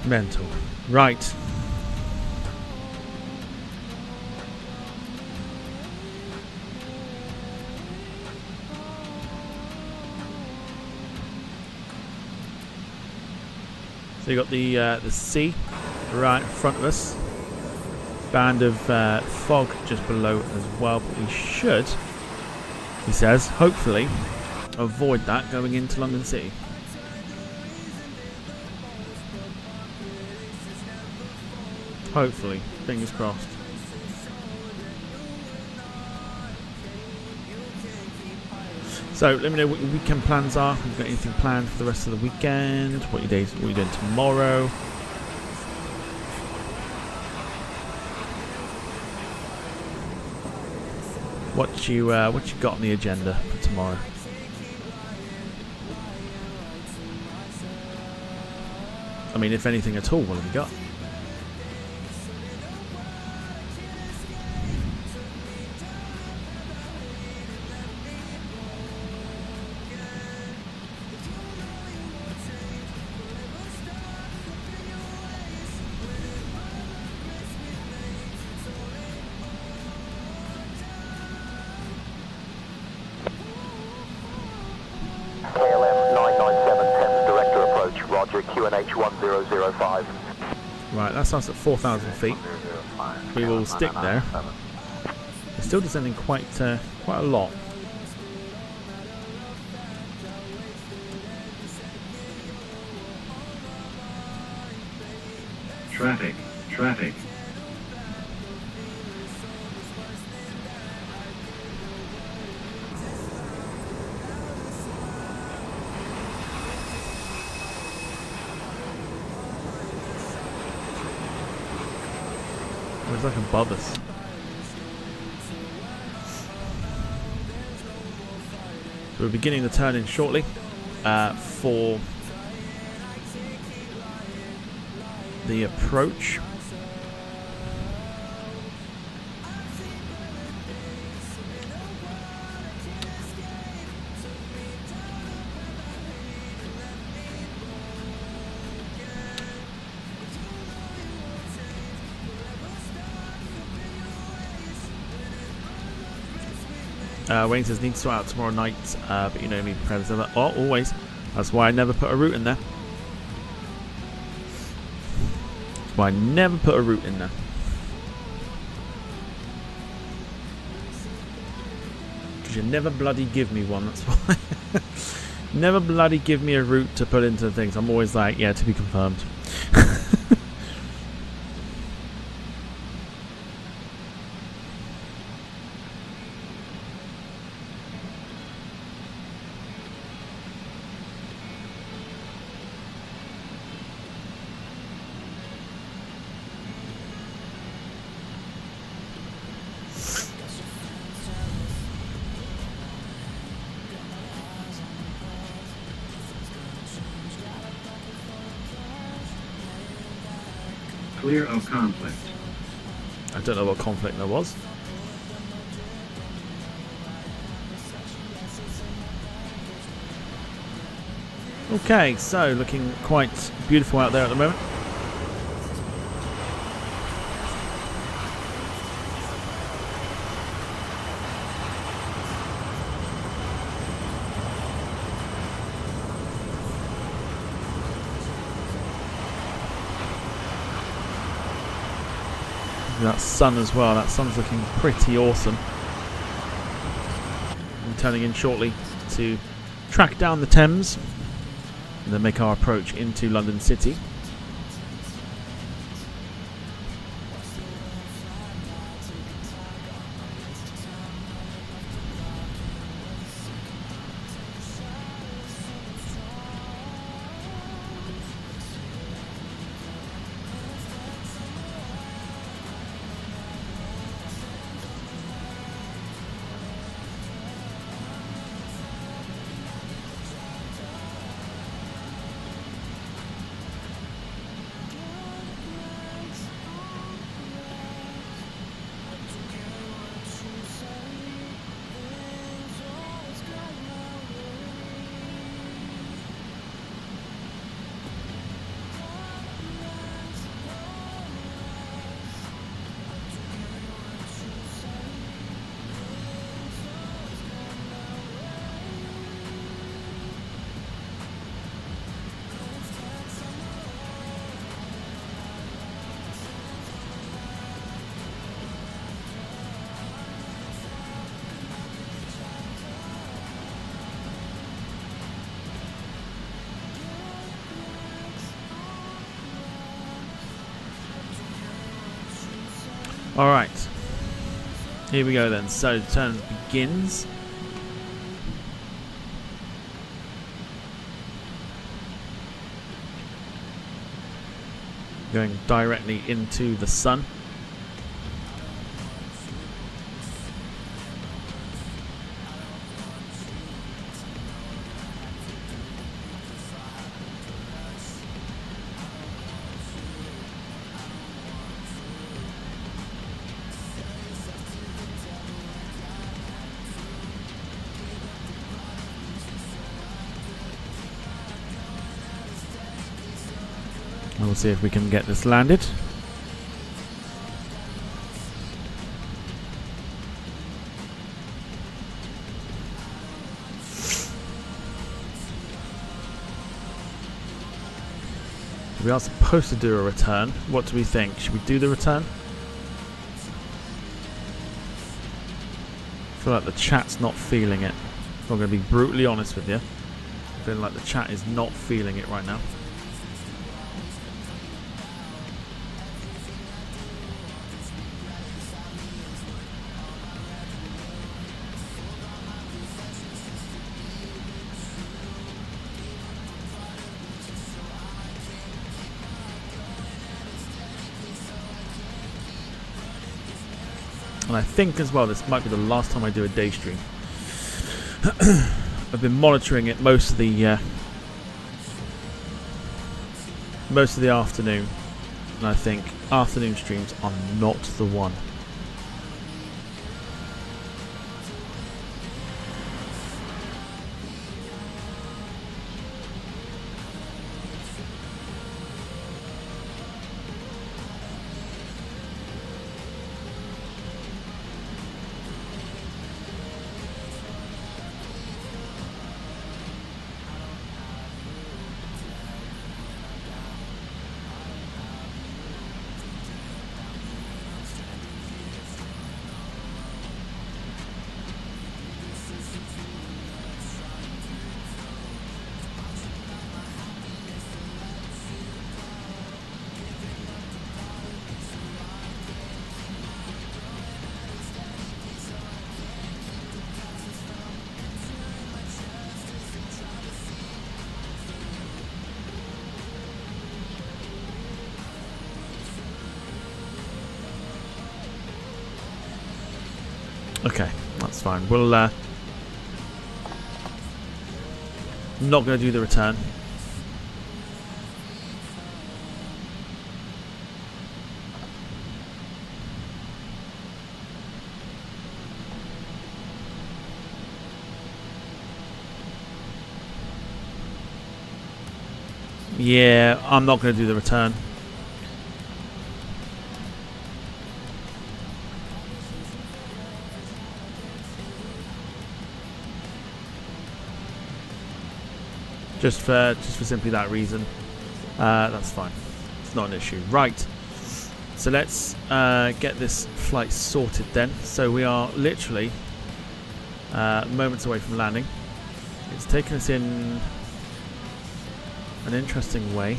Speaker 2: Mental. Right. So you got the sea right in front of us. Band of fog just below as well, but we should, he says, hopefully avoid that going into London City. Hopefully, fingers crossed. So let me know what your weekend plans are. If you've got anything planned for the rest of the weekend, what are you doing tomorrow? What you got on the agenda for tomorrow? I mean, if anything at all, what have you got? Right, that's us at 4,000 feet. We will stick there. We're still descending quite a lot.
Speaker 18: Traffic.
Speaker 2: It's like above us. So we're beginning the turn in shortly for the approach. Wayne says need to sort out tomorrow night, but you know me, prepared. Oh, always. That's why I never put a route in there. That's why I never put a route in there. Because you never bloody give me one. That's why. Never bloody give me a route to put into things. I'm always like, yeah, to be confirmed.
Speaker 1: Clear of conflict.
Speaker 2: I don't know what conflict there was. Okay, so looking quite beautiful out there at the moment. That sun as well, that sun's looking pretty awesome. I'm turning in shortly to track down the Thames and then make our approach into London City. Alright, here we go then. So the turn begins. Going directly into the sun. We'll see if we can get this landed. We are supposed to do a return. What do we think? Should we do the return? I feel like the chat's not feeling it. I'm going to be brutally honest with you. I feel like the chat is not feeling it right now. And I think as well this might be the last time I do a day stream. I've been monitoring it most of the afternoon, and I think afternoon streams are not the one. Okay, that's fine. We'll not going to do the return. Yeah, I'm not going to do the return. Just for simply that reason. That's fine. It's not an issue. Right. So let's get this flight sorted then. So we are literally moments away from landing. It's taken us in an interesting way.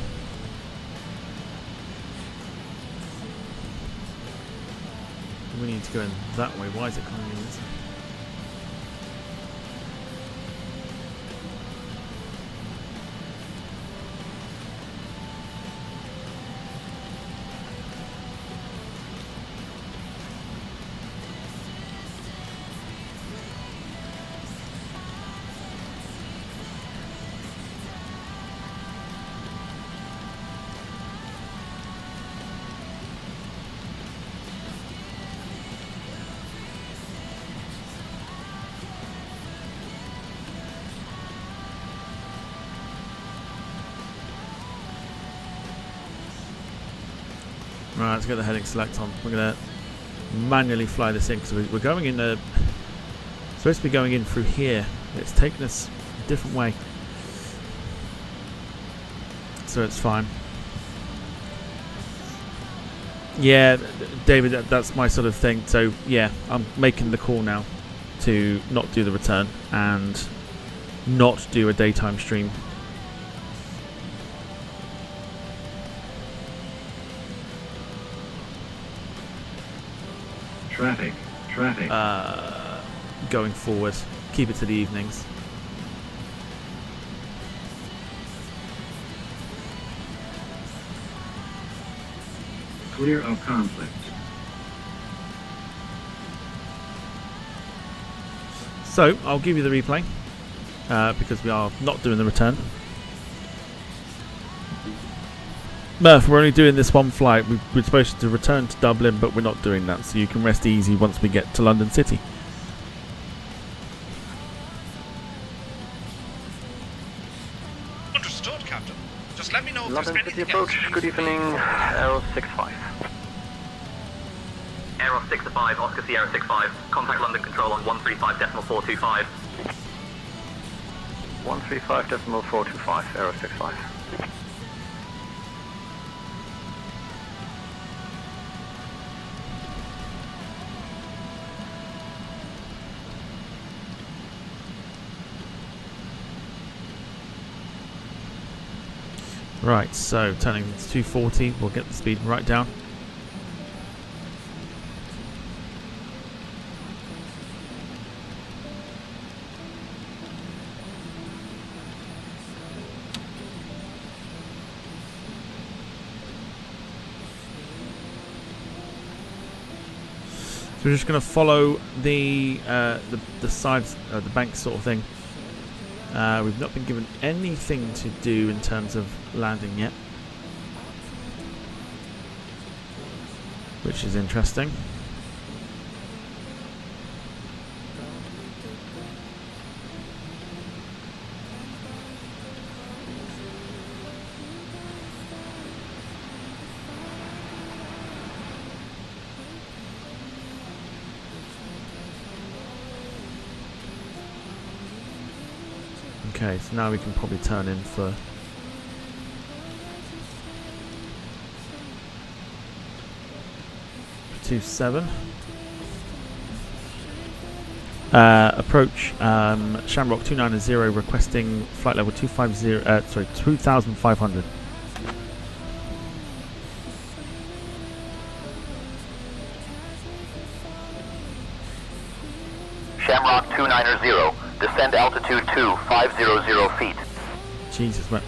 Speaker 2: We need to go in that way. Why is it coming in this way? Right, let's get the heading select on. We're going to manually fly this in because we're going in supposed to be going in through here. It's taken us a different way, so it's fine. Yeah, David, that's my sort of thing. So yeah, I'm making the call now to not do the return and not do a daytime stream.
Speaker 1: Traffic.
Speaker 2: Going forward, keep it to the evenings.
Speaker 1: Clear of conflict.
Speaker 2: So I'll give you the replay because we are not doing the return. Murph, we're only doing this one flight. We're supposed to return to Dublin, but we're not doing that, so you can rest easy once we get to London City.
Speaker 3: Understood, Captain. Just let me know if
Speaker 5: London
Speaker 3: there's
Speaker 5: City
Speaker 3: anything
Speaker 5: approach,
Speaker 3: else.
Speaker 5: good evening, Aero 65.
Speaker 14: Aero 65, Oscar Sierra 65. Contact London Control on 135.425.
Speaker 5: 135.425, Aero 65.
Speaker 2: Right, so turning to 240, we'll get the speed right down. So we're just going to follow the sides, the bank sort of thing. We've not been given anything to do in terms of landing yet, which is interesting. Okay, so now we can probably turn in for .27. Approach Shamrock 290 requesting flight level 2,500.
Speaker 14: Shamrock 290, descend altitude 2500 feet.
Speaker 2: Jesus, man.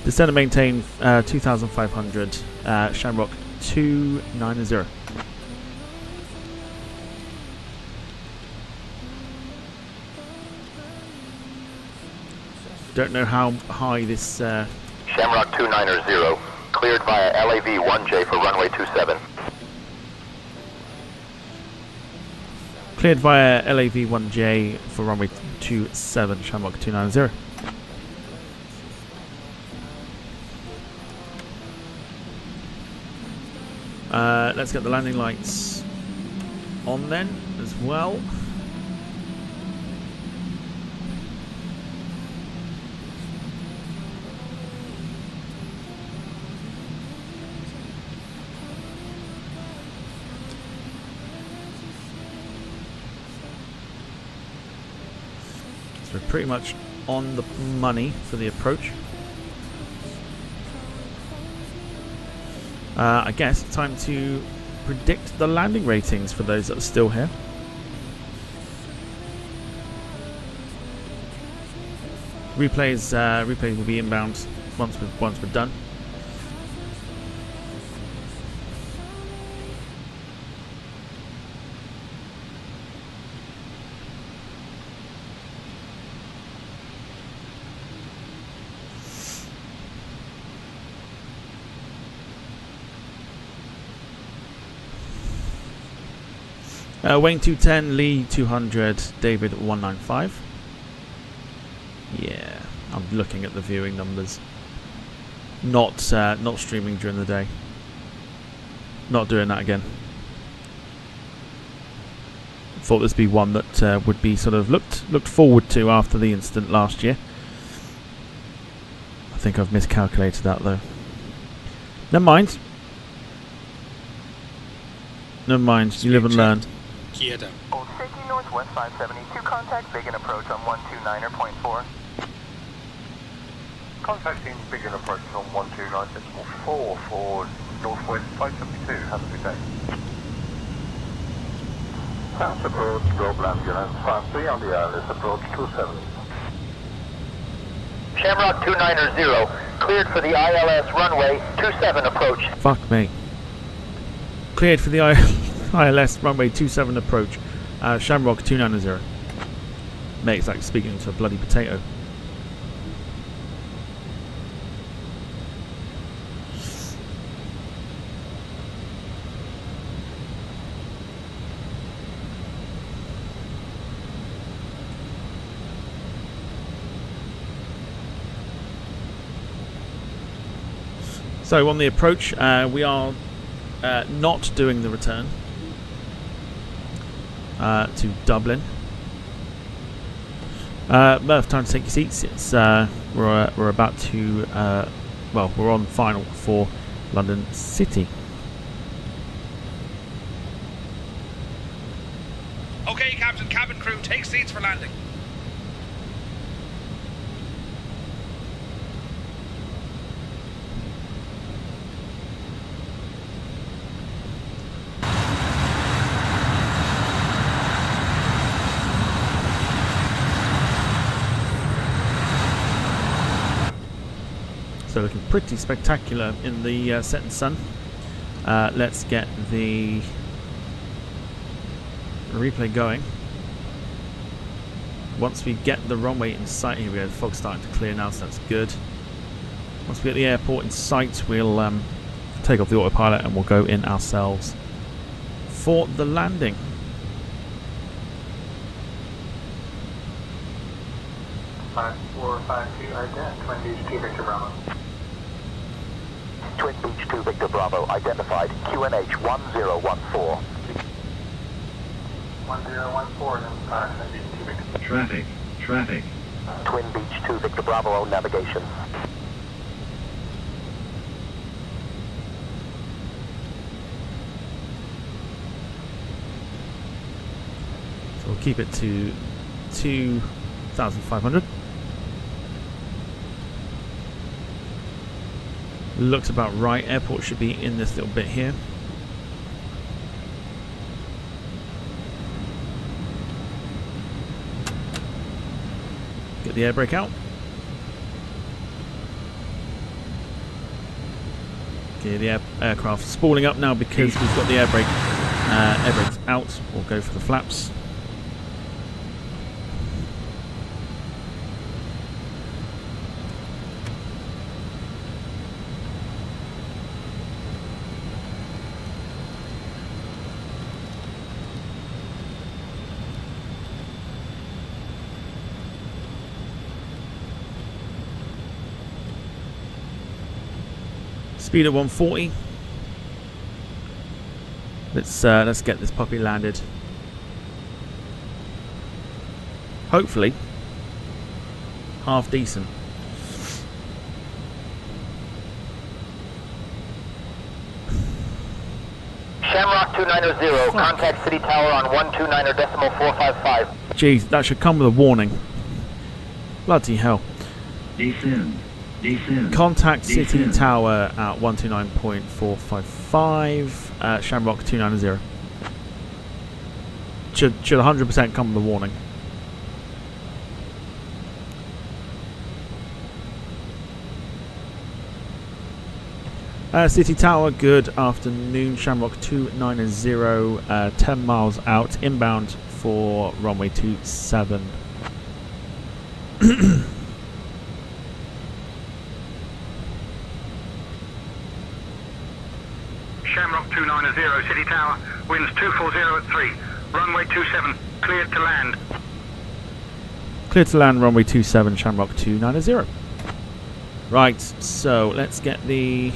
Speaker 2: Descend and maintain 2,500, Shamrock 290. Don't know how high this...
Speaker 5: Shamrock 290, cleared via LAV-1J for runway 27.
Speaker 2: Cleared via LAV-1J for runway 27, Shamrock 290. Let's get the landing lights on then as well. So we're pretty much on the money for the approach. I guess it's time to predict the landing ratings for those that are still here. Replays will be inbound once we're done. Wayne 210, Lee 200, David 195. Yeah, I'm looking at the viewing numbers. Not streaming during the day. Not doing that again. Thought this would be one that would be sort of looked forward to after the incident last year. I think I've miscalculated that though. Never mind. Never mind. You live and learn.
Speaker 17: Gear down.
Speaker 5: Old City Northwest 572, contact Biggin approach on 129.4.
Speaker 8: Contacting Biggin approach on 129.4 for Northwest 572. Have a good day. South approach, Global Ambulance 53 on the ILS approach 27.
Speaker 5: Shamrock 290, cleared for the ILS runway 27 approach.
Speaker 2: Fuck me. Cleared for the ILS runway 27 approach. Shamrock 290. Mate, it's like speaking to a bloody potato. So on the approach, we are not doing the return to Dublin. Murph, time to take your seats. It's we're about to well, we're on final for London City.
Speaker 3: Okay, Captain, cabin crew, take seats for landing.
Speaker 2: So looking pretty spectacular in the setting sun. Let's get the replay going. Once we get the runway in sight, here we go, the fog's starting to clear now, so that's good. Once we get the airport in sight, we'll take off the autopilot and we'll go in ourselves for the landing.
Speaker 8: Five, 4, 5, 2, ident, 22 Victor Bravo.
Speaker 5: Twin Beach 2 Victor Bravo, identified QNH 1014.
Speaker 8: 1014, then Twin Beach 2 Victor.
Speaker 1: Traffic.
Speaker 5: Twin Beach 2 Victor Bravo on navigation.
Speaker 2: So we'll keep it to 2,500. Looks about right. Airport should be in this little bit here. Get the air brake out. Okay, the aircraft spooling up now because we've got the air brakes out. We'll go for the flaps. Speed at 140. Let's get this puppy landed. Hopefully, half decent.
Speaker 5: Shamrock 290, contact City Tower on 129.455.
Speaker 2: Jeez, that should come with a warning. Bloody hell.
Speaker 1: Descend. Descend.
Speaker 2: Contact City
Speaker 1: Descend.
Speaker 2: Tower at 129.455. Shamrock 290. Should 100% come with a warning. City Tower, good afternoon. Shamrock 290, 10 miles out, inbound for runway 27.
Speaker 13: Shamrock 290, City Tower, winds 240 at 3, runway 27, cleared to land.
Speaker 2: Clear to land, runway 27, Shamrock 290. Right, so let's get the...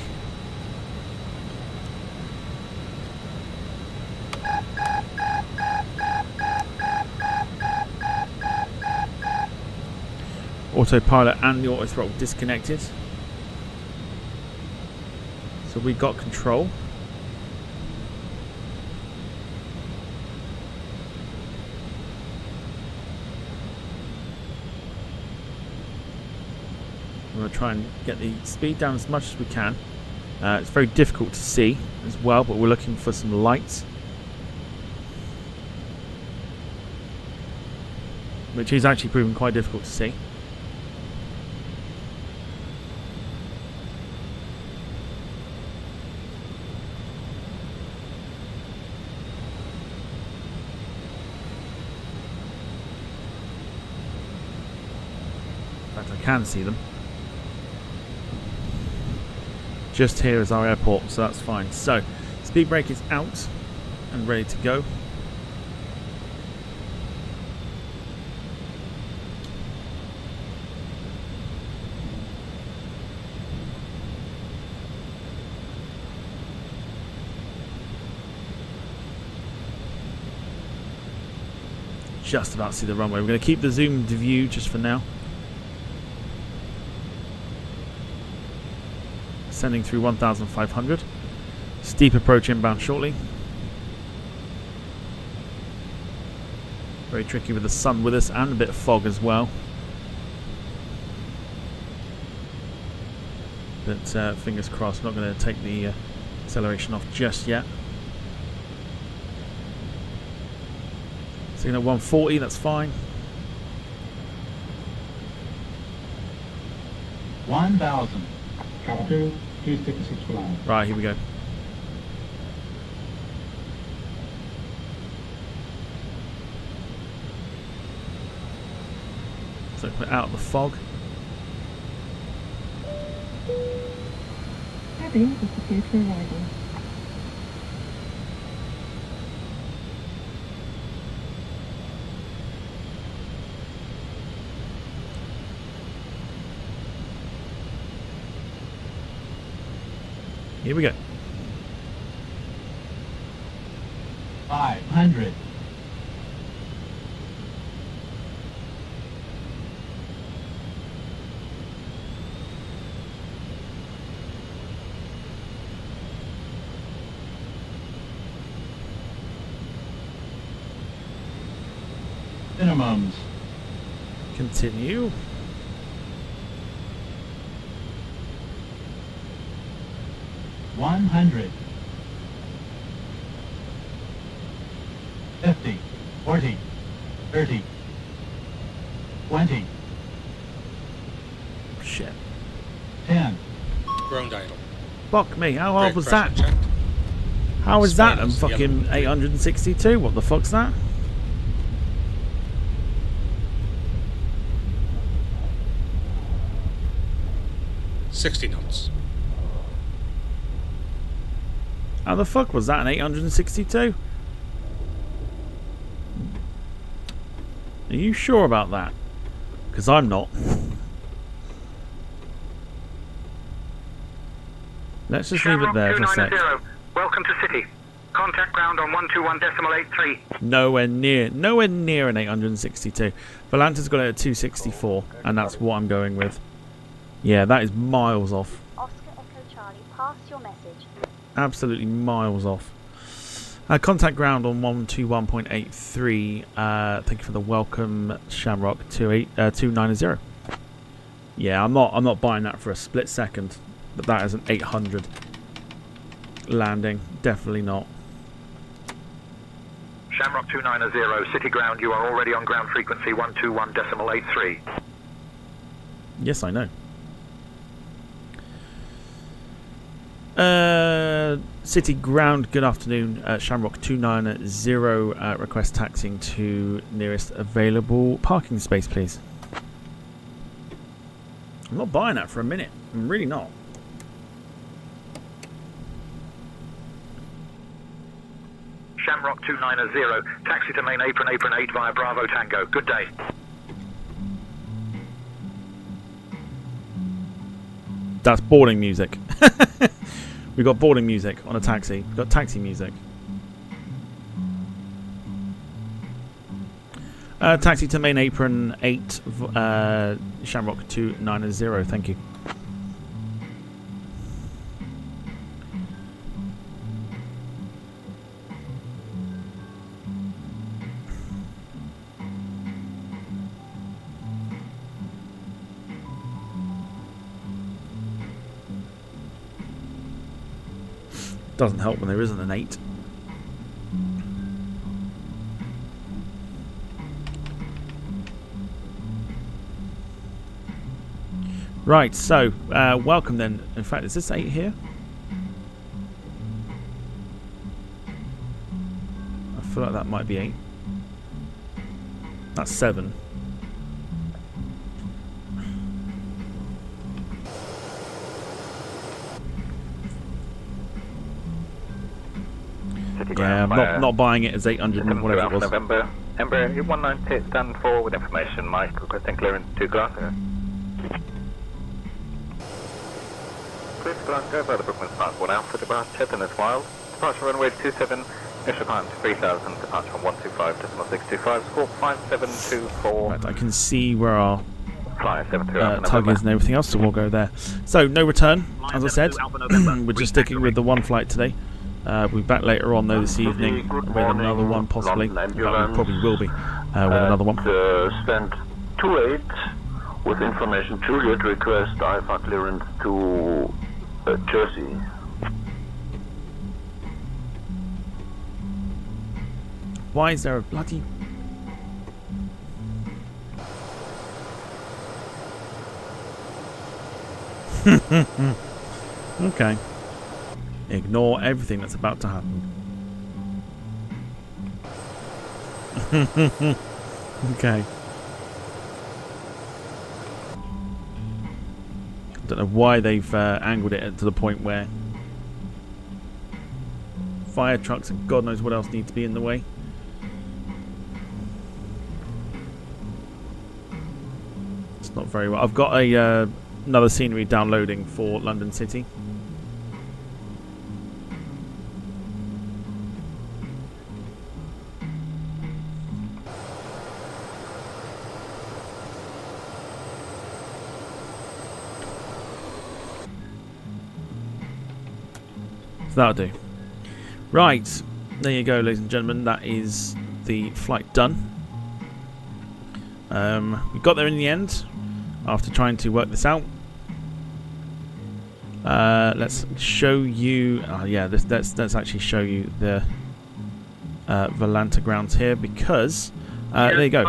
Speaker 2: autopilot and the auto throttle disconnected. So we got control. We're going to try and get the speed down as much as we can. It's very difficult to see as well, but we're looking for some lights, which is actually proving quite difficult to see. I can see them. Just here is our airport, so that's fine. So, speed brake is out and ready to go. Just about to see the runway. We're going to keep the zoomed view just for now. Sending through 1,500. Steep approach inbound shortly. Very tricky with the sun with us and a bit of fog as well. But fingers crossed, not going to take the acceleration off just yet. Signal 140, that's fine.
Speaker 10: 1,000. Traffic 266 flying.
Speaker 2: Right, here we go. So we're out of the fog.
Speaker 11: Cabin is prepared for arrival.
Speaker 2: Here we go.
Speaker 10: 500. Minimums.
Speaker 2: Continue.
Speaker 10: $100. 50, 40, 30, 20.
Speaker 2: Shit.
Speaker 10: 10.
Speaker 17: Ground idle.
Speaker 2: Fuck me, how hard
Speaker 17: Brake
Speaker 2: was
Speaker 17: pressure
Speaker 2: that?
Speaker 17: checked.
Speaker 2: How is that? I'm
Speaker 17: Spoilers,
Speaker 2: fucking
Speaker 17: yellow.
Speaker 2: 862. What the fuck's that?
Speaker 17: $60 knots.
Speaker 2: How the fuck was that an 862? Are you sure about that? Because I'm not. Let's just leave it there for a sec.
Speaker 13: 290, welcome to City. Contact ground on 121.83.
Speaker 2: Nowhere near an 862. Volanta's got it at 264, and that's what I'm going with. Yeah, that is miles off.
Speaker 6: Oscar Echo Charlie, pass your message.
Speaker 2: Absolutely miles off. Contact ground on 121.83. Thank you for the welcome, Shamrock 290. Yeah, I'm not buying that for a split second. But that is an 800 landing. Definitely not.
Speaker 4: Shamrock 290, City ground, you are already on ground frequency 121.83.
Speaker 2: Yes, I know. City ground, good afternoon. Shamrock 290, request taxiing to nearest available parking space, please. I'm not buying that for a minute. I'm really not.
Speaker 4: Shamrock 290, taxi to main apron 8 via Bravo Tango. Good day.
Speaker 2: That's boarding music. We've got boarding music on a taxi. We've got taxi music. Taxi to main apron 8, Shamrock 290. Thank you. Doesn't help when there isn't an 8. Right, so welcome then. In fact, is this 8 here? I feel like that might be 8. That's 7. Yeah, I'm not buying it as 800 and whatever it was.
Speaker 22: November, Ember 198 stand for with information. Mike requesting clearance to Glasgow. Please Glasgow by the Brookman Park 1 Alpha departure, then as wild. Departure runway 27, initial climb to 3000, departure on 125.625, score 5724.
Speaker 2: Right, I can see where our
Speaker 22: tug
Speaker 2: is and everything else, so we'll go there. So, no return, as I said. We're just sticking with the one flight today. We'll be back later on though this evening with another one possibly. We probably will be with another one.
Speaker 18: Stand 28 with information Juliet request IFA clearance to Jersey.
Speaker 2: Why is there a bloody... Okay. Ignore everything that's about to happen. Okay. Don't know why they've angled it to the point where fire trucks and God knows what else need to be in the way. It's not very well. I've got a another scenery downloading for London City. That'll do. Right, there you go, ladies and gentlemen. That is the flight done. We got there in the end after trying to work this out. Let's show you. Let's actually show you the Volanta grounds here because there you go.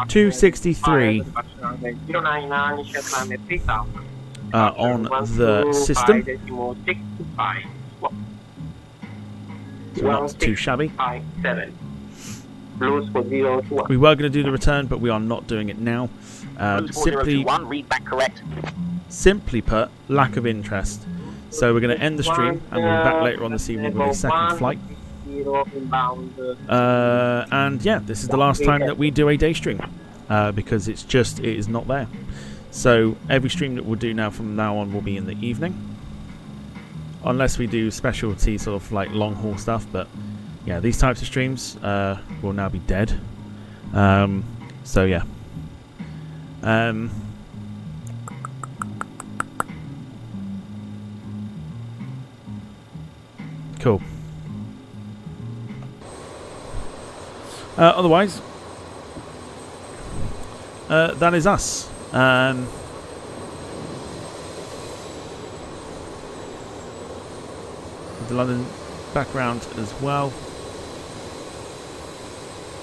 Speaker 2: 263. On the system. So not too shabby. We were going to do the return, but we are not doing it now. Simply put, lack of interest. So we're going to end the stream, and we'll be back later on this evening with a second flight. And yeah, this is the last time that we do a day stream because it is not there. So every stream that we'll do now from now on will be in the evening, unless we do specialty sort of like long haul stuff. But yeah, these types of streams will now be dead. So yeah. Cool. Otherwise, that is us. The London background as well.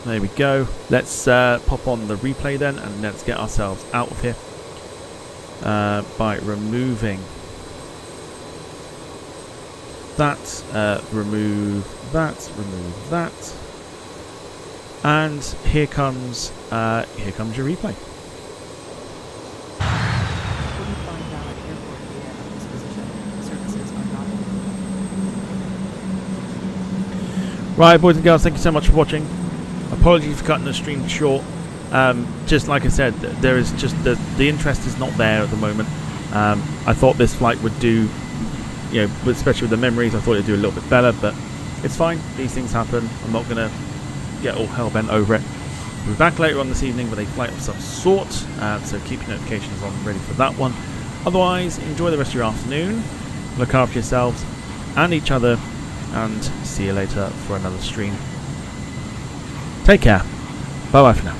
Speaker 2: There we go. Let's pop on the replay then, and let's get ourselves out of here by removing that, remove that, and here comes your replay. Right, boys and girls, thank you so much for watching. Apologies for cutting the stream short. Just like I said, there is just the interest is not there at the moment. I thought this flight would do, you know, especially with the memories, I thought it'd do a little bit better, but it's fine. These things happen. I'm not gonna get all hell bent over it. We'll be back later on this evening with a flight of some sort, so keep your notifications on ready for that one. Otherwise, enjoy the rest of your afternoon. Look after yourselves and each other, and see you later for another stream. Take care. Bye bye for now.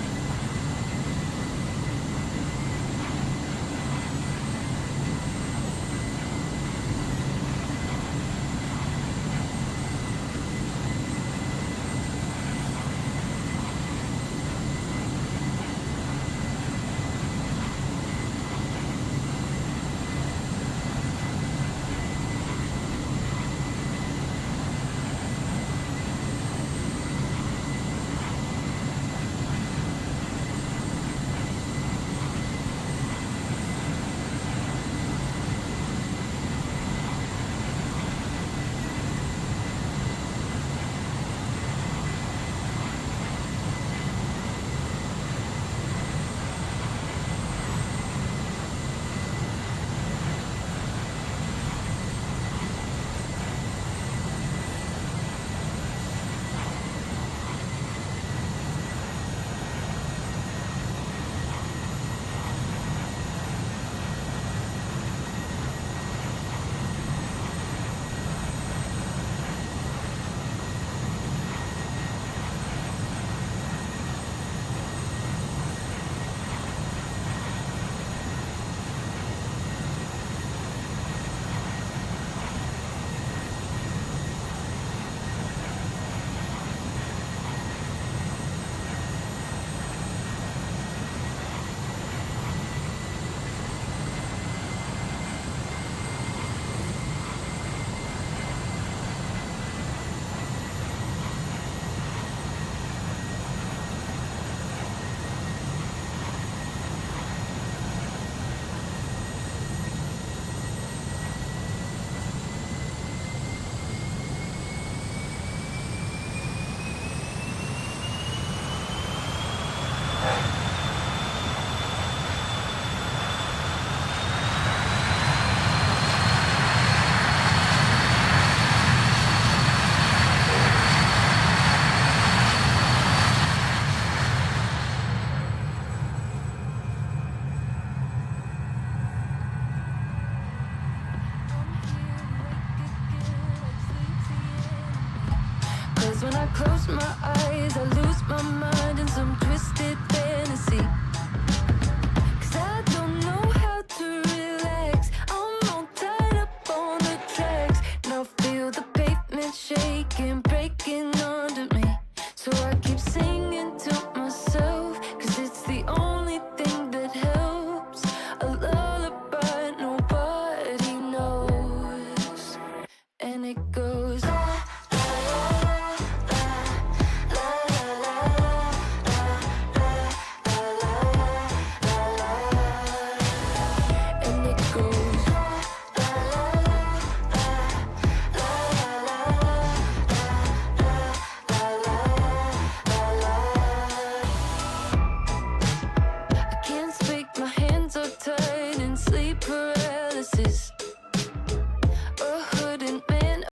Speaker 12: When I close my eyes, I lose my mind in some twisted